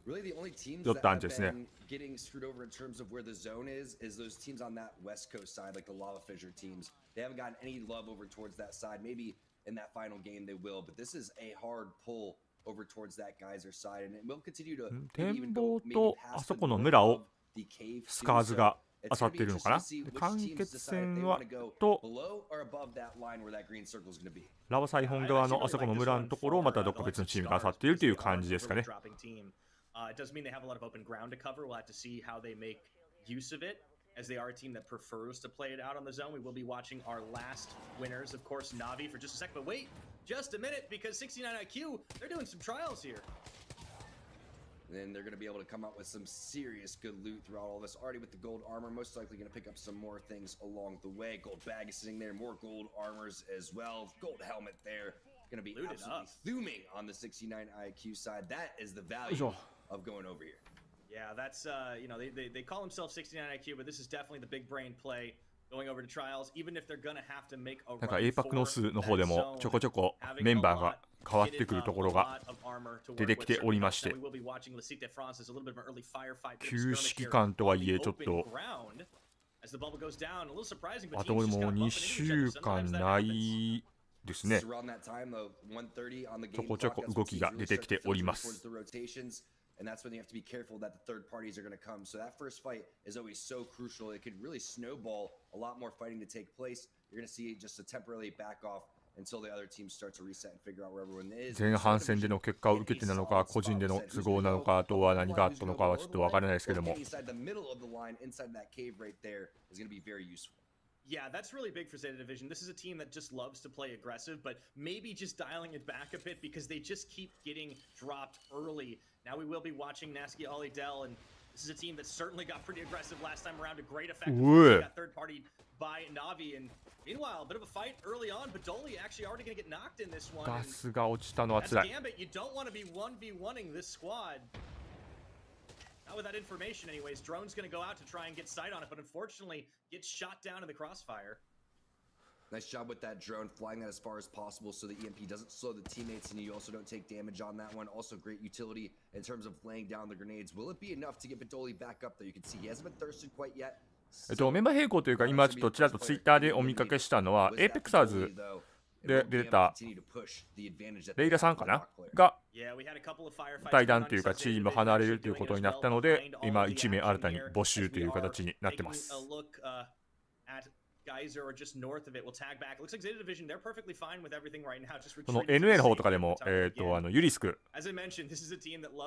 F: Really, the only teams
E: 寄っ
F: that
E: たん
F: have
E: ですね。
F: been getting screwed over in terms of where the zone is those teams on that West Coast side, like the Lava Fissure teams. They haven't gotten any love over towards that side. Maybe in that final game they will, but this is a hard pull over towards that Geyser side, and it will continue to maybe even go
E: 展望とあそこの村をスカーズが漁っているのかな。間欠戦はとラバサイフォン側のあそこの村のところをまたどっか別のチームが漁っているという感じですかね。
G: It doesn't mean they have a lot of open ground to cover. We'll have to see how they make use of it, as they are a team that prefers to play it out on the zone. We will be watching our last winners, of course, Navi, for just a second. But wait, just a minute, because 69 IQ, they're doing some trials here.
F: Then they're going to be able to come out with some serious good loot throughout all this. Already with the gold armor, most likely going to pick up some more things along the way. Gold bag is sitting there, more gold armors as well. Gold helmet there. Going to be absolutely thuming on the 69 IQ side. That is the value of going over here.
G: Yeah, that's, you know, they call themselves 69 IQ, but this is definitely the big brain play going over to trials, even if they're going to have to make a run for
E: なんか APAC の数の方でもちょこちょこメンバーが変わってくるところが出てきておりまして、休止期間とはいえちょっとあともう2週間ないですね。ちょこちょこ動きが出てきております。
F: And that's when you have to be careful that the third parties are going to come. So that first fight is always so crucial. It could really snowball a lot more fighting to take place. You're going to see just a temporarily back off until the other team starts to reset and figure out where everyone is.
E: 前半戦での結果を受けてなのか、個人での都合なのか、あとは何があったのかはちょっとわからないですけども。
F: Inside the middle of the line, inside that cave right there is going to be very useful.
G: Yeah, that's really big for Zeta Division. This is a team that just loves to play aggressive, but maybe just dialing it back a bit because they just keep getting dropped early. Now we will be watching Nasky Ollie Dell, and this is a team that certainly got pretty aggressive last time around to great effect. Got third party by Navi, and meanwhile, a bit of a fight early on, but Dolly actually already going to get knocked in this one.
E: ガスが落ちたのは辛い。
G: Gambit, you don't want to be 1v1ing this squad. Not with that information anyways. Drone's going to go out to try and get sight on it, but unfortunately gets shot down in the crossfire.
F: Nice job with that drone, flying that as far as possible so the EMP doesn't slow the teammates and you also don't take damage on that one. Also great utility in terms of laying down the grenades. Will it be enough to get Badoli back up there? You can see he hasn't been thirsted quite yet.
E: メンバー変更というか、今ちょっとちらっとツイッターでお見かけしたのは、Apexersで出たレイラさんかなが対談というかチーム離れるということになったので、今1名新たに募集という形になってます。この NA の方とかでも、ユリスク、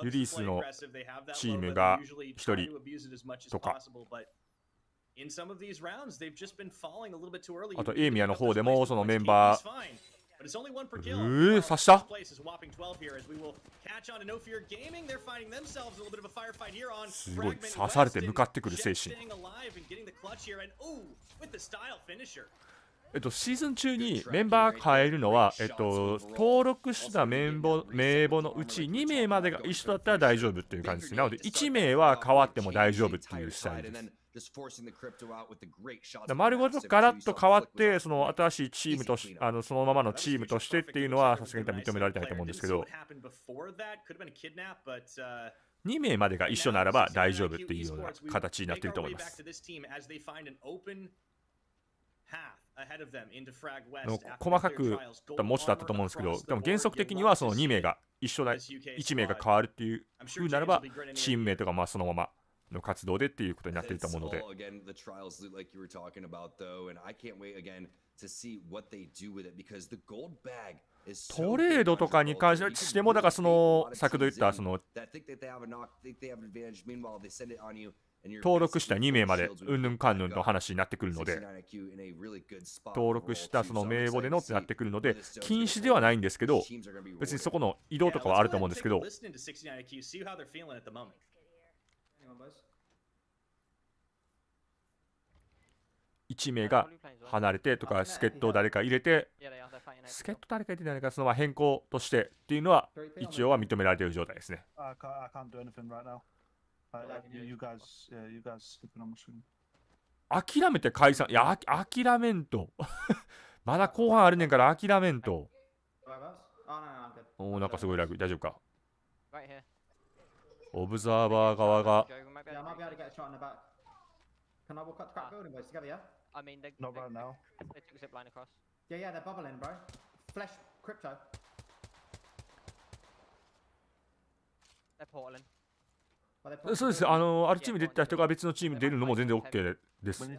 E: ユリスのチームが1人とか、あとエイミアの方でもそのメンバー刺したすごい刺されて向かってくる精神シーズン中にメンバー変えるのは、登録した名簿のうち2名までが一緒だったら大丈夫っていう感じです。なので1名は変わっても大丈夫っていうスタイルです。丸ごとガラッと変わって、その新しいチームとしそのままのチームとしてっていうのはさすがに認められてないと思うんですけど、2名までが一緒ならば大丈夫っていうような形になっていると思います。細かくもうちょっとあったと思うんですけど、でも原則的にはその2名が一緒だ、1名が変わるっていう風ならば、チーム名とかまあそのままの活動でっていうことになっていると思うので。トレードとかに関しても、だからその先ほど言ったその登録した2名までうんぬんかんぬんの話になってくるので、登録したその名簿でのってなってくるので、禁止ではないんですけど、別にそこの移動とかはあると思うんですけど、1名が離れてとか、助っ人を誰か入れて、助っ人誰か入れて誰かその変更としてっていうのは一応は認められている状態ですね。諦めて解散。いや、諦めんと。まだ後半あるねんから諦めんと。おお、なんかすごい楽。大丈夫か。オブザーバー側が。そうです。あるチーム出た人が別のチーム出るのも全然 OK です。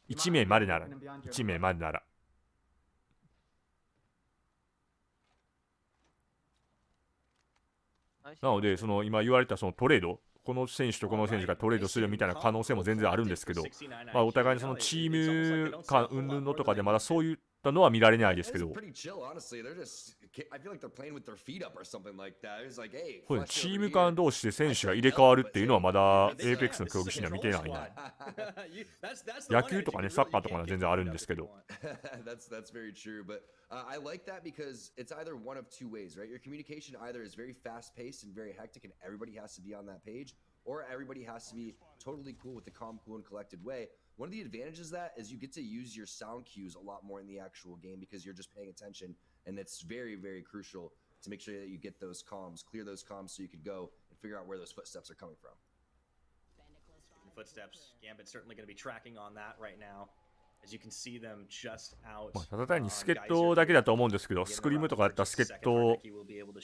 E: 1名までなら。1名までなら。なので、その今言われたそのトレード、この選手とこの選手がトレードするみたいな可能性も全然あるんですけど、まあ、お互いにそのチーム間云々のとかでまだそういったのは見られないですけど、これチーム間同士で選手が入れ替わるっていうのはまだ Apex の競技シーンは見てないな。野球とかね、サッカーとかは全然あるんですけど。
F: I like that because it's either one of two ways, right? Your communication either is very fast-paced and very hectic and everybody has to be on that page, or everybody has to be totally cool with the calm, cool, and collected way. One of the advantages of that is you get to use your sound cues a lot more in the actual game because you're just paying attention, and it's very, very crucial to make sure that you get those comms, clear those comms so you can go and figure out where those footsteps are coming from.
G: Footsteps, Gambit's certainly going to be tracking on that right now.
E: ただ単に助っ人だけだと思うんですけど、スクリームとかだったら助っ人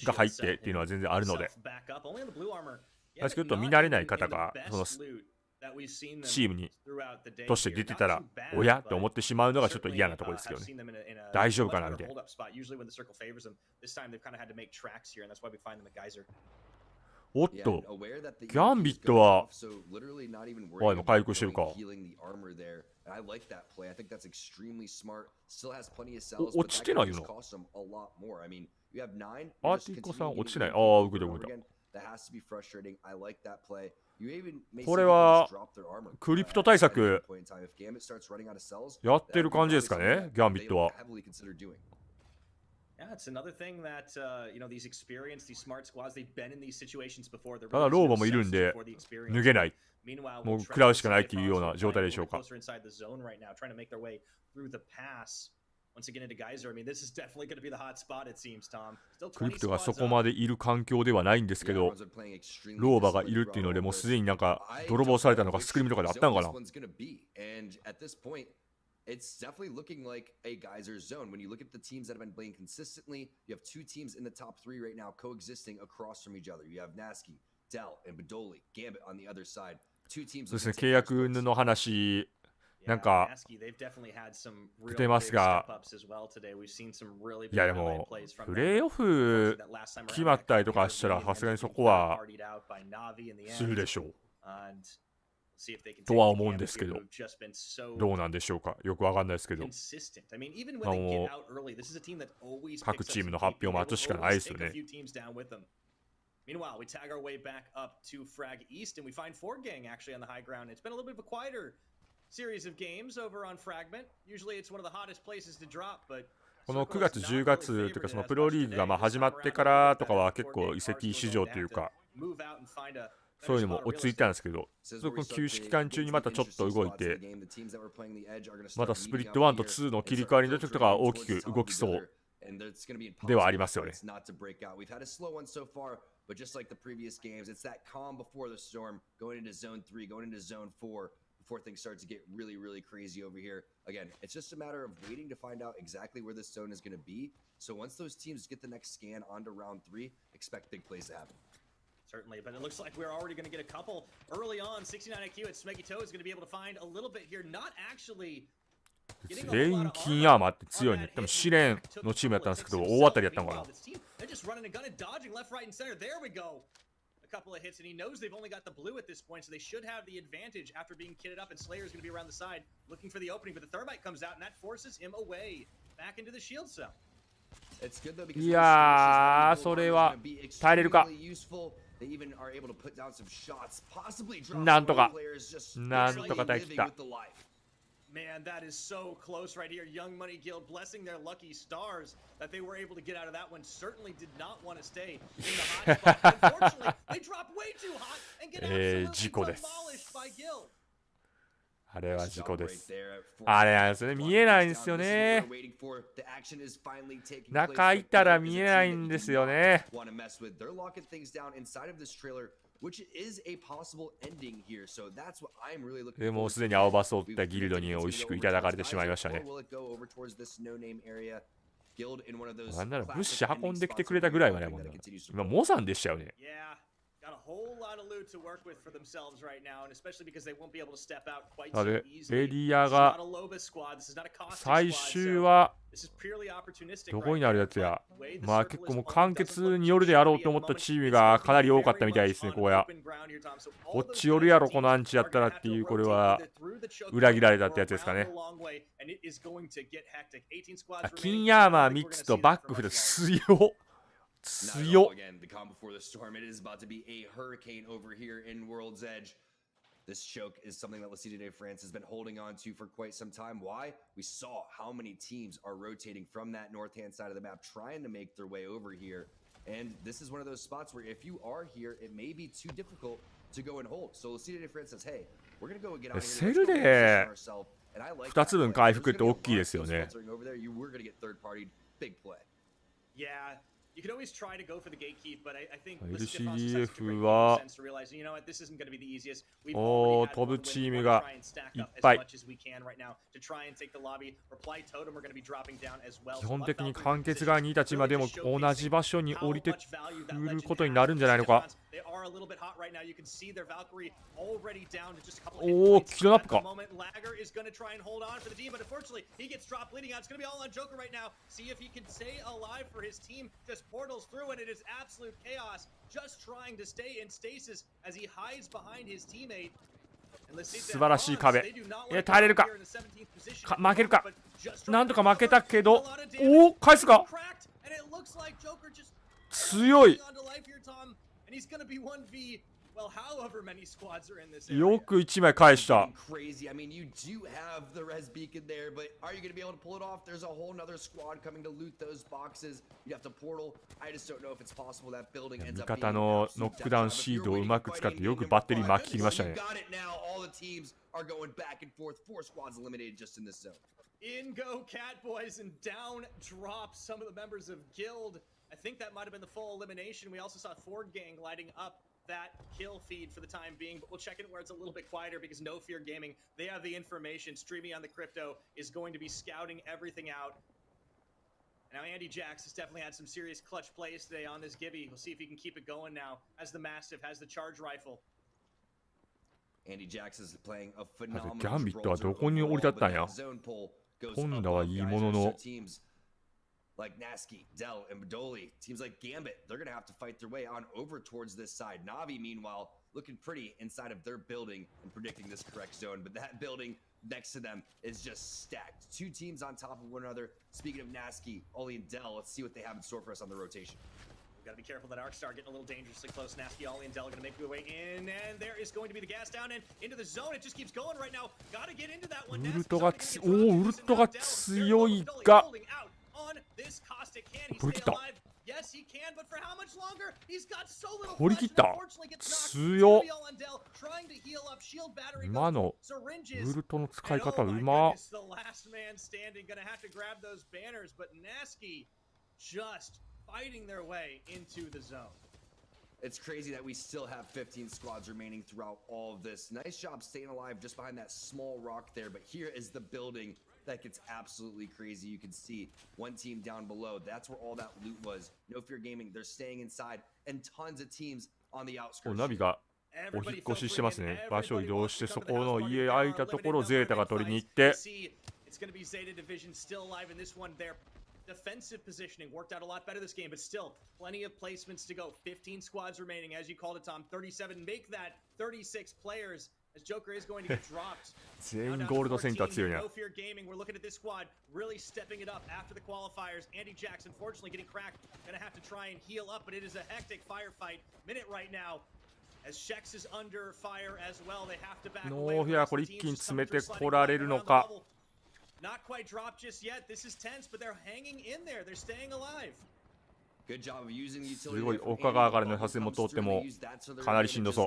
E: が入ってっていうのは全然あるので、助っ人見慣れない方がそのチームにとして出てたら、おやって思ってしまうのがちょっと嫌なところですけどね。大丈夫かなみたいな。おっと、ギャンビットは、今回復してるか。落ちてないよな。アーティコさん落ちてない。ああ、動いた動いた。これはクリプト対策やってる感じですかね、ギャンビットは。
G: Yeah, it's another thing that these experienced, these smart squads, they've been in these situations before.
E: ただローバもいるんで脱げない。もう食らうしかないっていうような状態でしょうか。クリプトがそこまでいる環境ではないんですけど、ローバがいるっていうのでもうすでになんか泥棒されたのかスクリームとかであったのかな。
F: It's definitely looking like a geyser zone. When you look at the teams that have been playing consistently, you have two teams in the top three right now coexisting across from each other. You have Nasky, Dell, and Badoli, Gambit on the other side. Two teams.
E: そうですね、契約の話なんか出てますが、いやでもプレーオフ決まったりとかしたらさすがにそこはするでしょう。とは思うんですけど、どうなんでしょうか、よくわかんないですけど、まあもう各チームの発表を待つしかないですよね。
G: Meanwhile, we tag our way back up to Frag East, and we find Ford Gang actually on the high ground. It's been a little bit of a quieter series of games over on Fragment. Usually it's one of the hottest places to drop, but
E: この9月、10月というか、そのプロリーグが始まってからとかは結構移籍市場というか、そういうのも落ち着いたんですけど、その休止期間中にまたちょっと動いて、またスプリット1と2の切り替わりの時とか大きく動きそうではありますよね。
F: But just like the previous games, it's that calm before the storm, going into zone 3, going into zone 4, before things start to get really, really crazy over here. Again, it's just a matter of waiting to find out exactly where this zone is going to be. So once those teams get the next scan onto round 3, expect big plays to happen.
G: Certainly, but it looks like we're already going to get a couple early on. 69 IQ at Smeggy Toe is going to be able to find a little bit here. Not actually.
E: 全員金アーマーって強いね。多分試練のチームやったんですけど、大当たりやったのかな。
G: They're just running and gunning, dodging left, right, and center. There we go. A couple of hits, and he knows they've only got the blue at this point, so they should have the advantage after being kitted up. And Slayer's going to be around the side, looking for the opening, but the Thermite comes out, and that forces him away back into the shield cell.
E: いやー、それは耐えれるか。なんとか耐えきった。
G: Man, that is so close right here. Young Money Guild blessing their lucky stars that they were able to get out of that one. Certainly did not want to stay in the hot spot. Unfortunately, they dropped way too hot and get absolutely demolished by Guild.
E: あれは事故です。あれなんですね。見えないんですよね。中いたら見えないんですよね。でもすでに青バスを追ったギルドに美味しくいただかれてしまいましたね。なんなら物資運んできてくれたぐらいはね、もう今モザンでしたよね。
G: Got a whole lot of loot to work with for themselves right now, and especially because they won't be able to step out quite so easily.
E: エリアが最終はどこになるやつや。まあ結構もう完結によるであろうと思ったチームがかなり多かったみたいですね、こうや。こっち寄るやろ、このアンチやったらっていう、これは裏切られたってやつですかね。金アーマー3つとバックフル強っ。強っ。
F: Again, the calm before the storm. It is about to be a hurricane over here in World's Edge. This choke is something that LCD France has been holding on to for quite some time. Why? We saw how many teams are rotating from that north-hand side of the map, trying to make their way over here. And this is one of those spots where if you are here, it may be too difficult to go and hold. So LCD France says, hey, we're going to go get out here.
E: セルで2つ分回復って大きいですよね。
G: Yeah. You could always try to go for the gatekeep, but I think
E: ALGS は飛ぶチームがいっぱい。基本的に完結側にいたチームはでも同じ場所に降りてくることになるんじゃないのか。おお、キルナップか。
G: portals through, and it is absolute chaos, just trying to stay in stasis as he hides behind his teammate.
E: 素晴らしい壁。耐えれるか。負けるか。なんとか負けたけど、おお、返すか。強い。よく1枚返した。味方のノックダウンシードをうまく使ってよくバッテリー巻き切りましたね。
G: In go Catboys and down drop some of the members of Guild. I think that might have been the full elimination. We also saw Ford Gang lighting up that kill feed for the time being, but we'll check it where it's a little bit quieter because No Fear Gaming, they have the information. Streaming on the crypto is going to be scouting everything out. Now Andy Jax has definitely had some serious clutch plays today on this Gibby. We'll see if he can keep it going now as the Mastiff has the charge rifle.
F: Andy Jax is playing a phenomenal
E: ギャンビットはどこに降り立ったんや。今度はいいものの。
F: Like Nasky, Dell, and Badoli, teams like Gambit, they're going to have to fight their way on over towards this side. Navi, meanwhile, looking pretty inside of their building and predicting this correct zone. But that building next to them is just stacked. Two teams on top of one another. Speaking of Nasky, Oli, and Dell, let's see what they have in store for us on the rotation.
G: Gotta be careful that Arcstar getting a little dangerously close. Nasky, Ollie, and Dell gonna make their way in, and there is going to be the gas down and into the zone. It just keeps going right now. Gotta get into that one.
E: ウルトが強いが取り切った。取り切った。強っ。今のウルトの使い方うま。
G: Fighting their way into the zone.
F: It's crazy that we still have 15 squads remaining throughout all of this. Nice job staying alive just behind that small rock there, but here is the building that gets absolutely crazy. You can see one team down below. That's where all that loot was. No Fear Gaming, they're staying inside, and tons of teams on the outskirts.
E: ナビがお引っ越ししてますね。場所を移動して、そこの家空いたところをゼータが取りに行って。
G: It's going to be Zeta Division still alive in this one. Their defensive positioning worked out a lot better this game, but still plenty of placements to go. 15 squads remaining, as you called it, Tom. 37. Make that 36 players, as Joker is going to get dropped.
E: 全員ゴールドセンター強いな。
G: No Fear Gaming, we're looking at this squad really stepping it up after the qualifiers. Andy Jackson, unfortunately, getting cracked. Gonna have to try and heal up, but it is a hectic firefight minute right now. As Shex is under fire as well, they have to back away.
E: ノーフィアこれ一気に詰めてこられるのか。
G: Not quite dropped just yet. This is tense, but they're hanging in there. They're staying alive.
F: Good job of using the utility.
E: すごい丘側からの発も通ってもかなりしんどそう。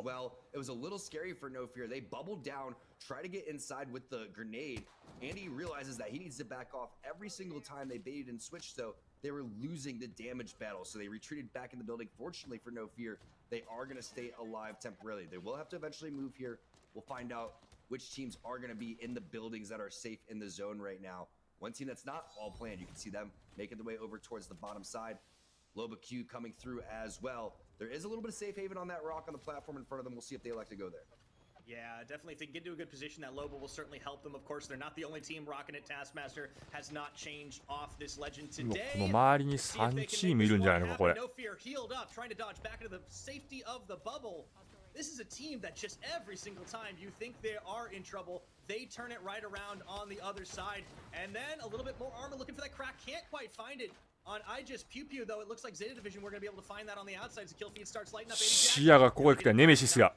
F: It was a little scary for No Fear. They bubbled down, try to get inside with the grenade. Andy realizes that he needs to back off every single time they baited and switched, so they were losing the damage battle. So they retreated back in the building. Fortunately for No Fear, they are going to stay alive temporarily. They will have to eventually move here. We'll find out which teams are going to be in the buildings that are safe in the zone right now. One team that's not all planned, you can see them making the way over towards the bottom side. Loba Q coming through as well. There is a little bit of safe haven on that rock on the platform in front of them. We'll see if they elect to go there.
G: Yeah, definitely. If they can get to a good position, that Loba will certainly help them. Of course, they're not the only team rocking it. Taskmaster has not changed off this legend today.
E: この周りに3チームいるんじゃないのかこれ。
G: No Fear healed up, trying to dodge back into the safety of the bubble. This is a team that just every single time you think they are in trouble, they turn it right around on the other side. And then a little bit more armor looking for that crack. Can't quite find it. On I just Pew Pew, though, it looks like Zeta Division, we're going to be able to find that on the outside as the kill feed starts lighting up.
E: 視野がここへ来たネメシスが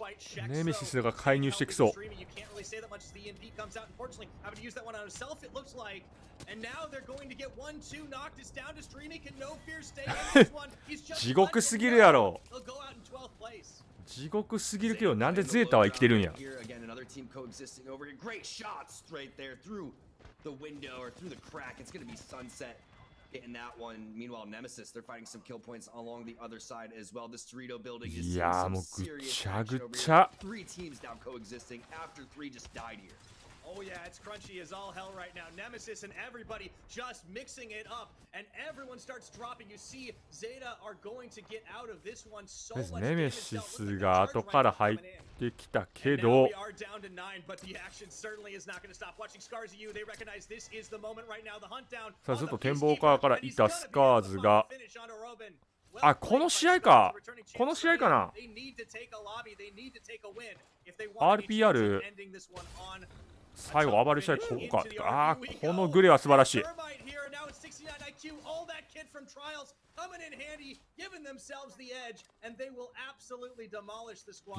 E: 介入してきそう。
G: You can't really say that much as the EMP comes out. Unfortunately, having to use that one on himself, it looks like. And now they're going to get 1-2 knocked. It's down to Streamy. Can No Fear stay in this one? He's just
E: 地獄すぎるやろ。
G: He'll go out in 12th place.
E: 地獄すぎるけどなんでゼータは生きてるんや。
F: Again, another team coexisting over here. Great shots right there through the window or through the crack. It's going to be Sunset getting that one. Meanwhile, Nemesis, they're finding some kill points along the other side as well. This Dorito building is seeing some serious action over here. 3 teams now coexisting after 3 just died here.
G: Oh yeah, it's crunchy as all hell right now. Nemesis and everybody just mixing it up, and everyone starts dropping. You see, Zeta are going to get out of this one so much.
E: ネメシスが後から入ってきたけど、
G: We are down to 9, but the action certainly is not going to stop. Watching Scars U, they recognize this is the moment right now. The hunt down.
E: さあずっと展望側からいたスカーズが、あ、この試合か。この試合かな。RPR 最後暴れ試合ここか。あー、このグレは素晴らしい。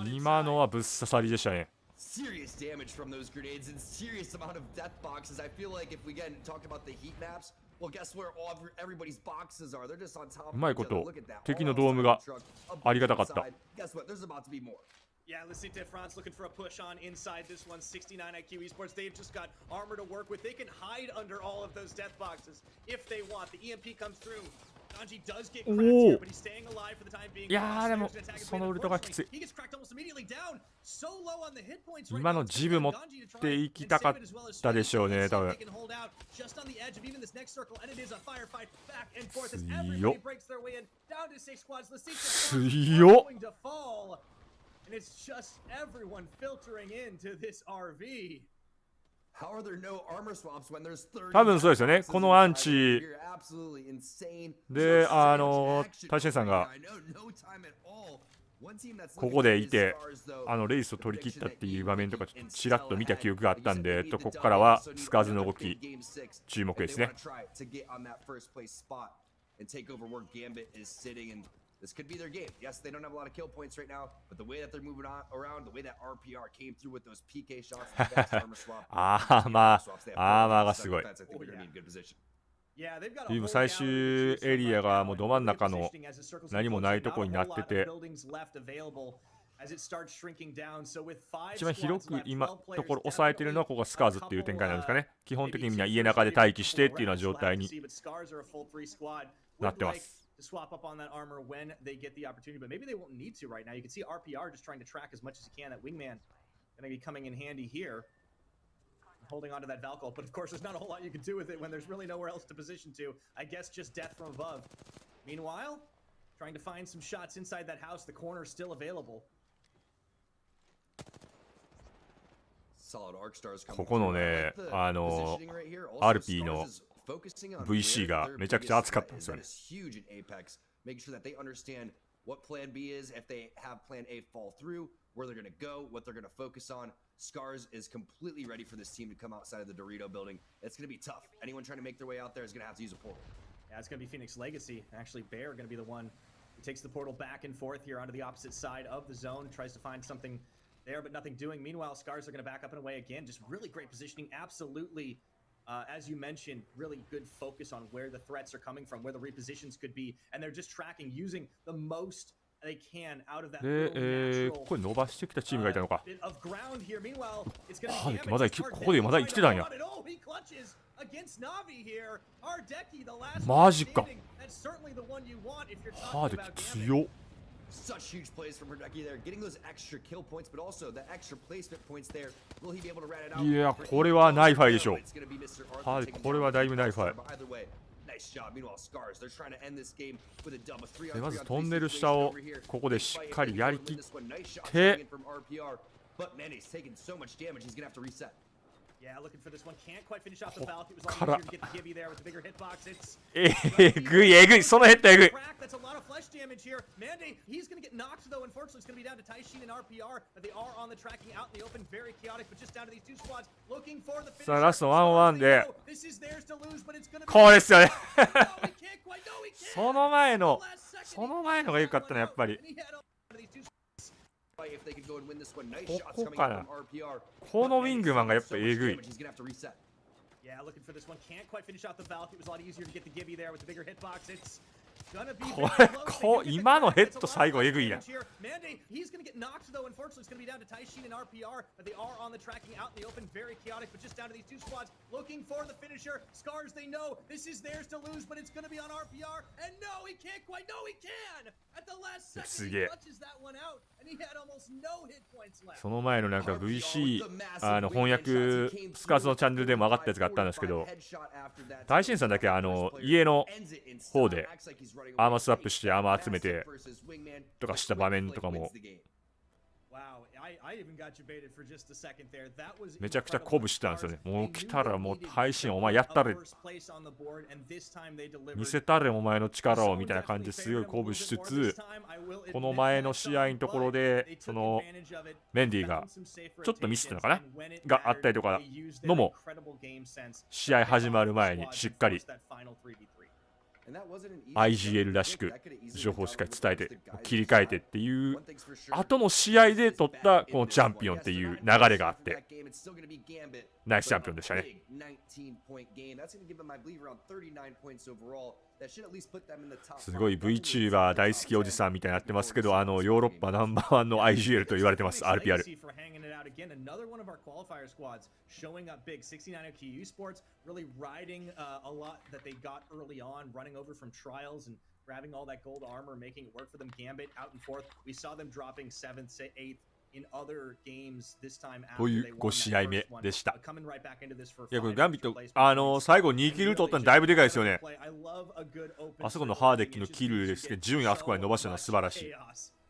E: 今のはぶっ刺さりでしたね。
F: Serious damage from those grenades and serious amount of death boxes. I feel like if we get talked about the heat maps, well, guess where all everybody's boxes are? They're just on top of each other.
E: うまいこと
F: Look at that.
E: 敵のドームがありがたかった。
F: Guess what? There's about to be more.
G: Yeah, Licite France looking for a push on inside this one. 69 IQ Esports. They've just got armor to work with. They can hide under all of those death boxes if they want. The EMP comes through. Ganji does get cracked here, but he's staying alive for the time being.
E: いやーでもそのウルトがきつい。
G: He gets cracked almost immediately down. So low on the hit points right
E: 今のジブ持っていきたかったでしょうね、多分。
G: Just on the edge of even this next circle, and it is a firefight back and forth as everybody breaks their way in. Down to 6 squads. Licite going to fall. And it's just everyone filtering into this RV.
F: How are there no armor swaps when there's 30?
E: 多分そうですよね。このアンチで、大志さんがここでいて、レイスを取り切ったっていう場面とかちらっと見た記憶があったんで、ここからはスカーズの動き注目ですね。
F: This could be their game. Yes, they don't have a lot of kill points right now, but the way that they're moving on around, the way that RPR came through with those PK shots, armor swap,
E: アーマーがすごい。
F: I think they're going to be in good position.
G: Yeah, they've got a
E: という
G: whole
E: 最終
G: gallery
E: エリアがもうど真ん中の
G: positioning as it circles
E: 何もないとこになってて、
G: not a whole lot of buildings left available as it starts shrinking down. So with 5
E: 一番広
G: squads
E: く
G: left,
E: 今
G: 12
E: ところ
G: players
E: 抑えてるのはここがスカーズっていう展開なんですかね。基本的にみんな家の中で待機してっていうような状態に
G: but Scars are a full 3 squad.
E: なっ
G: Would
E: てま
G: like
E: す。
G: to swap up on that armor when they get the opportunity, but maybe they won't need to right now. You can see RPR just trying to track as much as he can. That wingman going to be coming in handy here, holding onto that Valkyrie. But of course, there's not a whole lot you can do with it when there's really nowhere else to position to. I guess just death from above. Meanwhile, trying to find some shots inside that house. The corner still available.
F: Solid arc stars coming
E: ここのね、
F: through. I like the positioning right here. Also,
E: RP の
F: Scars is focusing on
E: VC
F: where
E: が
F: their
E: めちゃくちゃ
F: biggest
E: 熱かっ
F: threat
E: たんで
F: is.
E: すよ
F: That
E: ね。
F: is huge in Apex. Making sure that they understand what plan B is, if they have plan A fall through, where they're going to go, what they're going to focus on. Scars is completely ready for this team to come outside of the Dorito building. It's going to be tough. Anyone trying to make their way out there is going to have to use a portal.
G: Yeah, it's going to be Phoenix Legacy. Actually, Bear going to be the one who takes the portal back and forth here onto the opposite side of the zone. Tries to find something there, but nothing doing. Meanwhile, Scars are going to back up and away again. Just really great positioning. Absolutely, as you mentioned, really good focus on where the threats are coming from, where the repositions could be. And they're just tracking, using the most they can out of that
E: で、
G: little
E: これ伸ばしてきたチームがいたのか。
G: bit of ground here. Meanwhile, it's going
E: ハ
G: to
E: ー
G: be
E: デキまだ
G: damage.
E: ここでまだ生きてたんや。
G: Oh, he clutches against Navi here. Ardeki, the last
E: マジか。
G: standing. That's certainly the one you want if you're
E: ハー
G: talking
E: デ
G: about
E: キ
G: damage.
E: 強っ。
F: Such huge plays from Hideki there, getting those extra kill points, but also the extra placement points there. Will he be able to rat it out?
E: いや、これはナイファイでしょう。
F: It's going to be Mr. Arthur
E: ハー
F: taking
E: デキ、これはだいぶナイファイ。
F: But either way, nice job. Meanwhile, Scars, they're trying to end this game with a dub, a 3-on-3 on
E: まず
F: 3
E: トンネル
F: situation
E: 下を
F: over here.
E: ここでしっかりやりきっ
F: Nice shot
E: て
F: coming in from RPR, but man, he's taking so much damage, he's going to have to reset.
G: Yeah, looking for this one. Can't quite finish off the Valk. It was
E: こ
G: a lot
E: っから
G: easier to get the Gibby there with the bigger hitbox. It's
E: えぐいえぐい、そのヘッドえぐい。
G: crack. That's a lot of flesh damage here. Mande, he's going to get knocked though. Unfortunately, it's going to be down to Taishin and RPR, but they are on the tracking out in the open. Very chaotic, but just down to these two squads looking for the finish.
E: さあラスト1-1で
G: This is theirs to lose, but it's going to be
E: こうですよね。
G: No, he can't quite. No, he can't.
E: その前の
G: Last second,
E: その前のが良かったねやっぱり。
G: and he had all of these two
F: If they could go and win this one, nice
E: こ
F: shots
E: こ
F: coming
E: か
F: in
E: な。
F: from RPR.
E: このウィングマンがやっぱ
F: So
E: え
F: much
E: ぐい。
F: damage, he's going to have to reset.
G: Yeah, looking for this one. Can't quite finish off the Valk. It was a lot easier to get the Gibby there with the bigger hitbox. It's gonna be
E: これ今のヘッド最後えぐいやん。
G: Mande, he's gonna get knocked though. Unfortunately, it's gonna be down to Taishin and RPR, but they are on the tracking out in the open. Very chaotic, but just down to these two squads looking for the finisher. Scars, they know this is theirs to lose, but it's gonna be on RPR. And no, he can't quite. No, he can. At the last second, he clutches that one out, and he had almost no hit points left.
E: その前のなんか VC 翻訳スカーズのチャンネルでも上がったやつがあったんですけど、大震さんだけ家の方でアーマースワップしてアーマー集めてとかした場面とかも
G: Wow, I even got you baited for just a second there. That was
E: めちゃくちゃ鼓舞してたんですよね。もう来たらもう配信お前やったれ見せたれお前の力をみたいな感じですごい鼓舞しつつ、この前の試合のところでそのメンディーがちょっとミスったのかながあったりとかのも試合始まる前にしっかり IGL らしく情報をしっかり伝えて切り替えてっていう後の試合で取ったこのチャンピオンっていう流れがあってナイスチャンピオンでしたね。すごい VTuber 大好きおじさんみたいになってますけど、ヨーロッパナンバーワンの IGL と言われてます RPR。
G: Another one of our qualifier squads showing up big. 69 KOBESPORTS really riding a lot that they got early on, running over from trials and grabbing all that gold armor, making it work for them. Gambit out and forth. We saw them dropping 7th, 8th in other games this time after
E: とい
G: they
E: う
G: won
E: 5
G: that
E: 試合目
G: first one.
E: でした。
G: Coming right back into this for
E: いやこれ
G: 5
E: ガンビット
G: extra placements.
E: 最後2キル取ったのだいぶでかいですよね。
G: I love a good open
E: あそこのハーデッキのキルですけど順位あそこまで伸ばしたのは素晴らしい。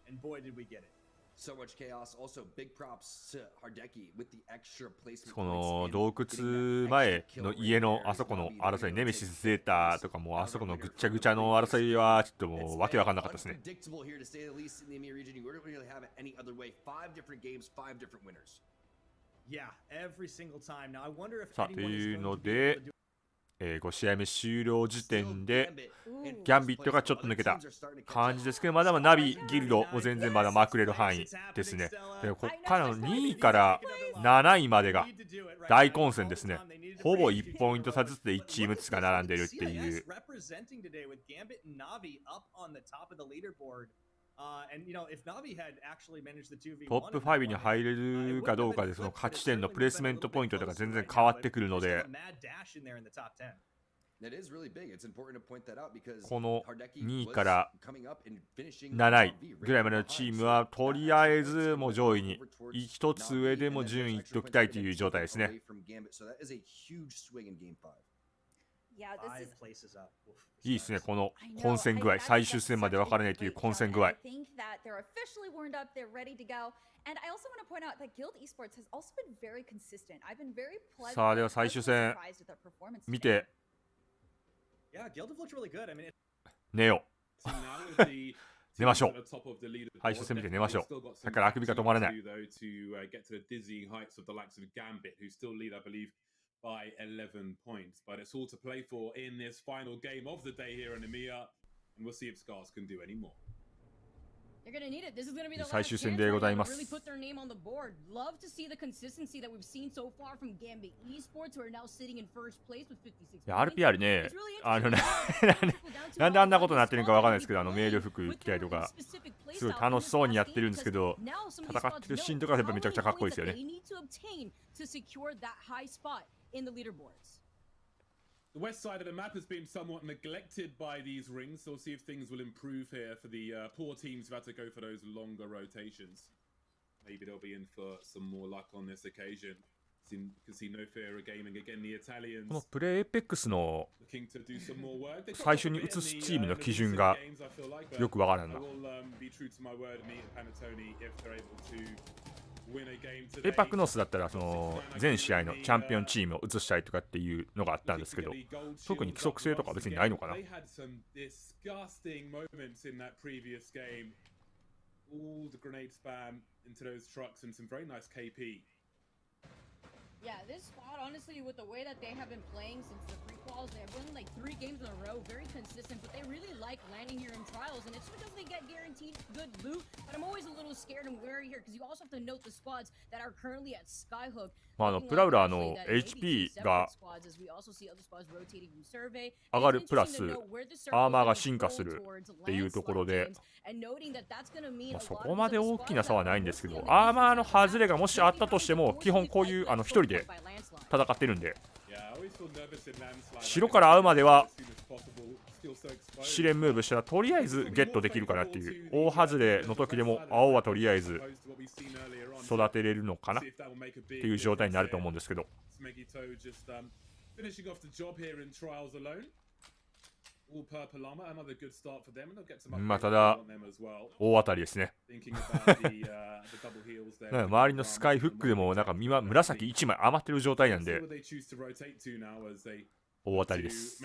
G: And boy did we get it.
F: So much chaos. Also, big props to Hardeki with the extra placement.
E: この洞窟前の家のあそこの争い、ネメシスゼータとかもあそこのぐっちゃぐちゃの争いはちょっともうわけわかんなかったですね。
F: Unpredictable here to say the least in the EMEA region. You wouldn't really have it any other way. 5 different games, 5 different winners.
G: Yeah, every single time. Now I wonder if
E: さあと
G: anyone is
E: いう
G: going
E: の
G: to be
E: で
G: able to do
E: 5試合目終了時点でギャンビットがちょっと抜けた感じですけど、まだまだナビ、ギルドも全然まだまくれる範囲ですね。でここからの2位から7位までが大混戦ですね。ほぼ1ポイント差ずつで1チームずつが並んでるっていう。トップ5に入れるかどうかで、その勝ち点のプレイスメントポイントとか全然変わってくるので、この2位から7位ぐらいまでのチームはとりあえずもう上位に1つ上でも順位いっておきたいという状態ですね。いいですね、この混戦具合、最終戦まで分からないという混戦具合。さあ、では最終戦見て寝よう寝ましょう。最終戦見て寝ましょう。だからあくびが止まらない。
I: by 11 points, but it's all to play for in this final game of the day here in EMEA, and we'll see if Scars can do any more.
J: They're going to need it. This is going to be the last
E: 最終戦
J: chance
E: で
J: for
E: ござい
J: them
E: ま
J: to
E: す。
J: really put their name on the board. Love to see the consistency that we've seen so far from Gambit Esports, who are now sitting in first place with 56
E: いや RPR ね、なんであんなことになってるのかわかんないですけど、メール服着たりとか、すごい楽しそうにやってるんですけど、戦ってるシーンとかやっぱめちゃくちゃかっこいいですよね。
J: in the leaderboards.
I: The west side of the map has been somewhat neglected by these rings, so we'll see if things will improve here for the poor teams who've had to go for those longer rotations. Maybe they'll be in for some more luck on this occasion. Can see no fear of gaming again. The Italians
E: このプレイエペックスの最初に移すチームの基準がよくわからんな。エパクノスだったらその全試合のチャンピオンチームを移したいとかっていうのがあったんですけど、特に規則性とかは別にないのかな。
J: Yeah, this squad, honestly, with the way that they have been playing since the pre-quals, they have won like 3 games in a row, very consistent, but they really like landing here in trials, and it's because they get guaranteed good loot, but I'm always a little scared and wary here, because you also have to note the squads that are currently at Skyhook.
E: プラウラーの HP が上がるプラスアーマーが進化するっていうところで、そこまで大きな差はないんですけど、アーマーの外れがもしあったとしても基本こういう一人で戦ってるんで、白から会うまでは試練ムーブしたらとりあえずゲットできるかなっていう、大外れの時でも青はとりあえず育てれるのかなっていう状態になると思うんですけど、まあただ大当たりですね。周りのスカイフックでもなんか今紫1枚余ってる状態なんで大当たりです。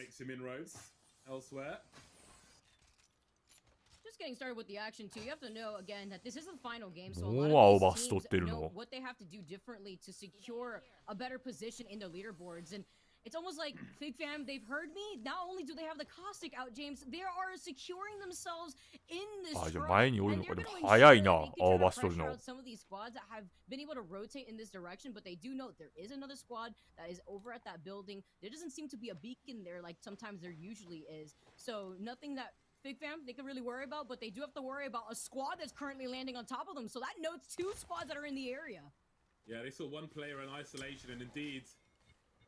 J: Getting started with the action too, you have to know again that this is the final game, so a
E: lot
J: of these teams know what they have to do differently to secure a better position in the leaderboards. And it's almost like Fig Fam, they've heard me. Not only do they have the caustic out, James, they are securing themselves in this
E: 前におるのか。でも早いな、青バストルの。
J: Some of these squads that have been able to rotate in this direction, but they do know there is another squad that is over at that building. There doesn't seem to be a beacon there like sometimes there usually is. So nothing that Big Fam they can really worry about, but they do have to worry about a squad that's currently landing on top of them. So that notes 2 squads that are in the area.
I: Yeah, they saw 1 player in isolation, and indeed,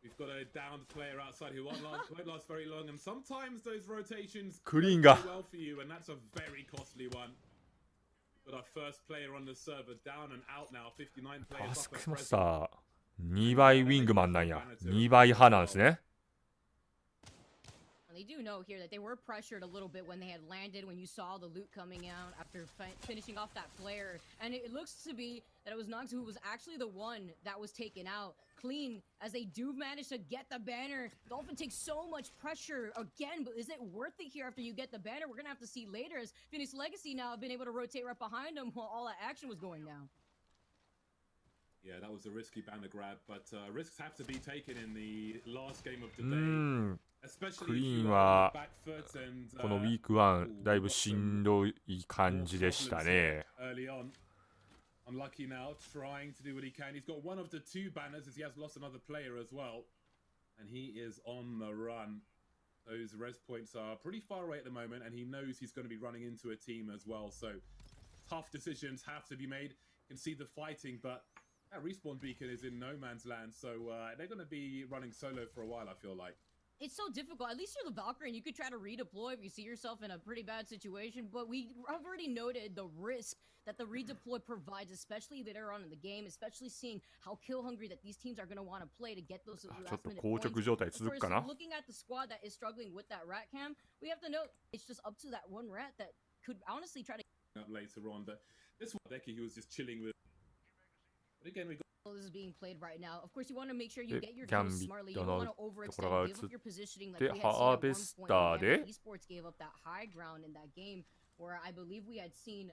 I: we've got a downed player outside who won't last very long. And sometimes those rotations go well for you, and that's a very costly one. But our first player on the server down and out now. 59 players off their presence.
E: 2倍ウィングマンなんや。2倍派なんですね。
J: They do know here that they were pressured a little bit when they had landed, when you saw the loot coming out after finishing off that flare. And it looks to be that it was Nox who was actually the one that was taken out clean, as they do manage to get the banner. Dolphin takes so much pressure again, but is it worth it here after you get the banner? We're going to have to see later, as Phoenix Legacy now have been able to rotate right behind them while all that action was going down.
I: Yeah, that was a risky banner grab, but risks have to be taken in the last game of the day.
E: クリーンはこのウィーク1だいぶしんどい感じでしたね。
I: Unlucky now, trying to do what he can. He's got one of the two banners as he has lost another player as well. And he is on the run. Those res points are pretty far away at the moment, and he knows he's going to be running into a team as well. So tough decisions have to be made. You can see the fighting, but that respawn beacon is in no man's land. So they're going to be running solo for a while, I feel like.
J: It's so difficult. At least you're the Valkyrie and you could try to redeploy if you see yourself in a pretty bad situation, but we have already noted the risk that the redeploy provides, especially later on in the game, especially seeing how kill hungry that these teams are going to want to play to get those last minute points. Of course, looking at the squad that is struggling with that rat cam, we have to note it's just up to that one rat that could honestly try to
I: later on, but this one Becky, he was just chilling with. But again, we got
J: this is being played right now. Of course, you want to make sure you get your kills smartly. You don't want to overextend, give up your positioning like we had seen at one point. Esports gave up that high ground in that game where I believe we had seen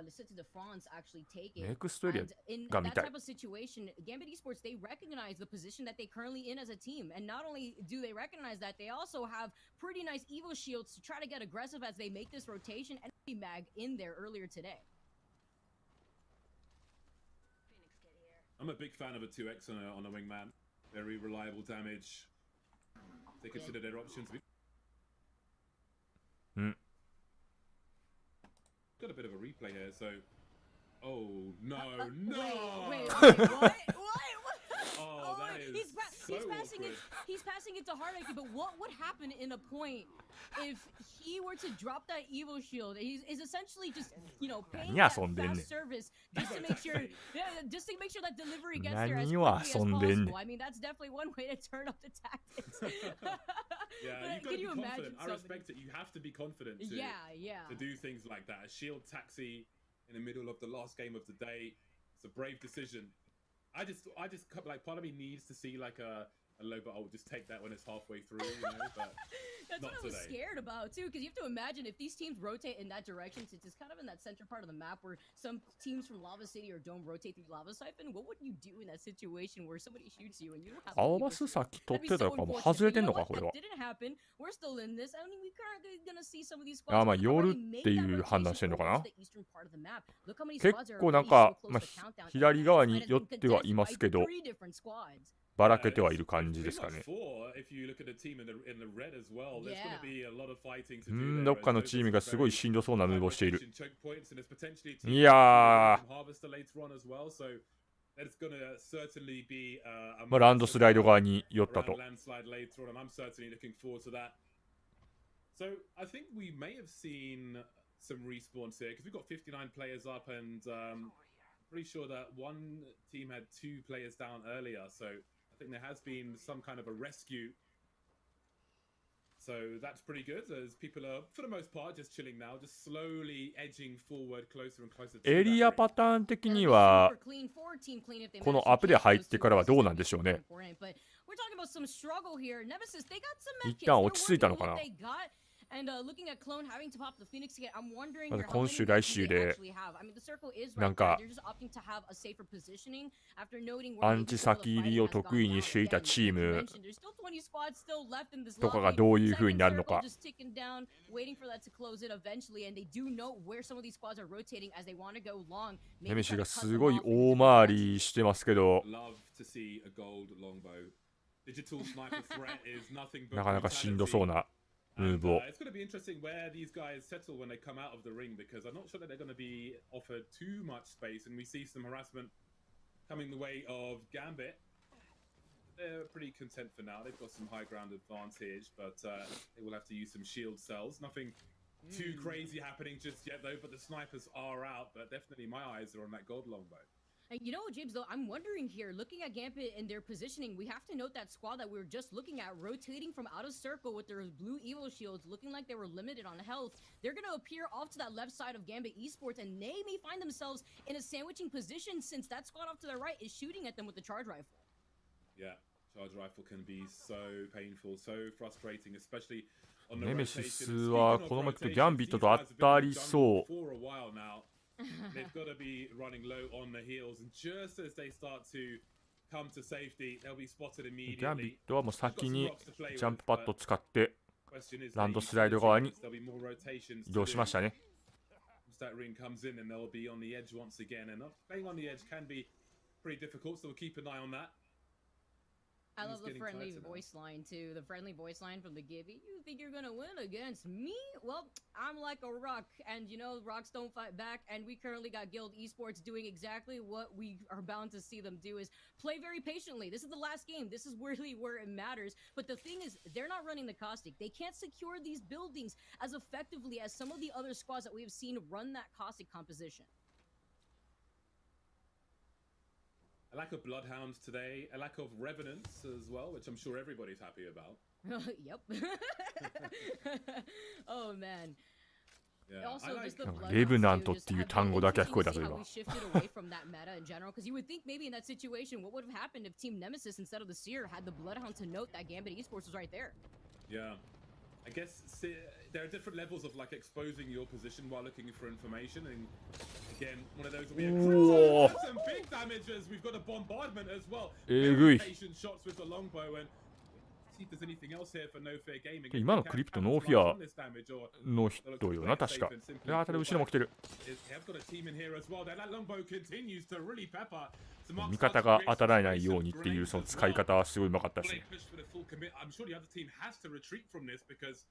J: the City de France actually take it. And in that type of situation, Gambit Esports, they recognize the position that they currently in as a team. And not only do they recognize that, they also have pretty nice Evo shields to try to get aggressive as they make this rotation and mag in there earlier today.
I: I'm a big fan of a 2x on a wingman. Very reliable damage. They consider their options. Got a bit of a replay here, so. Oh no, no!
J: Wait, what?
I: Oh, that is
J: he's passing it to Hardike, but what would happen in a point if he were to drop that Evo shield? He's essentially just, you know, paying that fast service just to make sure, that delivery gets there as quickly as possible. I mean, that's definitely one way to turn up the tactics.
I: Yeah, you've got to be confident. I respect it. You have to be confident to do things like that. A shield taxi in the middle of the last game of the day. It's a brave decision. I just like, part of me needs to see like a low, but I'll just take that when it's halfway through, you know, but
J: that's what I was scared about too, because you have to imagine if these teams rotate in that direction, since it's kind of in that center part of the map where some teams from Lava City or Dome rotate through Lava Siphon, what would you do in that situation where somebody shoots you and you don't have That didn't happen. We're still in this. I mean, we're currently gonna see some of these squads
E: 夜っていう判断してるのかな。結構なんか、左側に寄ってはいますけど、ばらけてはいる感じですかね。どっかのチームがすごいしんどそうなムーブをしている。いやー、ランドスライド側に寄ったと。
I: So I think we may have seen some respawns here because we've got 59 players up and pretty sure that one team had 2 players down earlier. So I think there has been some kind of a rescue. So that's pretty good as people are, for the most part, just chilling now, just slowly edging forward closer and closer to
E: エリアパターン的にはこのアップで入ってからはどうなんでしょうね。一旦落ち着いたのかな。今週来週でなんかアンチ先入りを得意にしていたチームとかがどういう風になるのか。ネメシがすごい大回りしてますけどなかなかしんどそうなムーブを。
I: It's going to be interesting where these guys settle when they come out of the ring because I'm not sure that they're going to be offered too much space and we see some harassment coming the way of Gambit. They're pretty content for now. They've got some high ground advantage, but they will have to use some shield cells. Nothing too crazy happening just yet though, but the snipers are out, but definitely my eyes are on that gold longbow.
J: And you know, James, though, I'm wondering here, looking at Gambit and their positioning, we have to note that squad that we were just looking at, rotating from out of circle with their blue Evo shields, looking like they were limited on health. They're going to appear off to that left side of Gambit Esports, and they may find themselves in a sandwiching position since that squad off to their right is shooting at them with the charge rifle.
I: Yeah, charge rifle can be so painful, so frustrating, especially on the rotation.
E: ネメシスはこのままいくとギャンビットと当たりそう。
I: They've got to be running low on the heels, and just as they start to come to safety, they'll be spotted
E: ギャンビッ
I: immediately.
E: トはもう先に
I: Got some rocks to play
E: ジャン
I: with,
E: プパッド
I: but
E: 使って
I: question is
E: ラ
I: their
E: ンドスライド側
I: utility
E: に
I: units. There'll be more rotations
E: 移
I: to
E: 動し
I: do.
E: ましたね。
I: Once that ring comes in, then they'll be on the edge once again, and playing on the edge can be pretty difficult, so we'll keep an eye on that.
J: I
I: He's
J: love the
I: getting
J: friendly
I: tighter now.
J: voice line too. The friendly voice line from the Gibby. You think you're gonna win against me? Well, I'm like a rock, and you know rocks don't fight back. And we currently got Guild Esports doing exactly what we are bound to see them do: is play very patiently. This is the last game. This is really where it matters. But the thing is, they're not running the caustic. They can't secure these buildings as effectively as some of the other squads that we have seen run that caustic composition.
I: A lack of bloodhounds today, a lack of revenants as well, which I'm sure everybody's happy about.
J: Yep. Oh man.
I: Yeah,
J: Also,
I: I like
J: just the
E: なんか
J: bloodhounds
E: レブナン
J: too,
E: トっ
J: just
E: ていう
J: have been
E: 単語だけは聞こえた
J: interesting
E: ぞ
J: to see
E: 今
J: how we shifted away from that meta in general. Because you would think maybe in that situation, what would have happened if Team Nemesis instead of the Seer had the bloodhound to note that Gambit Esports was right there?
I: Yeah. I guess there are different levels of like exposing your position while looking for information, and again, one of those will be a
E: Whoa.
I: crypto, some big damages. We've got a bombardment as well.
E: えぐい
I: Very patient shots with the longbow, and see if there's anything else here for No Fair Gaming.
E: 今のクリプトノーフィアの人よな確か。であたり後ろも来てる。
I: They've got a team in here as well. That longbow continues to really pepper.
E: 味方が当たらないようにっていうその使い方はすごいうまかったですね。
I: I'm sure the other team has to retreat from this because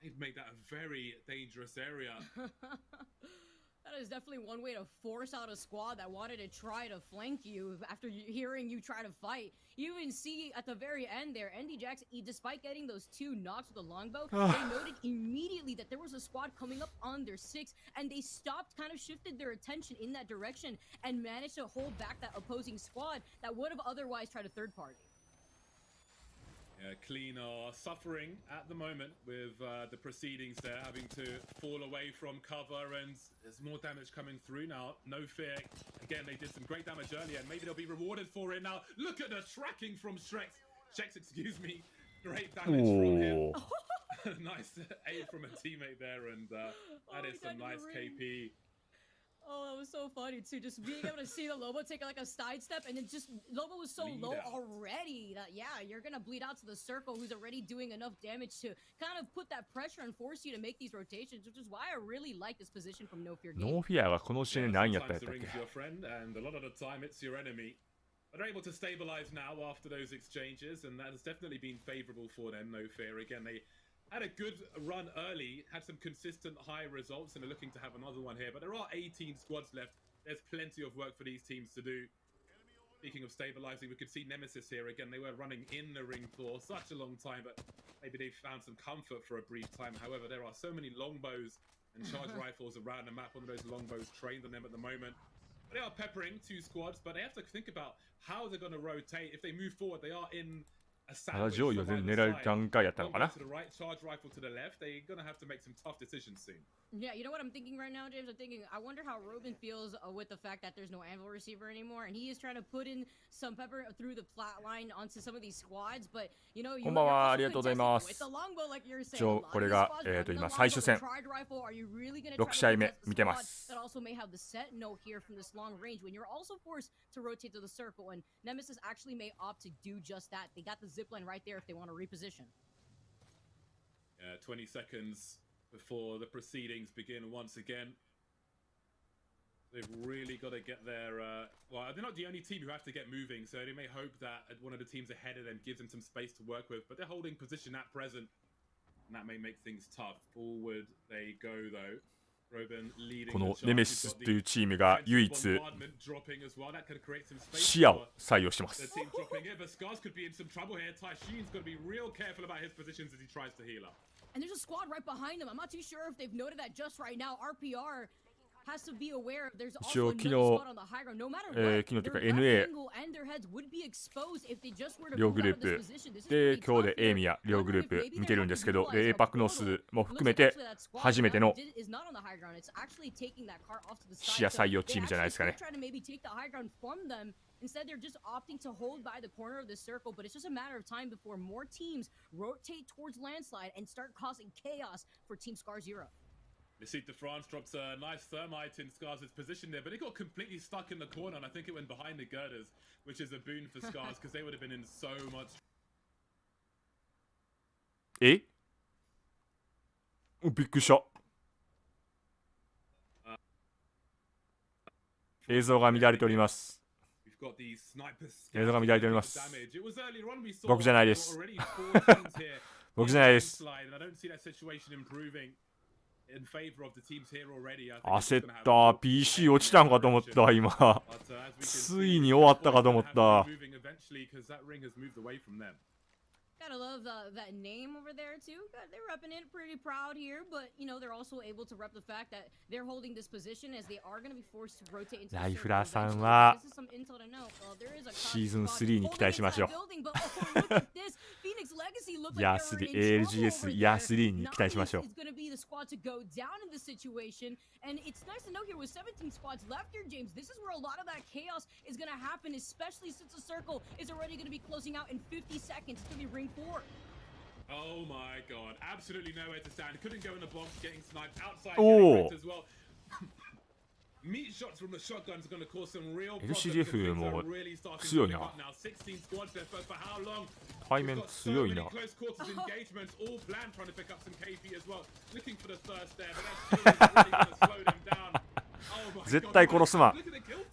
I: they've made that a very dangerous area.
J: That is definitely one way to force out a squad that wanted to try to flank you after hearing you try to fight. You even see at the very end there, ND Jax, despite getting those 2 knocks with the longbow, they noted immediately that there was a squad coming up on their 6, and they stopped, kind of shifted their attention in that direction, and managed to hold back that opposing squad that would have otherwise tried a third party.
I: Yeah, Clean are suffering at the moment with the proceedings there, having to fall away from cover, and there's more damage coming through now. No Fear. Again, they did some great damage earlier, and maybe they'll be rewarded for it now. Look at the tracking from Shex, excuse me. Great damage from him. Nice aid from a teammate there, and that is some nice KP.
J: Oh, that was so funny too. Just being able to see the Lobo take like a sidestep, and then just Lobo was so low already that you're gonna bleed out to the circle, who's already doing enough damage to kind of put that pressure and force you to make these rotations, which is why I really like this position from No Fear Gaming.
E: ノーフィアがこの試合で何やったやったっ
I: Sometimes the
E: け
I: ring's your friend, and a lot of the time it's your enemy. But they're able to stabilize now after those exchanges, and that has definitely been favorable for them. No Fear. Again, they had a good run early, had some consistent high results, and are looking to have another one here. But there are 18 squads left. There's plenty of work for these teams to do. Speaking of stabilizing, we could see Nemesis here again. They were running in the ring for such a long time, but maybe they found some comfort for a brief time. However, there are so many longbows and charge rifles around the map. One of those longbows trained on them at the moment. But they are peppering 2 squads, but they have to think about how they're going to rotate. If they move forward, they are in a sandwich.
E: 上位を全然狙える段階やったのかな。
I: To the right, charge rifle to the left. They're going to have to make some tough decisions soon.
J: Yeah, you know what I'm thinking right now, James? I'm thinking, I wonder how Robin feels with the fact that there's no anvil receiver anymore, and he is trying to put in some pepper through the flat line onto some of these squads, but you know,
E: こんばんは、ありがとうございます。
J: with the longbow, like you're saying,
E: 一応これが、今最終戦 6試合目見てます。
J: That also may have the set note here from this long range when you're also forced to rotate to the circle, and Nemesis actually may opt to do just that. They got the zipline right there if they want to reposition.
I: 20 seconds before the proceedings begin once again. They've really got to get their... well, they're not the only team who have to get moving, so they may hope that one of the teams ahead of them gives them some space to work with, but they're holding position at present, and that may make things tough. Forward they go, though. Robin leading
E: このネメシスというチームが唯一視野を採用してます。
J: And there's a squad right behind them. I'm not too sure if they've noted that just right now. RPR has to be aware of there's also another squad on the high ground. No matter what, their left angle and their heads would be exposed if they just were to move out of this position. This is
E: で
J: pretty
E: 今日
J: tough
E: でエイミア両グループ見てるんですけど、で APAC ノースも含めて初めての視野採用チームじゃないですかね。
J: Instead, they're just opting to hold by the corner of the circle, but it's just a matter of time before more teams rotate towards Landslide and start causing chaos for Team Scar Zero.
I: Lecita France drops a nice thermite in Scars' position there, but it got completely stuck in the corner, and I think it went behind the girders, which is a boon for Scars because they would have been in so much.
E: え？びっくりした。映像が乱れております。映像が乱れております。僕じゃないです。僕じゃないです。焦った。PC 落ちたんかと思った。今。ついに終わったかと思った。
J: Gotta love that name over there too. They're repping it, pretty proud here, but you know they're also able to rep the fact that they're holding this position as they are going to be forced to rotate into.
E: ライフラーさんはシーズン3に期待しましょう。ヤースリー ALGS ヤー3に期待しましょう。
J: And it's nice to know here with 17 squads left here, James. This is where a lot of that chaos is going to happen, especially since the circle is already going to be closing out in 50 seconds. It's going to be ring 4.
I: Oh my god, absolutely nowhere to stand. Couldn't go in the box, getting sniped outside as well. Meat shots from the shotguns are going to cause some real
E: LCGF も強いな。背面強いな。絶対殺すまん。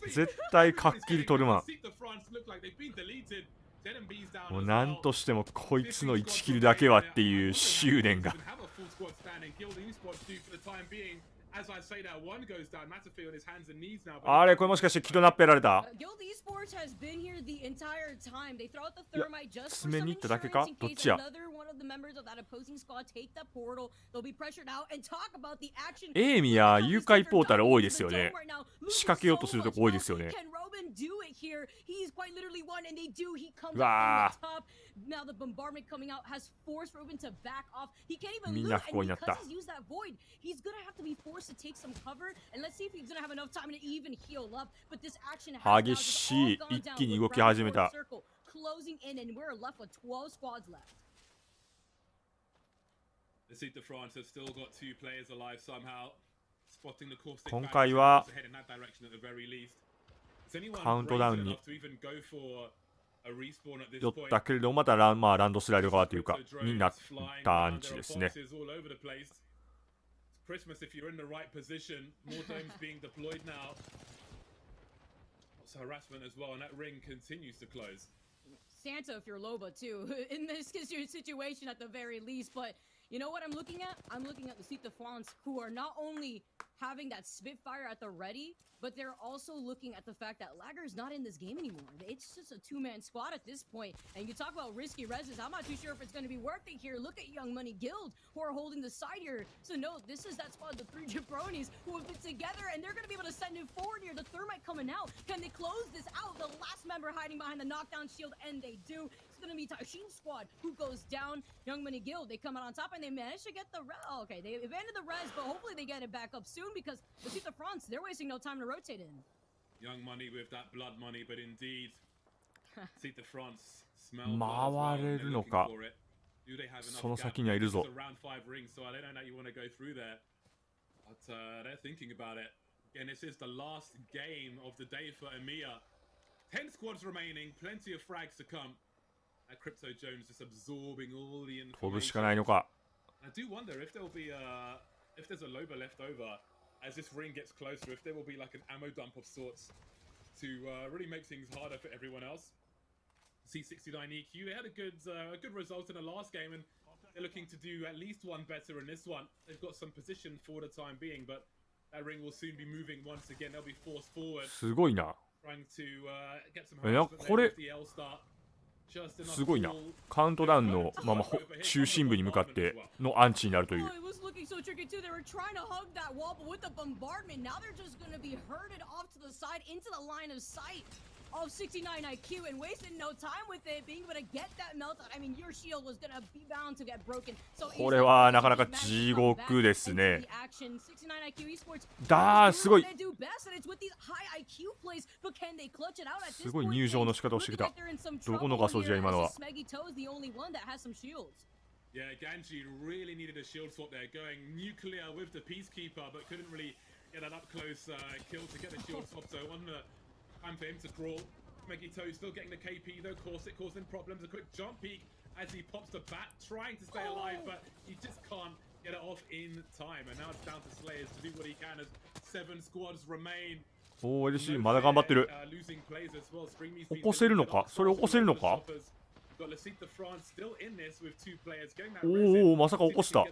E: 絶対かっきり取るまん。もう何としてもこいつの1キルだけはっていう執念が。あれこれもしかしてキドナップやられた？いや、爪に行っただけか？どっちや？エイミや誘拐ポータル多いですよね。仕掛けようとするとこ多いですよね。うわー。みんな不幸になった。激しい。一気に動き始めた。今回はカウントダウンに寄ったけれども、またランドスライド側というかになったアンチですね。
I: Christmas if you're in the right position. More domes being deployed now. It's harassment as well, and that ring continues to close.
J: Santa if you're Loba too, in this situation at the very least. But you know what I'm looking at? I'm looking at the Lecita France, who are not only having that Spitfire at the ready, but they're also looking at the fact that Lagger's not in this game anymore. It's just a two-man squad at this point. And you talk about risky reses, I'm not too sure if it's going to be worth it here. Look at Young Money Guild, who are holding the side here. So no, this is that squad, the three jabronis, who have been together, and they're going to be able to send it forward here. The thermite coming out. Can they close this out? The last member hiding behind the knockdown shield, and they do. It's going to be Tashin's squad, who goes down. Young Money Guild, they come out on top, and they manage to get the res. Oh, okay, they abandoned the res, but hopefully they get it back up soon, because the Lecita France, they're wasting no time to rotate in.
I: Young Money with that blood money, but indeed, Lecita France smell.
E: 回れるのか。その先にはいるぞ。
I: Round 5 ring, so I don't know that you want to go through there, but they're thinking about it. Again, this is the last game of the day for EMEA. 10 squads remaining, plenty of frags to come. Crypto Jones just absorbing all the information.
E: 飛ぶしかないのか。
I: I do wonder if there'll be if there's a Loba left over. As this ring gets closer, if there will be like an ammo dump of sorts to really make things harder for everyone else. C69 EQ, they had a good result in the last game, and they're looking to do at least one better in this one. They've got some position for the time being, but that ring will soon be moving once again. They'll be forced forward.
E: すごいな。
I: Trying to get some
E: これ
I: the L start.
E: すごいな。カウントダウンの中心部に向かってのアンチになるという。
J: Of 69 IQ and wasted no time with it, being able to get that meltdown. I mean, your shield was gonna be bound to get broken. So
E: これはなかなか地獄ですね。すごい。すごい入場の仕方をしてきた。どこの画素じゃ今のは。
I: Yeah, Ganji really needed a shield swap there, going nuclear with the Peacekeeper, but couldn't really get an up-close kill to get the shield swap. So on the time for him to crawl. Megito still getting the KP though, Corset causing problems. A quick jump peek as he pops the bat, trying to stay alive, but he just can't get it off in time. And now it's down to Slayers to do what he can as 7 squads remain.
E: おお、LC まだ頑張ってる。起こせるのか？それ起こせるのか？おお、まさか起こした。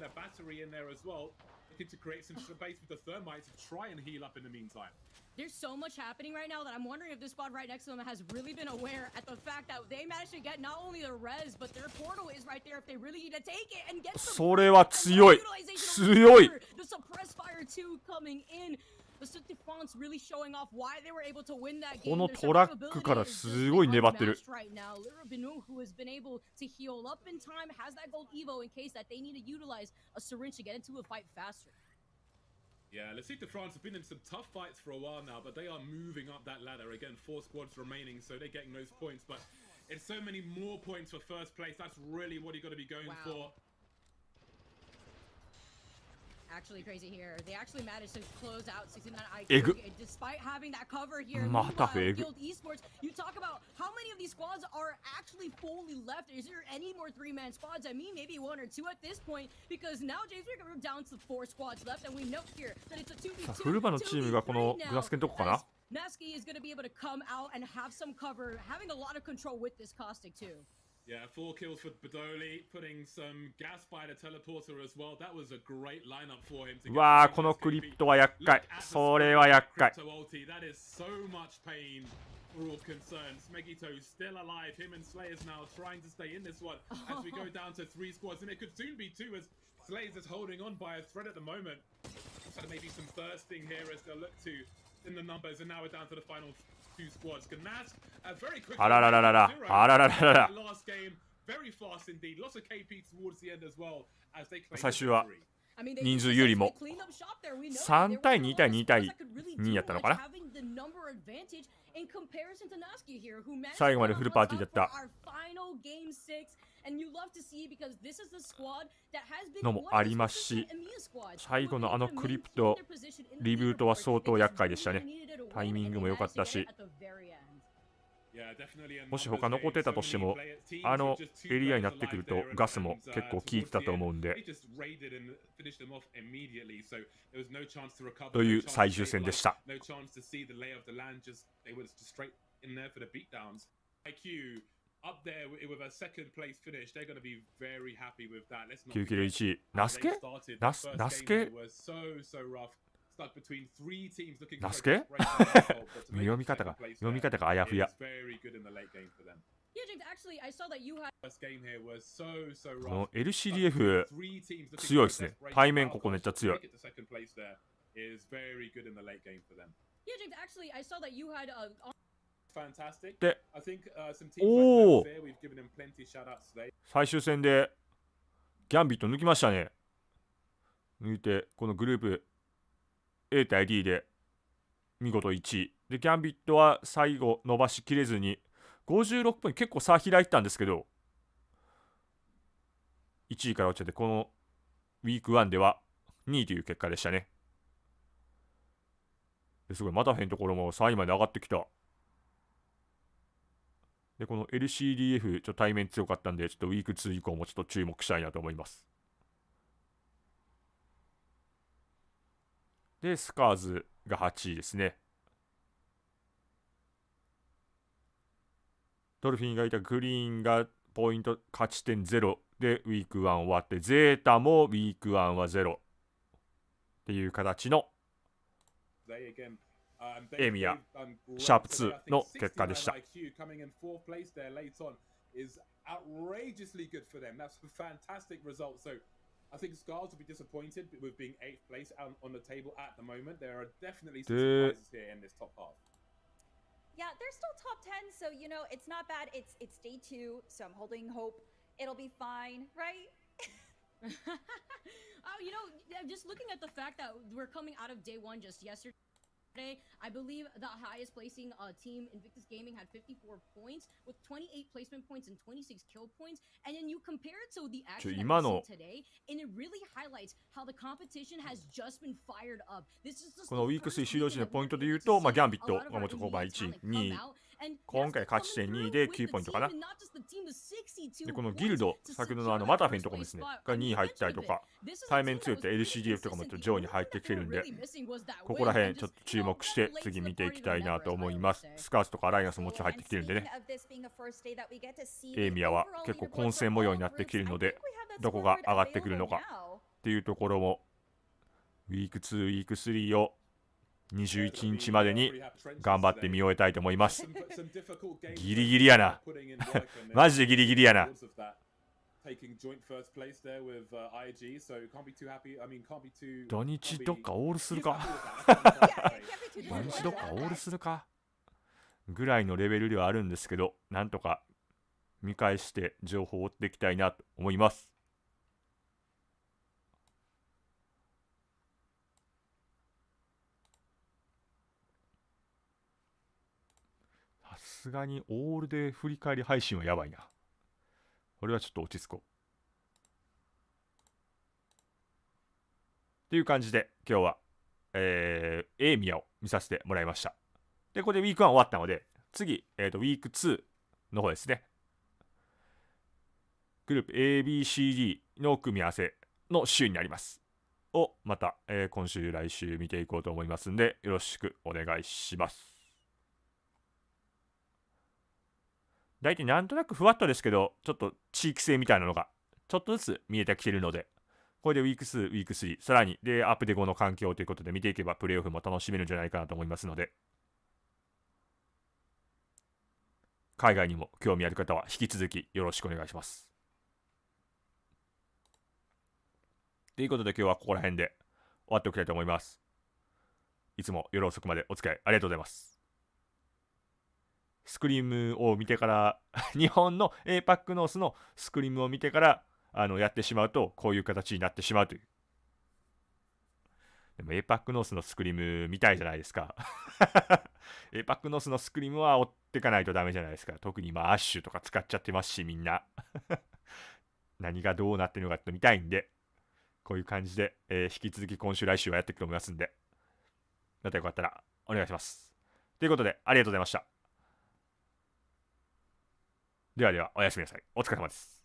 J: There's so much happening right now that I'm wondering if this squad right next to them has really been aware at the fact that they managed to get not only their res, but their portal is right there if they really need to take it and get some.
E: それは強い。強い。
J: The suppress fire 2 coming in. The City-France really showing off why they were able to win that game.
E: このトラックからすごい粘ってる。
J: Right now, Lirabinu, who has been able to heal up in time, has that gold Evo in case that they need to utilize a syringe to get into a fight faster.
I: Yeah, Le City France have been in some tough fights for a while now, but they are moving up that ladder. Again, 4 squads remaining, so they're getting those points. But it's so many more points for first place. That's really what you got to be going for.
J: Actually crazy here. They actually managed to close out 69 IQ despite having that cover here. Guild Esports, you talk about how many of these squads are actually fully left. Is there any more 3-man squads? I mean, maybe 1 or 2 at this point, because now James, we're down to 4 squads left, and we note here that it's a 2v2.
E: フルバのチームがこのグラスケのとこかな。
J: Nasky is going to be able to come out and have some cover, having a lot of control with this caustic too.
I: Yeah, 4 kills for Badoli, putting some gas by the teleporter as well. That was a great lineup for him.
E: うわー、このクリプトは厄介。それは厄介。
I: That is so much pain for all concerns. Megito still alive. Him and Slayers now trying to stay in this one as we go down to 3 squads, and it could soon be 2 as Slayers is holding on by a thread at the moment. So maybe some bursting here as they'll look to in the numbers, and now we're down to the final 2 squads. Ganask, very quick. Last game, very fast indeed. Lots of KP towards the end as well as they claim
E: 最終は人数有利も3対2対2対2やったのかな。最後までフルパーティーだったのもありますし、最後のあのクリプトリブートは相当厄介でしたね。タイミングも良かったし、もし他残ってたとしてもあのエリアになってくるとガスも結構効いてたと思うんで、という最終戦でした。9キロ1位、ナスケナスケ読み方があやふや。この LCDF 強いですね。対面ここめっちゃ強い。で、おお、最終戦でギャンビット抜きましたね。抜いてこのグループA 対 D で見事1位で、ギャンビットは最後伸ばしきれずに56分、結構差開いたんですけど1位から落ちて、このウィーク1では2位という結果でしたね。ですごいまたへんところも3位まで上がってきた。でこの LCDF ちょっと対面強かったんで、ちょっとウィーク2以降もちょっと注目したいなと思います。でスカーズが8位ですね。ドルフィンがいたグリーンがポイント勝ち点0でウィーク1終わって、ゼータもウィーク1は0っていう形のエミアシャープ2の結果でした。
I: I think Scars will be disappointed with being 8th place on the table at the moment. There are definitely some surprises here in this top half.
M: Yeah, they're still top 10, so you know it's not bad. It's day 2, so I'm holding hope it'll be fine, right?
J: Oh, you know, just looking at the fact that we're coming out of day 1 just yesterday. Saturday, I believe the highest placing team, Invictus Gaming, had 54 points with 28 placement points and 26 kill points. And then you compare it to the action that we see today, and it really highlights how the competition has just been fired up. This is just
E: このウィーク3終了時のポイントで言うと、ギャンビットがもちろん1位、2位、今回勝ち点2位で9ポイントかな。で、このギルド、先ほどのマタフェンとかもですね、が2位入ったりとか、対面強いと LCDF とかも上位に入ってきてるんで、ここら辺ちょっと注目して次見ていきたいなと思います。スカースとかアライアンスももちろん入ってきてるんでね、エイミアは結構混戦模様になってきてるので、どこが上がってくるのかっていうところも、ウィーク2、ウィーク3を21日までに頑張って見終えたいと思います。ギリギリやな。マジでギリギリやな。土日どっかオールするか土日どっかオールするかぐらいのレベルではあるんですけど、なんとか見返して情報を追っていきたいなと思います。さすがにオールで振り返り配信はやばいな。これはちょっと落ち着こう。っていう感じで今日は、エイミアを見させてもらいました。で、これでウィーク1終わったので、次、ウィーク2の方ですね。グループ ABCD の組み合わせの週になります。をまた、今週来週見ていこうと思いますんで、よろしくお願いします。大体なんとなくふわっとですけど、ちょっと地域性みたいなのがちょっとずつ見えてきているので、これでウィーク2、ウィーク3、さらにでアップデ5の環境ということで見ていけばプレイオフも楽しめるんじゃないかなと思いますので、海外にも興味ある方は引き続きよろしくお願いします。ということで今日はここら辺で終わっておきたいと思います。いつも夜遅くまでお付き合いありがとうございます。スクリームを見てから日本の APAC ノースのスクリームを見てからやってしまうとこういう形になってしまうという。でも APAC ノースのスクリーム見たいじゃないですかAPAC ノースのスクリームは追ってかないとダメじゃないですか。特にアッシュとか使っちゃってますし、みんな何がどうなってるのかって見たいんで、こういう感じで、引き続き今週来週はやっていくと思いますんで、またよかったらお願いします。ということでありがとうございました。ではではおやすみなさい。お疲れ様です。